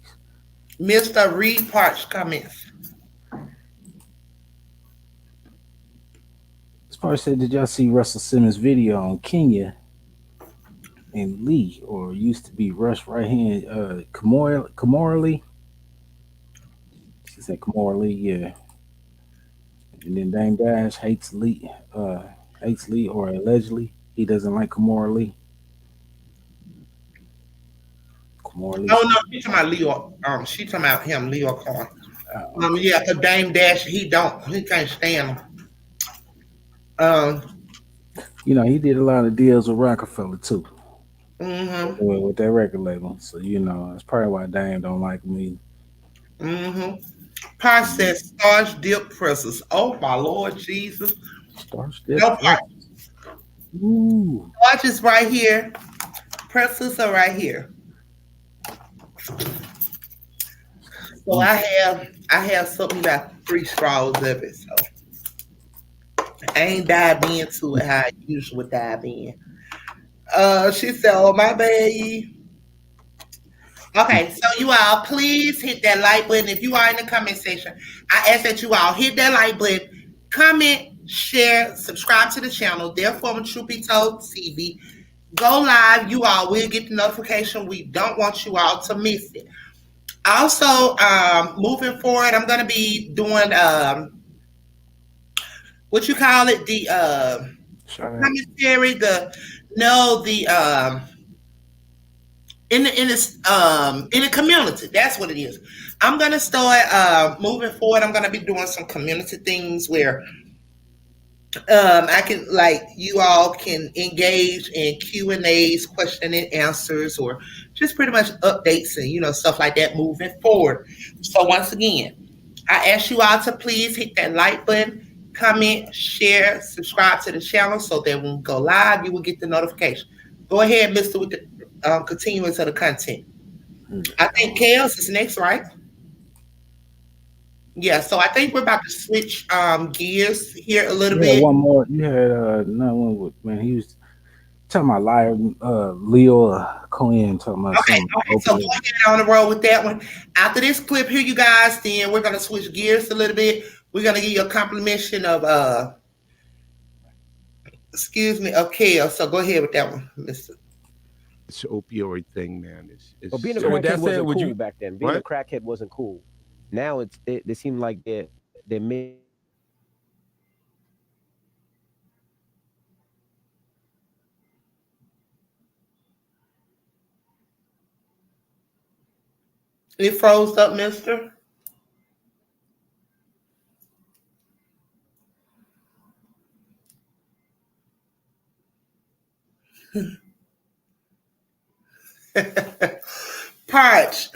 Speaker 1: Mr. Reed Parks comments.
Speaker 2: This part said, did y'all see Russell Simmons' video on Kenya and Lee, or used to be Rush right hand, Kamora Lee? She said Kamora Lee, yeah. And then Dame Dash hates Lee, or allegedly he doesn't like Kamora Lee. Kamora Lee.
Speaker 1: Oh no, she talking about Leo. She talking about him, Leo Coin. Yeah, cause Dame Dash, he can't stand him.
Speaker 2: He did a lot of deals with Rockefeller too.
Speaker 1: Mm-hmm.
Speaker 2: With that record label. So that's probably why Dame don't like me.
Speaker 1: Mm-hmm. Processed starch dip pretzels. Oh my Lord Jesus.
Speaker 2: Starch dip
Speaker 1: No
Speaker 2: pretzels. Ooh.
Speaker 1: Starch is right here. Pretzels are right here. So I have something about 3 straws of it. So I ain't dived into it how I usually dive in. She said, "Oh my baby." Okay, so you all please hit that like button. If you are in the comment section, I ask that you all hit that like button, comment, share, subscribe to the channel. Therefore, when Truth Be Told TV go live, you all will get the notification. We don't want you all to miss it. Also, moving forward, I'm gonna be doing what you call it, the commentary, in the community. That's what it is. I'm gonna start moving forward. I'm gonna be doing some community things where I can, like, you all can engage in Q&As, question and answers, or just pretty much updates and stuff like that moving forward. So once again, I ask you all to please hit that like button, comment, share, subscribe to the channel so that when we go live, you will get the notification. Go ahead, Mister, with the continuance of the content. I think Chaos is next, right? Yeah, so I think we're about to switch gears here a little
Speaker 2: Yeah,
Speaker 1: bit.
Speaker 2: one more. You had another one with, man. He was talking about liar, Leo Cohen talking about
Speaker 1: Okay,
Speaker 2: something.
Speaker 1: so go ahead on the road with that one. After this clip here, you guys, then we're gonna switch gears a little bit. We're gonna give you a complimentation of excuse me, of Chaos. So go ahead with that one, Mister.
Speaker 20: This opioid thing, man, is
Speaker 9: Well, being a
Speaker 21: So with
Speaker 9: crackhead
Speaker 21: that said,
Speaker 9: wasn't
Speaker 21: would
Speaker 9: cool
Speaker 21: you?
Speaker 9: back then. Being a
Speaker 20: What?
Speaker 9: crackhead wasn't cool. Now they seem like they're made.
Speaker 1: It froze up, Mister. Parch.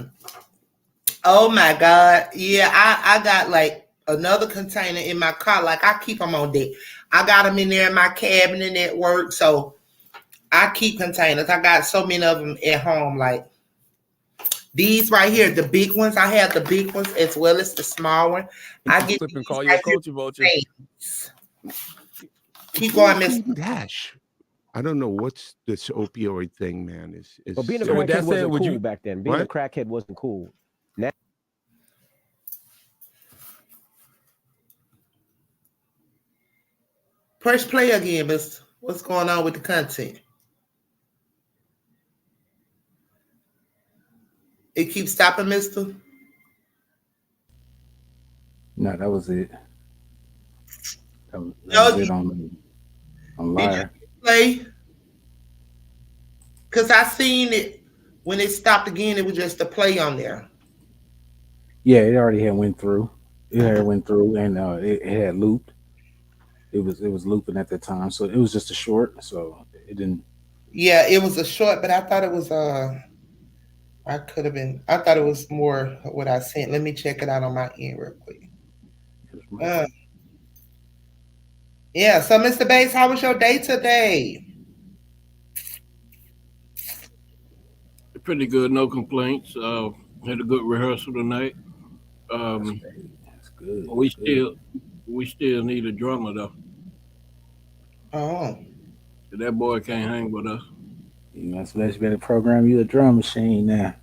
Speaker 1: Oh my God. Yeah, I got like another container in my car. Like I keep them on deck. I got them in there in my cabinet at work. So I keep containers. I got so many of them at home. Like these right here, the big ones. I have the big ones as well as the small one. I get
Speaker 21: Flip and
Speaker 1: these
Speaker 21: call you a
Speaker 1: right here.
Speaker 21: culture vulture.
Speaker 1: Keep going, Miss.
Speaker 20: Dash. I don't know what's this opioid thing, man. Is
Speaker 9: But being a
Speaker 21: So with that
Speaker 9: crackhead
Speaker 21: said,
Speaker 9: wasn't
Speaker 21: would
Speaker 9: cool
Speaker 21: you-
Speaker 9: back then. Being a
Speaker 20: What?
Speaker 9: crackhead wasn't cool. Now,
Speaker 1: Press play again, mister. What's going on with the content? It keeps stopping, mister.
Speaker 2: No, that was it. That was
Speaker 1: No,
Speaker 2: it on
Speaker 1: did you
Speaker 2: live.
Speaker 1: play? Because I seen it when it stopped again. It was just a play on there.
Speaker 2: Yeah, it already had went through. It had went through, and it had looped. It was looping at that time, so it was just a short. So it didn't.
Speaker 1: Yeah, it was a short, but I thought it was I could have been. I thought it was more what I sent. Let me check it out on my end real quick. Yeah. So, Mr. Bates, how was your day today?
Speaker 3: Pretty good, no complaints. Had a good rehearsal tonight.
Speaker 2: That's good.
Speaker 3: We still need a drummer though.
Speaker 1: Oh.
Speaker 3: That boy can't hang with us.
Speaker 2: You must better program you a drum machine now.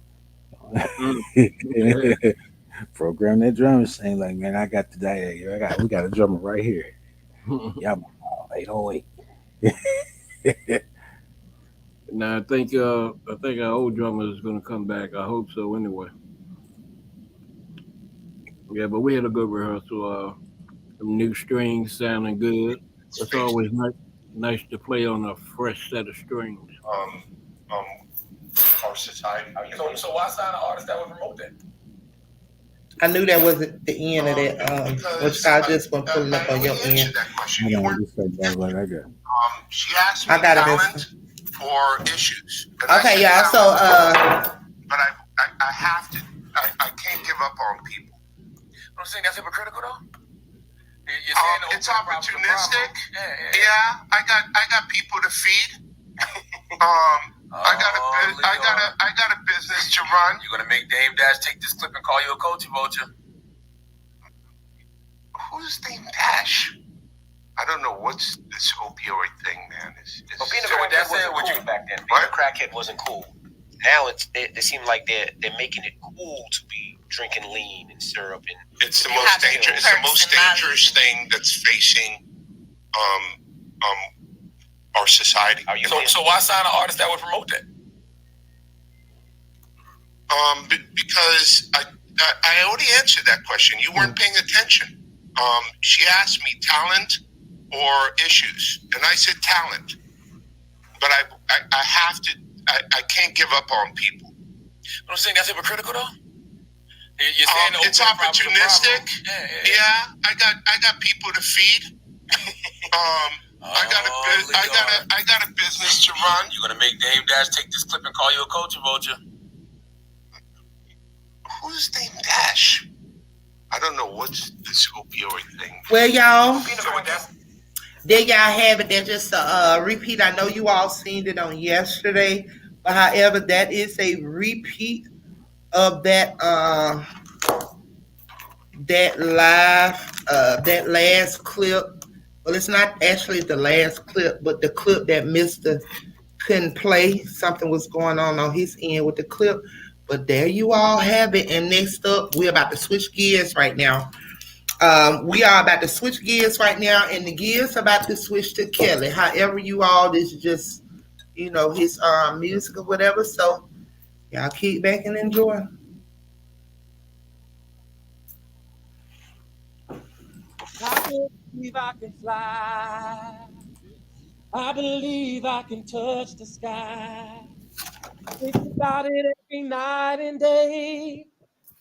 Speaker 2: Program that drum machine. Like, man, I got today. We got a drummer right here. Yeah, 808.
Speaker 3: Now I think our old drummer is gonna come back. I hope so. Anyway. Yeah, but we had a good rehearsal. Some new strings sounding good. It's always nice to play on a fresh set of strings.
Speaker 7: Our society. So why sign an artist that would promote that?
Speaker 1: I knew that wasn't the end of that. Which I just went pulling up on your end.
Speaker 7: She asked me
Speaker 1: I got it,
Speaker 7: talent for issues.
Speaker 1: Okay, y'all. So
Speaker 7: But I have to. I can't give up on people. I'm saying that's hypocritical though. You're saying it's opportunistic. Yeah, I got people to feed. I got a business to run. You're gonna make Dame Dash take this clip and call you a culture vulture. Who's Dame Dash? I don't know what's this opioid thing, man.
Speaker 12: But being a crackhead wasn't cool back then. Being a crackhead wasn't cool. Now they seem like they're making it cool to be drinking lean and syrup and.
Speaker 7: It's the most dangerous. It's the most dangerous thing that's facing our society. So why sign an artist that would promote that? Because I already answered that question. You weren't paying attention. She asked me talent or issues, and I said talent. But I have to. I can't give up on people. I'm saying that's hypocritical though. You're saying it's opportunistic. Yeah, I got people to feed. I got a business to run. You're gonna make Dame Dash take this clip and call you a culture vulture. Who's Dame Dash? I don't know what's this opioid thing.
Speaker 1: well, y'all. There y'all have it. That's just a repeat. I know you all seen it on yesterday, but however, that is a repeat of that that last clip. Well, it's not actually the last clip, but the clip that Mr. couldn't play. Something was going on his end with the clip. But there you all have it. And next up, we're about to switch gears right now. We are about to switch gears right now, and the gears are about to switch to Kelly. However, you all, this is just, his music or whatever. So y'all keep back and enjoy.
Speaker 13: I believe I can fly. I believe I can touch the sky. Think about it every night and day.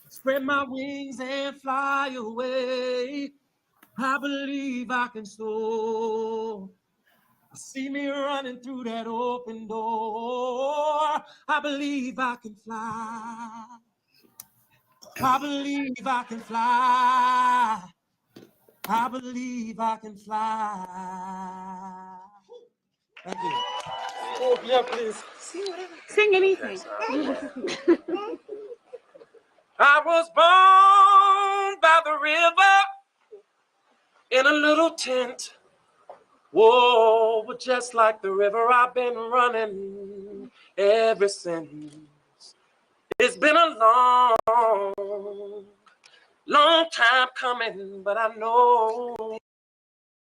Speaker 13: Spread my wings and fly away. I believe I can soar. See me running through that open door. I believe I can fly. I believe I can fly. I believe I can fly. Thank you. Oh, yeah, please.
Speaker 14: Sing anything.
Speaker 13: I was born by the river in a little tent. Whoa, but just like the river, I've been running ever since. It's been a long time coming, but I know.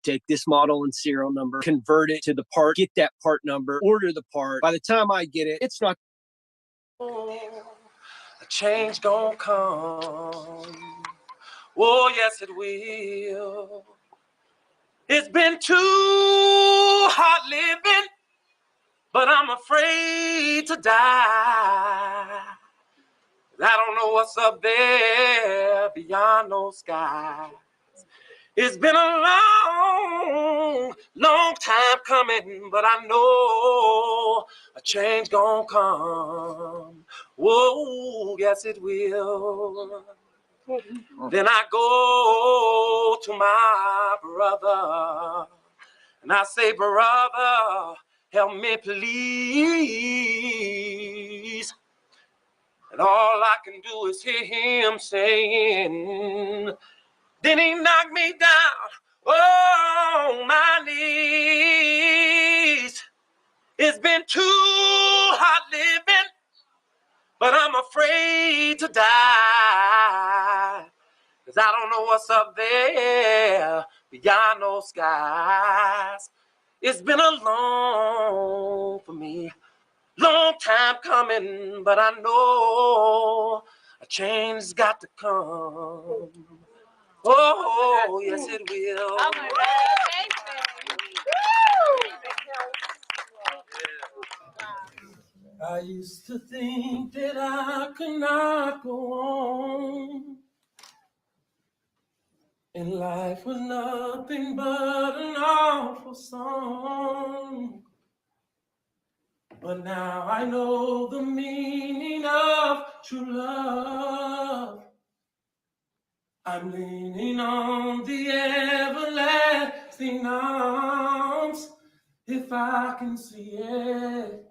Speaker 18: Take this model and serial number, convert it to the part, get that part number, order the part. By the time I get it, it's not.
Speaker 13: A change gonna come. Oh, yes, it will. It's been too hard living, but I'm afraid to die. I don't know what's up there beyond those skies. It's been a long time coming, but I know a change gonna come. Whoa, yes it will. Then I go to my brother, and I say, brother, help me please. And all I can do is hear him saying, then he knocked me down on my knees. It's been too hard living, but I'm afraid to die. 'Cause I don't know what's up there beyond those skies. It's been a long time coming, but I know a change's got to come. Oh, yes, it will.
Speaker 14: Oh my God.
Speaker 13: I used to think that I could not go on, and life was nothing but an awful song. But now I know the meaning of true love. I'm leaning on the everlasting arms. If I can see it,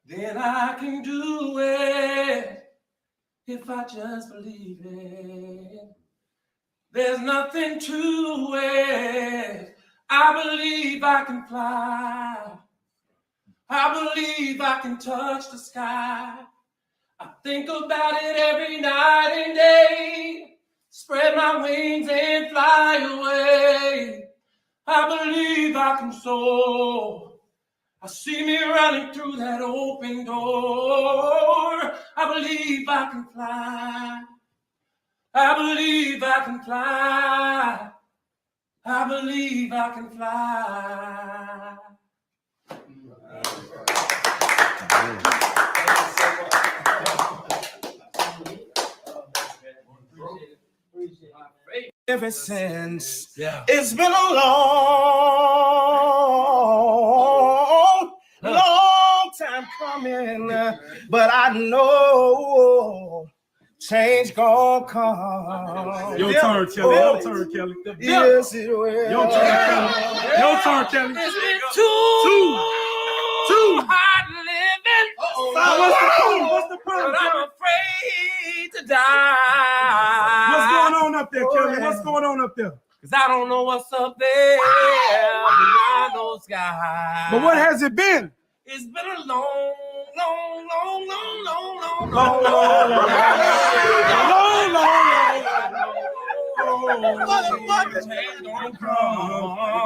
Speaker 13: then I can do it. If I just believe it, there's nothing to it. I believe I can fly. I believe I can touch the sky. I think about it every night and day. Spread my wings and fly away. I believe I can soar. I see me running through that open door. I believe I can fly. I believe I can fly. I believe I can fly.
Speaker 19: Ever since it's been a long time coming, but I know change gonna come.
Speaker 16: Your turn, Kelly. Your turn, Kelly.
Speaker 19: Yes, it will.
Speaker 16: Your turn, Kelly. Your turn, Kelly.
Speaker 13: It's been too hard living.
Speaker 16: What's the problem? What's the problem?
Speaker 13: But I'm afraid to die.
Speaker 16: What's going on up there, Kelly? What's going on up there?
Speaker 13: 'Cause I don't know what's up there beyond those skies.
Speaker 16: But what has it been?
Speaker 13: It's been a long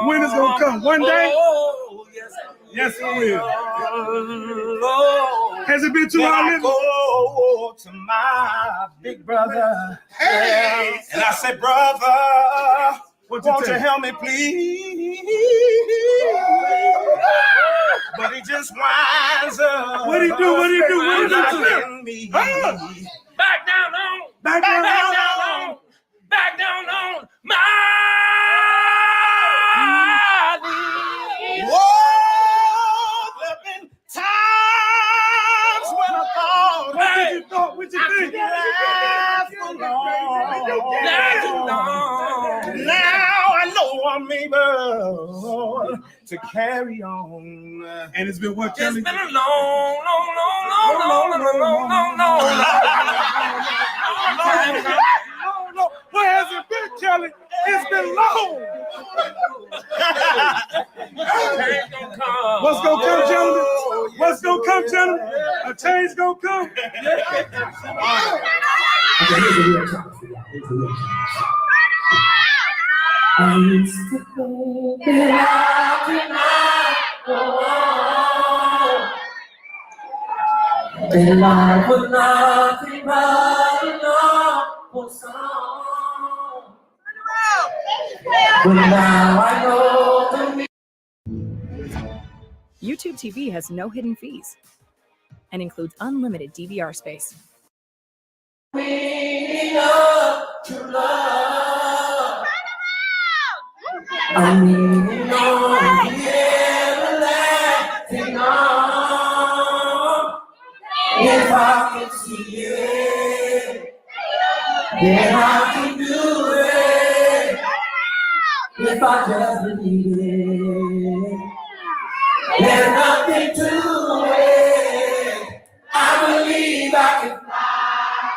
Speaker 16: When it's gonna come? One day?
Speaker 13: Oh,
Speaker 16: yes, it will. Has it been too
Speaker 19: Then
Speaker 16: hard
Speaker 19: I
Speaker 16: living?
Speaker 19: go to my big brother, and I say, brother, won't you help me, please? But he just winds up.
Speaker 16: What he do? What he do? What he do?
Speaker 19: knocking me
Speaker 13: back down on my knees.
Speaker 19: Whoa! I'm able to carry on. And it's been what, Kelly?
Speaker 13: It's been a long
Speaker 19: Where has it been, Kelly? It's been long. What's gonna come, gentlemen? What's gonna come, gentlemen? A change gonna come.
Speaker 13: I used to think that I could not go on, and life was nothing but an awful song. But now I know the
Speaker 15: YouTube TV has no hidden fees and includes unlimited DVR space.
Speaker 13: meaning of true love. I'm leaning on the everlasting arm. If I can see it, then I can do it. If I just believe it, there's nothing to it. I believe I can fly.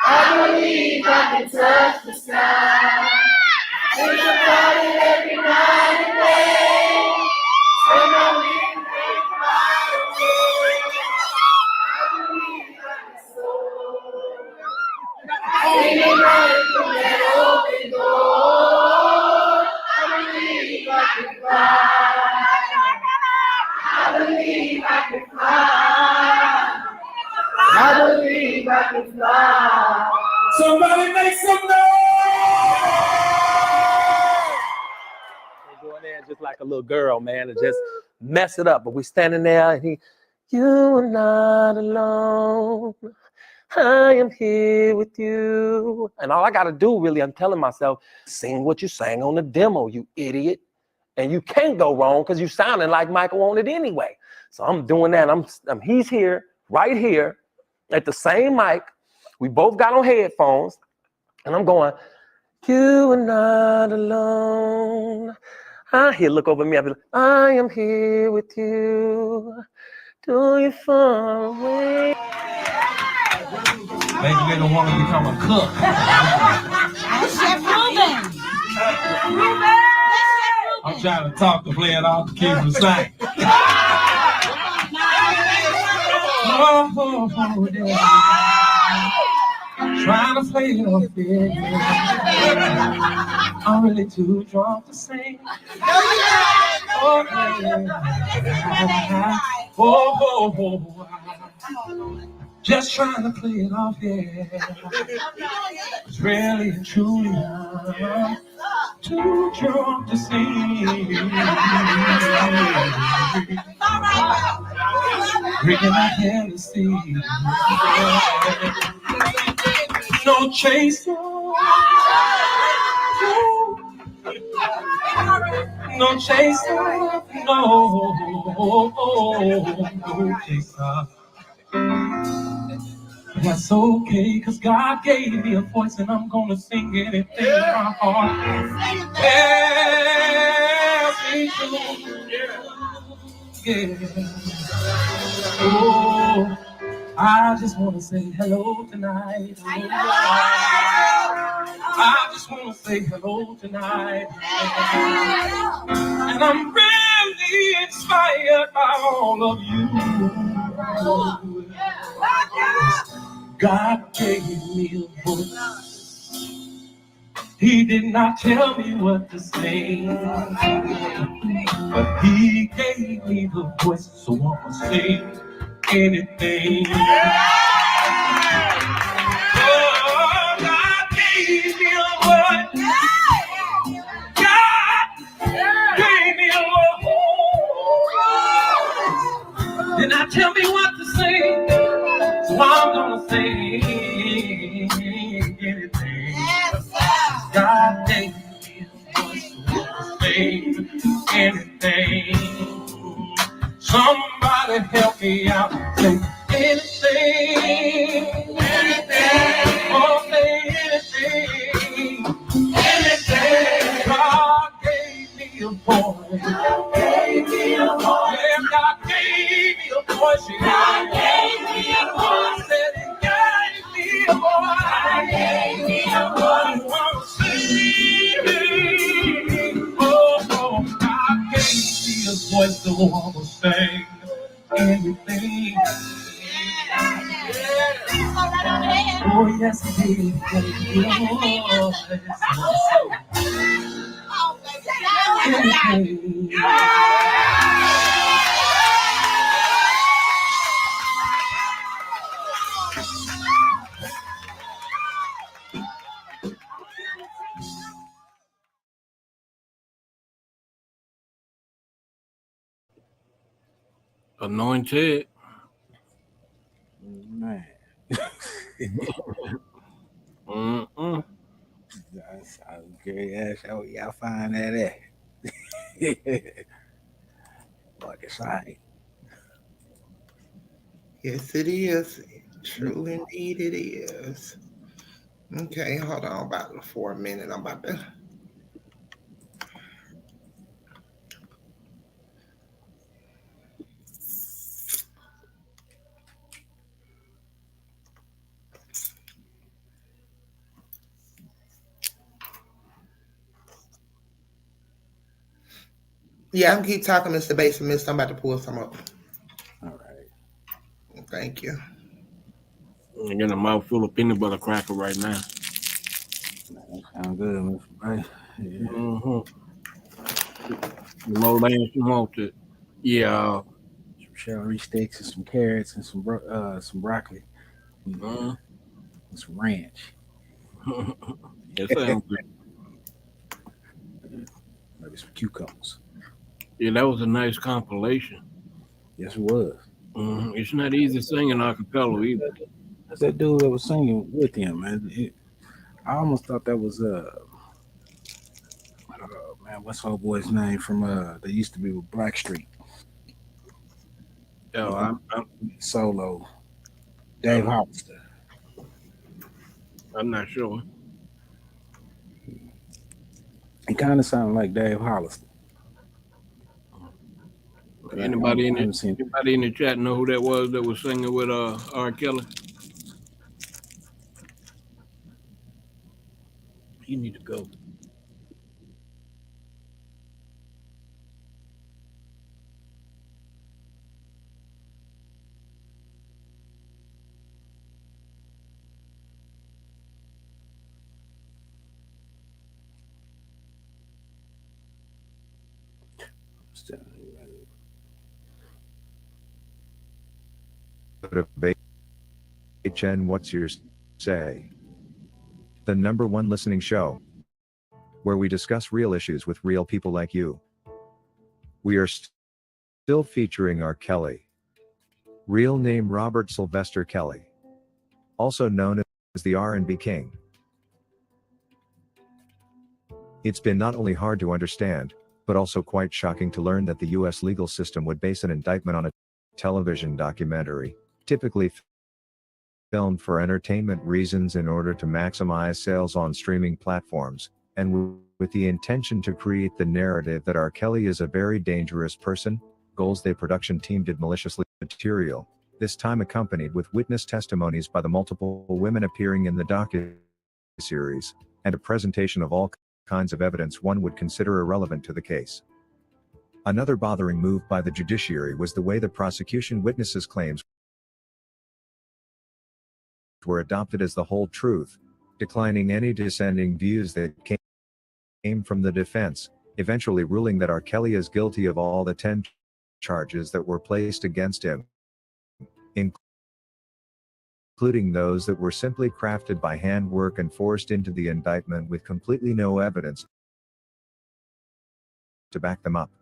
Speaker 13: I believe I can touch the sky. Think about it every night and day. And I'm living right away. I believe I can soar. Thinking about it through that open door. I believe I can fly. I believe I can fly. I believe I can fly.
Speaker 19: Somebody make some noise.
Speaker 17: Going there just like a little girl, man, and just mess it up. But we standing there, and you are not alone. I am here with you. And all I got to do, really, I'm telling myself, sing what you sang on the demo, you idiot. And you can't go wrong because you sounding like Michael on it anyway. So I'm doing that. He's here, right here, at the same mic. We both got on headphones, and I'm going, you are not alone. He'll look over me, I'll be like, I am here with you. Do you far away?
Speaker 13: Maybe they don't want to become a cook. Chef Ruben.
Speaker 19: I'm trying to talk to play it off to keep him sing.
Speaker 13: Trying to play it off here. I'm really too drunk to sing. Oh, just trying to play it off here. It's really and truly I'm too drunk to sing. Drinking my Hennessy. No chaser. No chaser. No chaser. That's okay, cause God gave me a voice and I'm gonna sing anything in my heart. Yeah. Oh, I just wanna say hello tonight. I just wanna say hello tonight. And I'm really inspired by all of you. God gave me a voice. He did not tell me what to say, but he gave me the voice, so I'ma say anything. Oh, God gave me a voice. God gave me a voice. Did not tell me what to say, so I'm gonna say anything. God gave me a voice, so I'ma say anything. Somebody help me out, say anything. I will say anything. Oh, yes, it is. Anything.
Speaker 3: Anointed.
Speaker 2: Man. That's Gary Ash. Oh, y'all find that at? Like it's right.
Speaker 1: Yes, it is. True indeed, it is. Okay, hold on about for a minute. I'm about to. Yeah, I'm keep talking, Mr. Basement. I'm about to pull some up.
Speaker 2: All right.
Speaker 1: Thank you.
Speaker 3: I got a mouthful of peanut butter cracker right now.
Speaker 2: That sound good, Mr. Right? Yeah.
Speaker 3: The more land you want it. Yeah.
Speaker 2: Some celery sticks and some carrots and some broccoli. And some ranch.
Speaker 3: That sounds good.
Speaker 2: Maybe some cucumbers.
Speaker 3: Yeah, that was a nice compilation.
Speaker 2: Yes, it was.
Speaker 3: It's not easy singing a cappella either.
Speaker 2: That's that dude that was singing with him, man. I almost thought that was man, what's old boy's name from they used to be with Blackstreet.
Speaker 3: Oh, I'm
Speaker 2: solo. Dave Hollister.
Speaker 3: I'm not sure.
Speaker 2: He kind of sounded like Dave Hollister.
Speaker 3: Anybody in the chat know who that was singing with Rkelly? You need to go.
Speaker 4: HN, what's your say? The #1 listening show, where we discuss real issues with real people like you. We are still featuring R. Kelly. Real name Robert Sylvester Kelly. Also known as the R&B King. It's been not only hard to understand, but also quite shocking to learn that the US legal system would base an indictment on a television documentary, typically filmed for entertainment reasons in order to maximize sales on streaming platforms, and with the intention to create the narrative that R. Kelly is a very dangerous person. Goals the production team did maliciously material, this time accompanied with witness testimonies by the multiple women appearing in the docu-series, and a presentation of all kinds of evidence one would consider irrelevant to the case. Another bothering move by the judiciary was the way the prosecution witnesses' claims were adopted as the whole truth, declining any dissenting views that came from the defense, eventually ruling that R. Kelly is guilty of all the 10 charges that were placed against him, including those that were simply crafted by handwork and forced into the indictment with completely no evidence to back them up.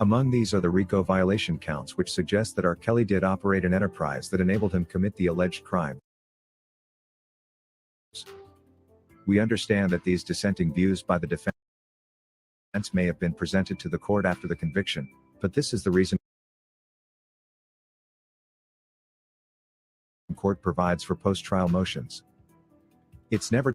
Speaker 4: Among these are the RICO violation counts, which suggest that R. Kelly did operate an enterprise that enabled him commit the alleged crime. We understand that these dissenting views by the defense may have been presented to the court after the conviction, but this is the reason court provides for post-trial motions. It's never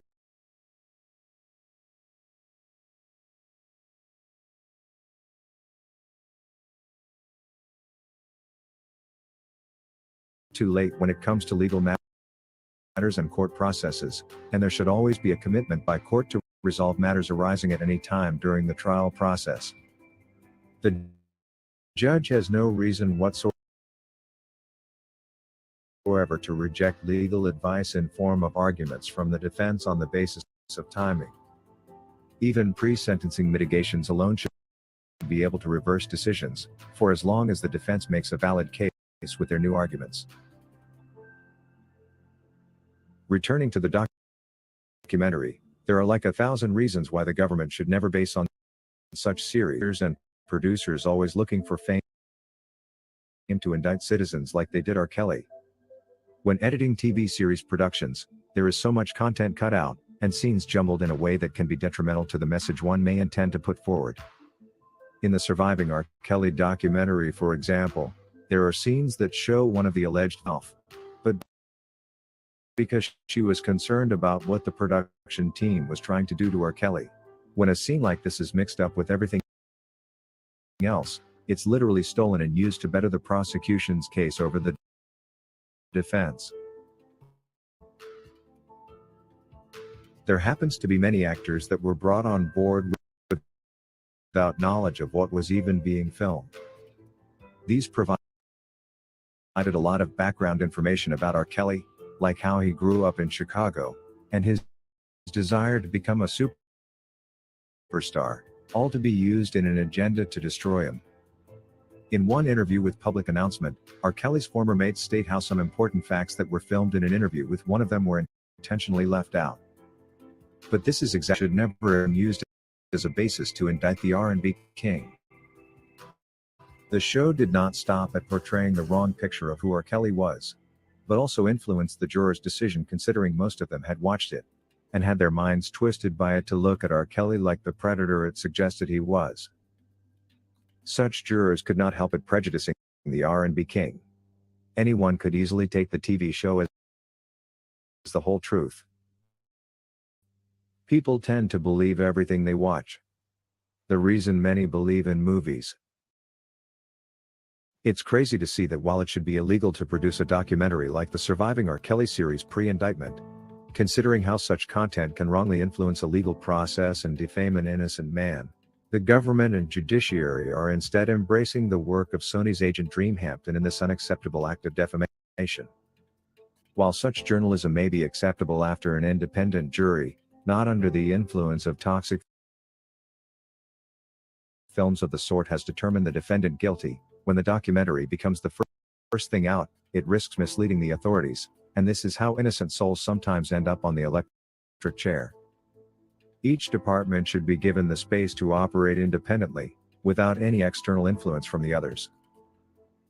Speaker 4: too late when it comes to legal matters and court processes, and there should always be a commitment by court to resolve matters arising at any time during the trial process. The judge has no reason whatsoever to reject legal advice in form of arguments from the defense on the basis of timing. Even pre-sentencing mitigations alone should be able to reverse decisions, for as long as the defense makes a valid case with their new arguments. Returning to the documentary, there are like 1,000 reasons why the government should never base on such series, and producers always looking for fame to indict citizens like they did Rkelly. When editing TV series productions, there is so much content cut out, and scenes jumbled in a way that can be detrimental to the message one may intend to put forward. In the Surviving Rkelly documentary, for example, there are scenes that show one of the alleged elf, but because she was concerned about what the production team was trying to do to Rkelly. When a scene like this is mixed up with everything else, it's literally stolen and used to better the prosecution's case over the defense. There happens to be many actors that were brought on board without knowledge of what was even being filmed. These provided a lot of background information about Rkelly, like how he grew up in Chicago, and his desire to become a superstar, all to be used in an agenda to destroy him. In one interview with Public Announcement, Rkelly's former mates state how some important facts that were filmed in an interview with one of them were intentionally left out. But this is exactly should never be used as a basis to indict the R&B king. The show did not stop at portraying the wrong picture of who Rkelly was, but also influenced the jurors' decision, considering most of them had watched it and had their minds twisted by it to look at Rkelly like the predator it suggested he was. Such jurors could not help but prejudicing the R&B king. Anyone could easily take the TV show as the whole truth. People tend to believe everything they watch. The reason many believe in movies. It's crazy to see that while it should be illegal to produce a documentary like the Surviving Rkelly series pre-indictment, considering how such content can wrongly influence a legal process and defame an innocent man, the government and judiciary are instead embracing the work of Sony's agent Dream Hampton in this unacceptable act of defamation. While such journalism may be acceptable after an independent jury, not under the influence of toxic films of the sort, has determined the defendant guilty, when the documentary becomes the first thing out, it risks misleading the authorities, and this is how innocent souls sometimes end up on the electric chair. Each department should be given the space to operate independently, without any external influence from the others.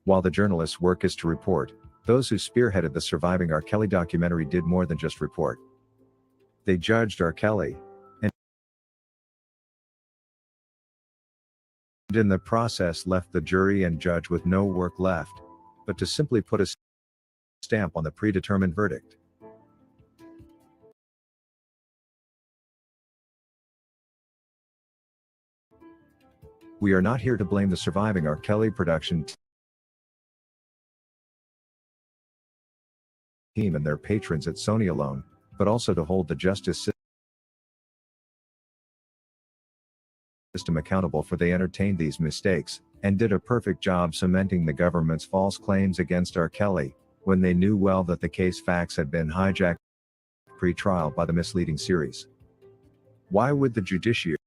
Speaker 4: While the journalist's work is to report, those who spearheaded the Surviving Rkelly documentary did more than just report. They judged Rkelly, and in the process left the jury and judge with no work left, but to simply put a stamp on the predetermined verdict. We are not here to blame the Surviving Rkelly production team and their patrons at Sony alone, but also to hold the justice system accountable, for they entertained these mistakes, and did a perfect job cementing the government's false claims against Rkelly, when they knew well that the case facts had been hijacked pre-trial by the misleading series. Why would the judiciary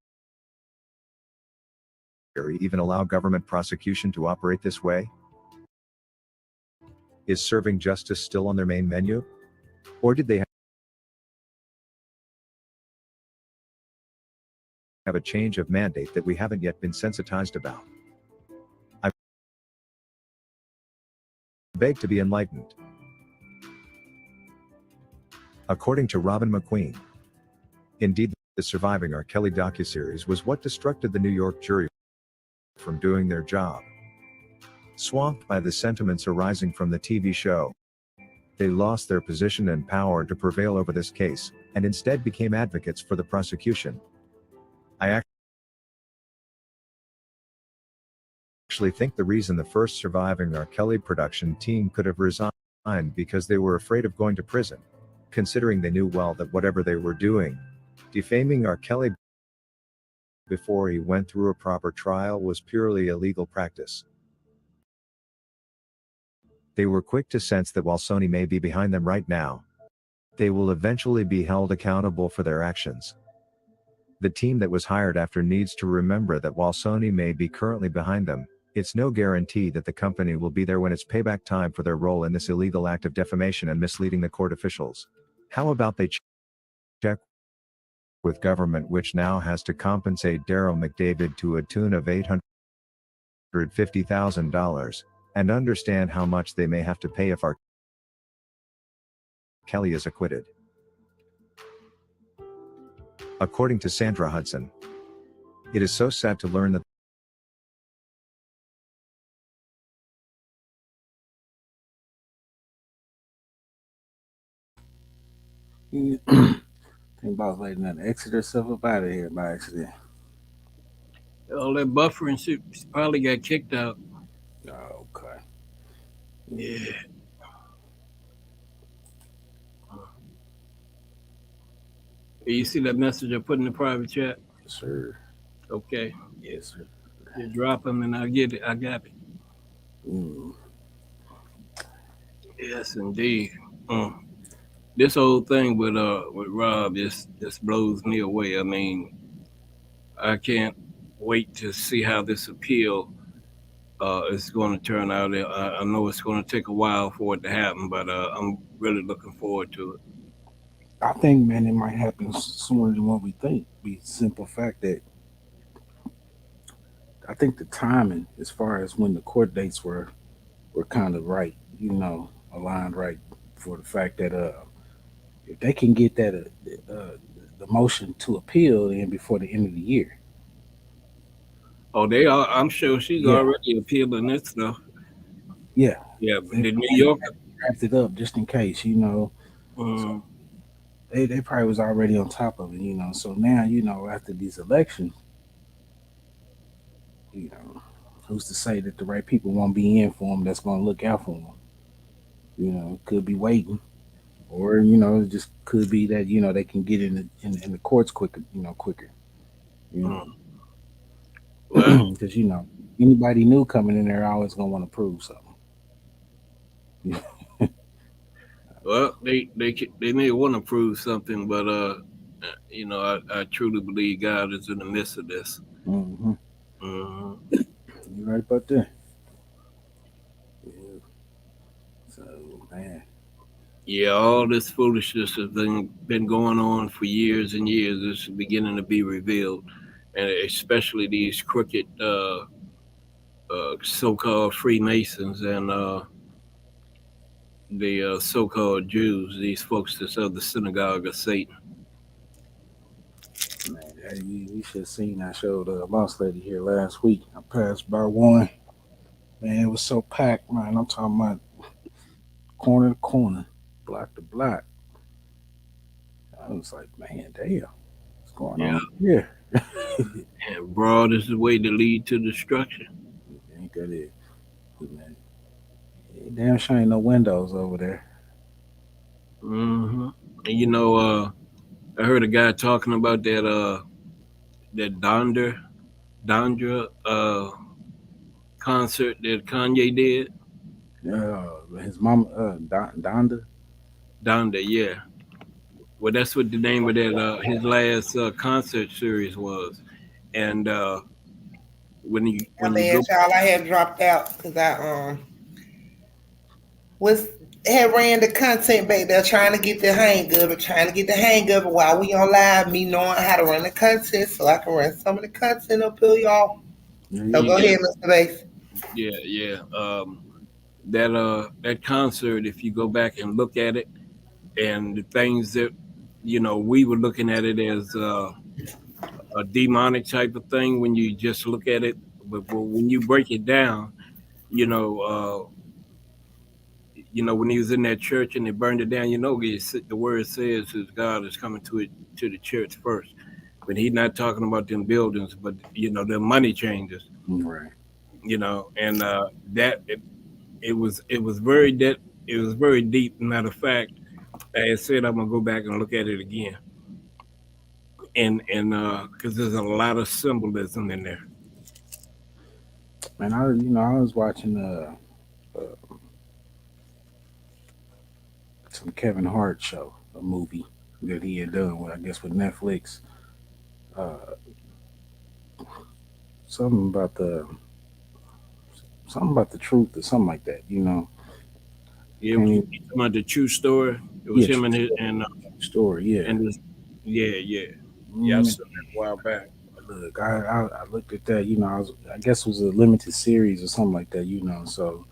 Speaker 4: even allow government prosecution to operate this way? Is serving justice still on their main menu? Or did they have a change of mandate that we haven't yet been sensitized about? I beg to be enlightened. According to Robin McQueen, indeed, the Surviving Rkelly docuseries was what distracted the New York jury from doing their job. Swamped by the sentiments arising from the TV show, they lost their position and power to prevail over this case, and instead became advocates for the prosecution. I actually think the reason the first Surviving Rkelly production team could have resigned because they were afraid of going to prison, considering they knew well that whatever they were doing, defaming Rkelly before he went through a proper trial, was purely illegal practice. They were quick to sense that while Sony may be behind them right now, they will eventually be held accountable for their actions. The team that was hired after needs to remember that while Sony may be currently behind them, it's no guarantee that the company will be there when it's payback time for their role in this illegal act of defamation and misleading the court officials. How about they check with government, which now has to compensate Daryl McDavid to a tune of $850,000, and understand how much they may have to pay if Rkelly is acquitted. According to Sandra Hudson, it is so sad to learn that
Speaker 2: Think about letting that exit herself up out of here by accident.
Speaker 3: All that buffering, she probably got kicked out.
Speaker 2: Oh, okay.
Speaker 3: Yeah. You see that message I put in the private chat?
Speaker 2: Yes, sir.
Speaker 3: Okay.
Speaker 2: Yes, sir.
Speaker 3: You drop them and I get it. I got it. Yes, indeed. This whole thing with Rob just blows me away. I mean, I can't wait to see how this appeal is going to turn out. I know it's going to take a while for it to happen, but I'm really looking forward to it.
Speaker 2: I think, man, it might happen sooner than what we think. Be simple fact that I think the timing, as far as when the court dates were kind of right, aligned right for the fact that if they can get that the motion to appeal in before the end of the year.
Speaker 3: Oh, they are. I'm sure she's already appealing this stuff.
Speaker 2: Yeah.
Speaker 3: Yeah, but the New York
Speaker 2: wrapped it up just in case, So they probably was already on top of it, So now, after these elections, who's to say that the right people won't be in for them? That's going to look out for them. Could be waiting, or it just could be that they can get in the courts quicker. Because anybody new coming in there always gonna want to prove something.
Speaker 3: Well, they may want to prove something, but I truly believe God is in the midst of this.
Speaker 2: You right about that. Yeah. So, man.
Speaker 3: Yeah, all this foolishness has been going on for years and years. It's beginning to be revealed, and especially these crooked so-called Freemasons and the so-called Jews. These folks that's of the synagogue of Satan.
Speaker 2: Man, you should have seen. I showed a boss lady here last week. I passed by one. Man, it was so packed, man. I'm talking about corner to corner, block to block. I was like, man, damn, what's going on here?
Speaker 3: And broad is the way to lead to destruction.
Speaker 2: Ain't that it? Man, damn sure ain't no windows over there.
Speaker 3: And I heard a guy talking about that Dondra concert that Kanye did.
Speaker 2: His mama, Donda.
Speaker 3: Donda, yeah. Well, that's what the name of that his last concert series was, and when you
Speaker 1: y'all, I had dropped out because I had ran the content back there trying to get the hang of it, while we on live, me knowing how to run the content so I can run some of the content up here, y'all. So go ahead, Mr. Bass.
Speaker 3: Yeah. That concert, if you go back and look at it, and the things that we were looking at it as a demonic type of thing when you just look at it, but when you break it down, when he was in that church and they burned it down, the word says is God is coming to the church first, but he's not talking about them buildings, but the money changers,
Speaker 2: right?
Speaker 3: And that it was very deep. Matter of fact, I said I'm gonna go back and look at it again, and because there's a lot of symbolism in there.
Speaker 2: Man, I was watching some Kevin Hart show, a movie that he had done with, I guess, with Netflix. Uh, something about the something about the truth or something like that.
Speaker 3: Yeah,
Speaker 2: Can't
Speaker 3: you
Speaker 2: even,
Speaker 3: talking about the true story? It was
Speaker 2: yeah,
Speaker 3: him
Speaker 2: true
Speaker 3: and his
Speaker 2: story. True story. Yeah.
Speaker 3: and his, yeah, yeah, yeah. I
Speaker 2: Mm,
Speaker 3: saw that a while back.
Speaker 2: look, I looked at that. I guess it was a limited series or something like that. So,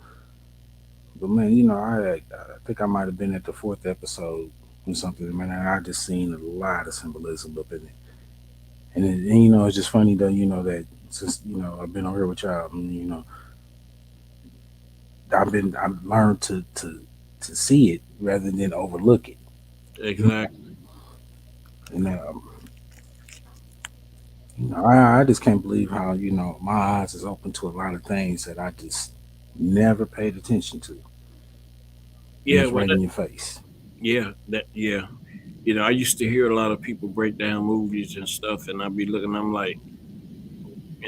Speaker 2: but man, I think I might have been at the fourth episode or something. Man, I just seen a lot of symbolism up in it. And it's just funny though, that since I've been over here with y'all, and, I've learned to see it rather than overlook it.
Speaker 3: Exactly.
Speaker 2: And I just can't believe how my eyes is open to a lot of things that I just never paid attention to, and
Speaker 3: Yeah,
Speaker 2: it's
Speaker 3: well,
Speaker 2: right in your face.
Speaker 3: yeah. I used to hear a lot of people break down movies and stuff, and I'd be looking. I'm like,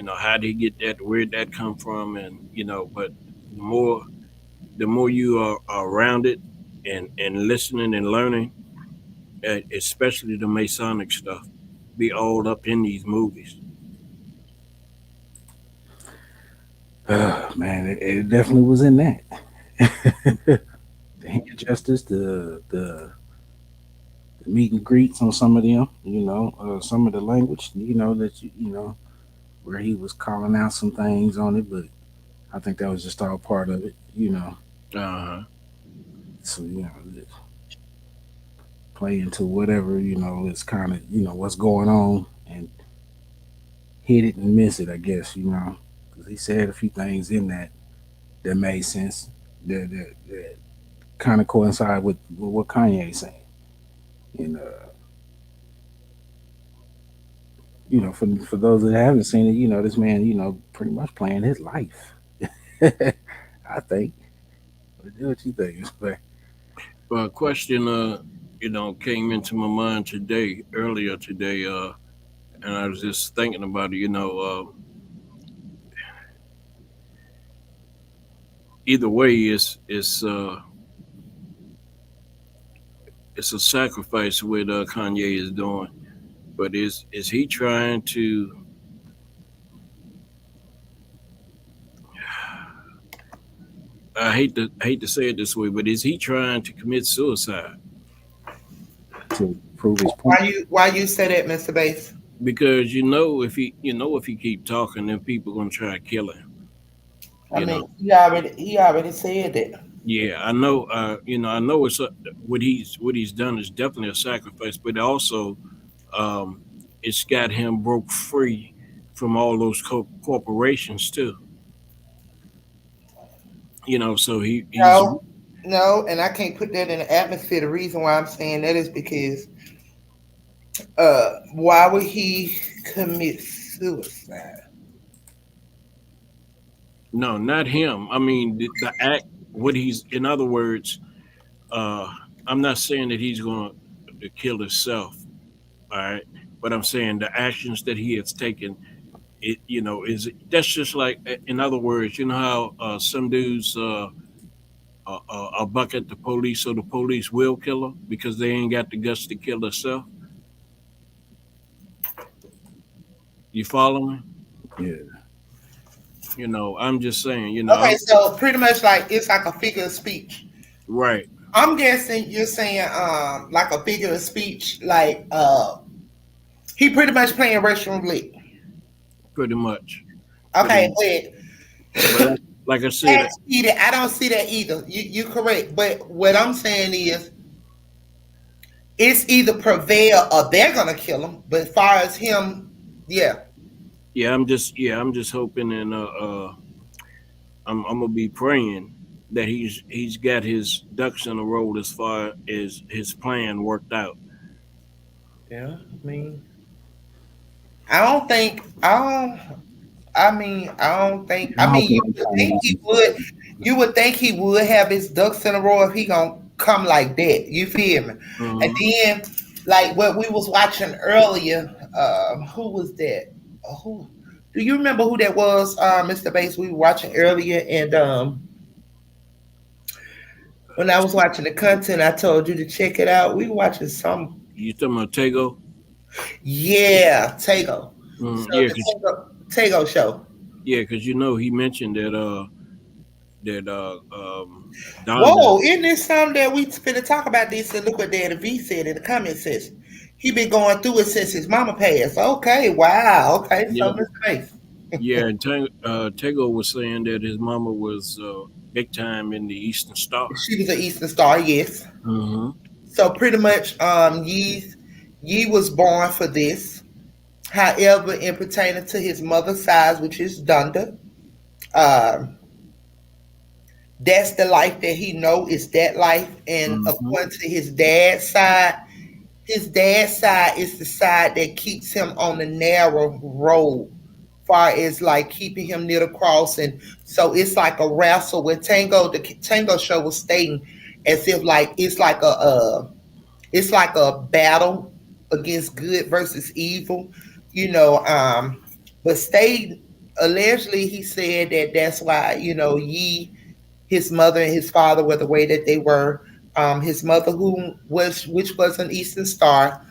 Speaker 3: how did he get that? Where'd that come from? And but the more the more you are around it and listening and learning, especially the Masonic stuff, be all up in these movies.
Speaker 2: Man, it definitely was in that. The hand justice, the meet and greets on some of them, some of the language, that where he was calling out some things on it, but I think that was just all part of it.
Speaker 3: Uh-huh.
Speaker 2: So play into whatever it's kind of what's going on and hit it and miss it, I guess, because he said a few things in that made sense, that kind of coincide with what Kanye's saying, and for those that haven't seen it, this man, pretty much playing his life. I think. What you think? But
Speaker 3: But a question, came into my mind earlier today, and I was just thinking about it. Either way, it's a sacrifice what Kanye is doing. But is he trying to? I hate to say it this way, but is he trying to commit suicide?
Speaker 2: to prove his point.
Speaker 1: Why you say that, Mr. Bass?
Speaker 3: Because if he keep talking, then people gonna try to kill him.
Speaker 1: I
Speaker 3: You
Speaker 1: mean,
Speaker 3: know.
Speaker 1: he already said that.
Speaker 3: Yeah, I know. I know what he's done is definitely a sacrifice, but also, um, it's got him broke free from all those corporations too. So he's
Speaker 1: No, no, and I can't put that in the atmosphere. The reason why I'm saying that is because why would he commit suicide?
Speaker 3: no, not him. I mean, the act. What he's, in other words, uh, I'm not saying that he's going to kill himself. All right, but I'm saying the actions that he has taken. Is that's just like, in other words, how some dudes buck at the police, so the police will kill them because they ain't got the guts to kill themselves. You follow me?
Speaker 2: Yeah.
Speaker 3: I'm just saying.
Speaker 1: Okay, so pretty much like it's like a figure of speech.
Speaker 3: Right.
Speaker 1: I'm guessing you're saying like a figure of speech, like he pretty much playing Russian roulette.
Speaker 3: Pretty much. Pretty
Speaker 1: Okay,
Speaker 3: much.
Speaker 1: wait.
Speaker 3: But like I said,
Speaker 1: I don't see that either. You correct, but what I'm saying is it's either prevail or they're gonna kill him. But as far as him, yeah.
Speaker 3: I'm just hoping, and I'm gonna be praying that he's got his ducks in a row as far as his plan worked out.
Speaker 1: Yeah, I mean, I don't think I don't. I mean, I don't think. I
Speaker 2: I don't
Speaker 1: mean,
Speaker 2: think he's trying to do some stuff.
Speaker 1: You would think he would have his ducks in a row if he gonna come like that. You feel me? And
Speaker 3: Mhm.
Speaker 1: then, like what we was watching earlier. Who was that? Who? Do you remember who that was, Mr. Bass? We were watching earlier, and When I was watching the content, I told you to check it out. We watching some.
Speaker 3: You talking about Tego?
Speaker 1: Yeah, Tego. So
Speaker 3: Yeah,
Speaker 1: the
Speaker 3: cause
Speaker 1: Tego show.
Speaker 3: yeah, 'cause you know he mentioned that Donda.
Speaker 1: Whoa, isn't this something that we finna talk about this and look what Daddy V said in the comment section. He been going through it since his mama passed. Okay, wow. Okay, so
Speaker 3: Yeah,
Speaker 1: Mr. Mace.
Speaker 3: yeah, and Tego was saying that his mama was big time in the Eastern Star.
Speaker 1: She was an Eastern Star, yes.
Speaker 3: Mm-hmm.
Speaker 1: So pretty much Yee was born for this. However, in pertaining to his mother's side, which is Donda, um, that's the life that he know is that life. And
Speaker 3: Mm-hmm.
Speaker 1: according to his dad's side is the side that keeps him on the narrow road, far as like keeping him near the cross. And so it's like a wrestle with Tango. The Tango show was stating as if like it's like a battle against good versus evil, you know. But State allegedly he said that that's why Yee, his mother and his father were the way that they were. His mother, which was an Eastern Star,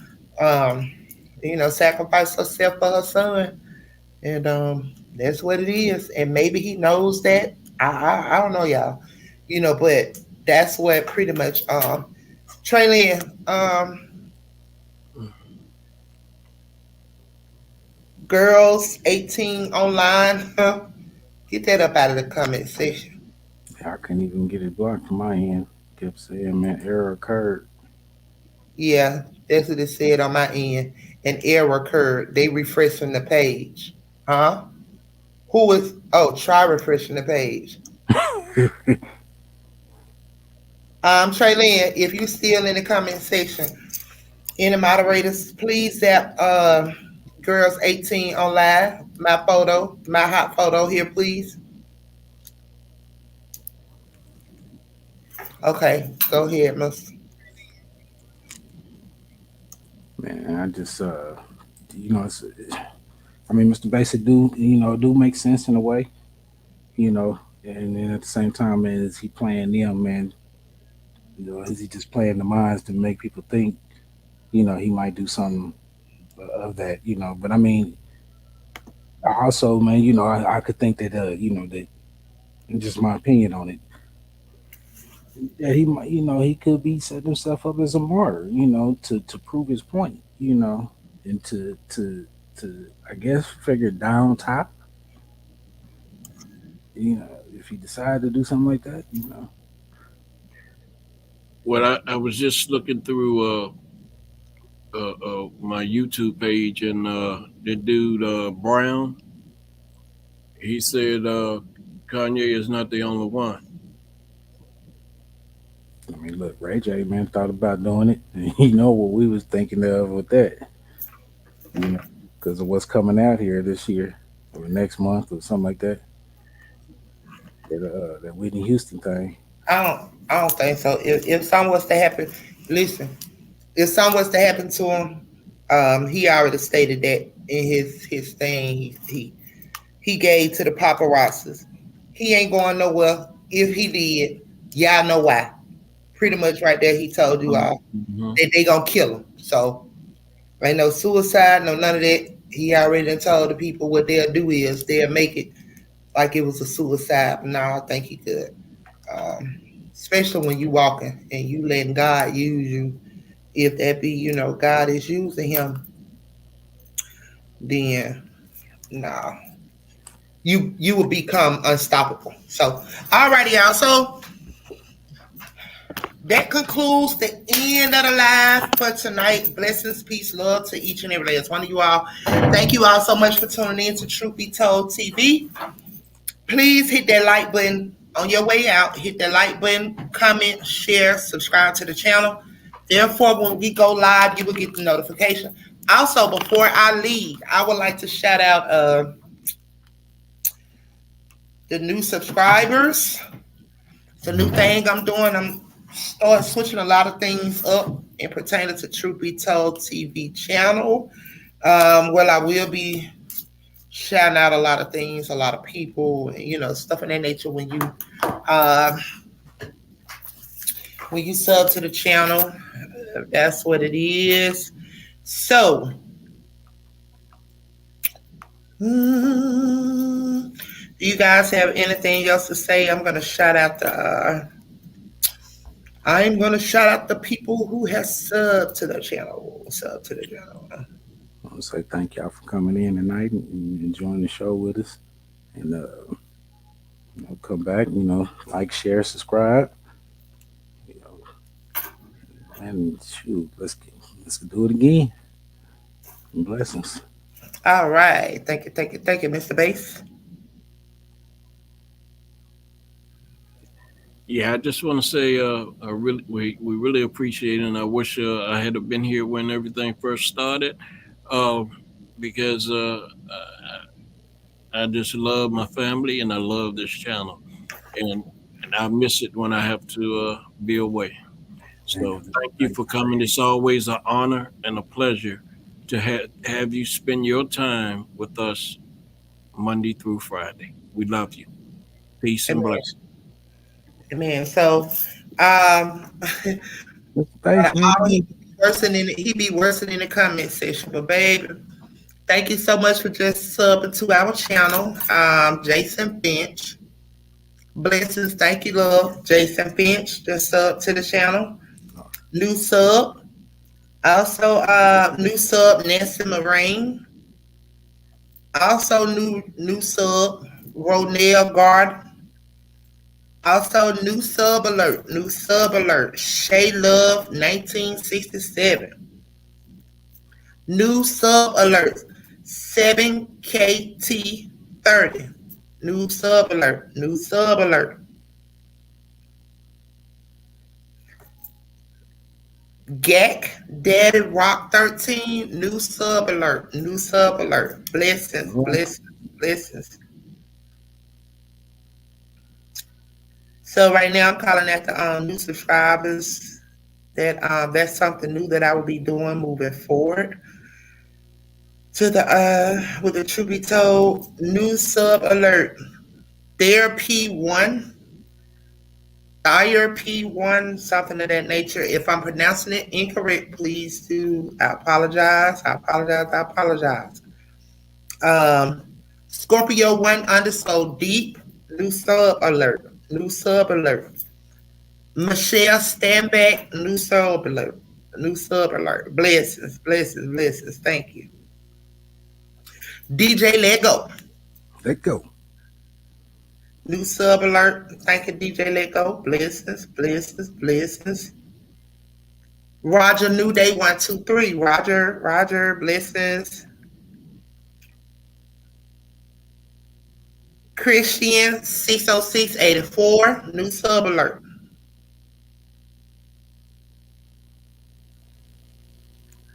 Speaker 1: um, sacrificed herself for her son, and that's what it is. And maybe he knows that. I don't know, y'all. But that's what pretty much. Traylon, girls 18 online, get that up out of the comment section.
Speaker 2: I couldn't even get it blocked from my end. Kept saying, man, error occurred.
Speaker 1: Yeah, that's what it said on my end. An error occurred. They refreshing the page. Huh? Who was? Oh, try refreshing the page. Traylon, if you still in the comment section, any moderators, please zap girls 18 online. My photo, my hot photo here, please. Okay, go ahead, Miss.
Speaker 2: Man, I just, it's, I mean, Mr. Basic do make sense in a way, you know, and then at the same time, man, is he playing them, man? Is he just playing the minds to make people think, he might do something of that, But I mean, I also, man, I could think that, that just my opinion on it, that he might, he could be setting himself up as a martyr, to prove his point, and to I guess figure down top, if he decided to do something like that.
Speaker 3: Well, I was just looking through my YouTube page, and the dude Brown, he said Kanye is not the only one.
Speaker 2: I mean, look, Ray J, man, thought about doing it, and you know what we was thinking of with that, because of what's coming out here this year or next month or something like that. That Whitney Houston thing.
Speaker 1: I don't think so. If something was to happen, listen. If something was to happen to him, he already stated that in his thing. He gave to the paparazzis. He ain't going nowhere. If he did, y'all know why. Pretty much right there, he told you all
Speaker 3: Mm-hmm.
Speaker 1: that they gonna kill him. So ain't no suicide, no none of that. He already done told the people what they'll do is they'll make it like it was a suicide. No, I think he could. Um, Especially when you walking and you letting God use you. If that be, God is using him, then no, you will become unstoppable. So, alrighty, y'all. So that concludes the end of the live for tonight. Blessings, peace, love to each and every last one of you all. Thank you all so much for tuning in to Truth Be Told TV. Please hit that like button on your way out. Hit that like button, comment, share, subscribe to the channel. Therefore, when we go live, you will get the notification. Also, before I leave, I would like to shout out the new subscribers. It's a new thing I'm doing. I'm start switching a lot of things up in pertaining to Truth Be Told TV channel. Well, I will be shouting out a lot of things, a lot of people, stuff of that nature when you when you sub to the channel. That's what it is. So, do you guys have anything else to say? I'm gonna shout out the. I'm gonna shout out the people who have subbed to the channel. Sub to the channel.
Speaker 2: I want to say thank y'all for coming in tonight and enjoying the show with us. And come back, like, share, subscribe. And shoot, let's do it again. And blessings.
Speaker 1: All right. Thank you, Mr. Bass.
Speaker 3: Yeah, I just want to say, we really appreciate it, and I wish I had been here when everything first started, uh, because I just love my family and I love this channel, and I miss it when I have to be away. So thank you for coming. It's always an honor and a pleasure to have you spend your time with us Monday through Friday. We love you. Peace and blessings.
Speaker 1: Amen. So,
Speaker 2: Thanks, man.
Speaker 1: he be worse in the comment section. But baby, thank you so much for just subbing to our channel. Jason Finch. Blessings, thank you, love. Jason Finch, just sub to the channel. New sub. Also, new sub, Nancy Marine. Also, new sub, Ronell Garden. Also, new sub alert. Shay Love 1967. New sub alert. 7KT30. New sub alert. Gak Daddy Rock 13. New sub alert. Blessings. So right now I'm calling at the new subscribers. That's something new that I will be doing moving forward. To the with the truth be told, new sub alert. Therapy1, something of that nature. If I'm pronouncing it incorrect, please do. I apologize. Scorpio 1_deep. New sub alert. Michelle Standback, new sub alert. Blessings. Thank you. DJ Lego.
Speaker 2: Let go.
Speaker 1: New sub alert. Thank you, DJ Lego. Blessings. Roger New Day 123. Roger, blessings. Christian 60684. New sub alert.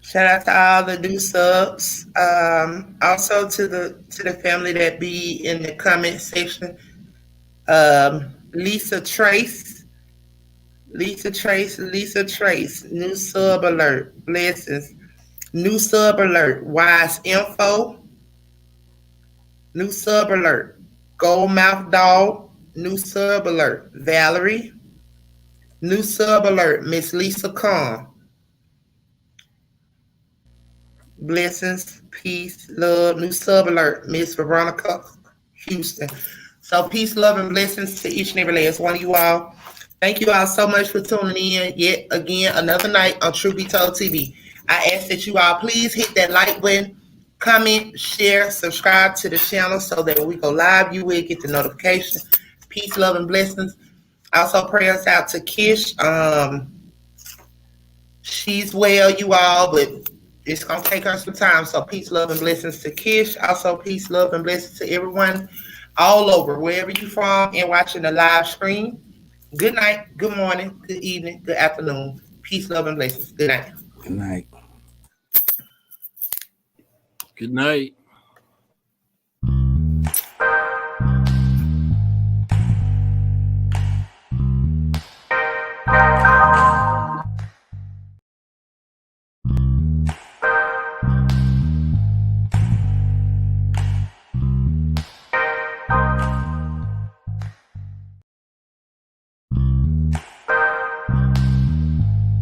Speaker 1: Shout out to all the new subs. Also to the family that be in the comment section. Lisa Trace. New sub alert. Blessings. New sub alert. Wise Info. New sub alert. Goldmouth Dog. New sub alert. Valerie. New sub alert. Miss Lisa Khan. Blessings, peace, love. New sub alert, Miss Veronica Houston. So peace, love, and blessings to each and every last one of you all. Thank you all so much for tuning in yet again another night on Truth Be Told TV. I ask that you all please hit that like button, comment, share, subscribe to the channel so that when we go live, you will get the notification. Peace, love, and blessings. Also, prayers out to Kish. She's well, you all, but it's going to take her some time. So peace, love, and blessings to Kish. Also, peace, love, and blessings to everyone all over, wherever you're from and watching the live stream. Good night, good morning, good evening, good afternoon. Peace, love, and blessings. Good night.
Speaker 2: Good night.
Speaker 3: Good night.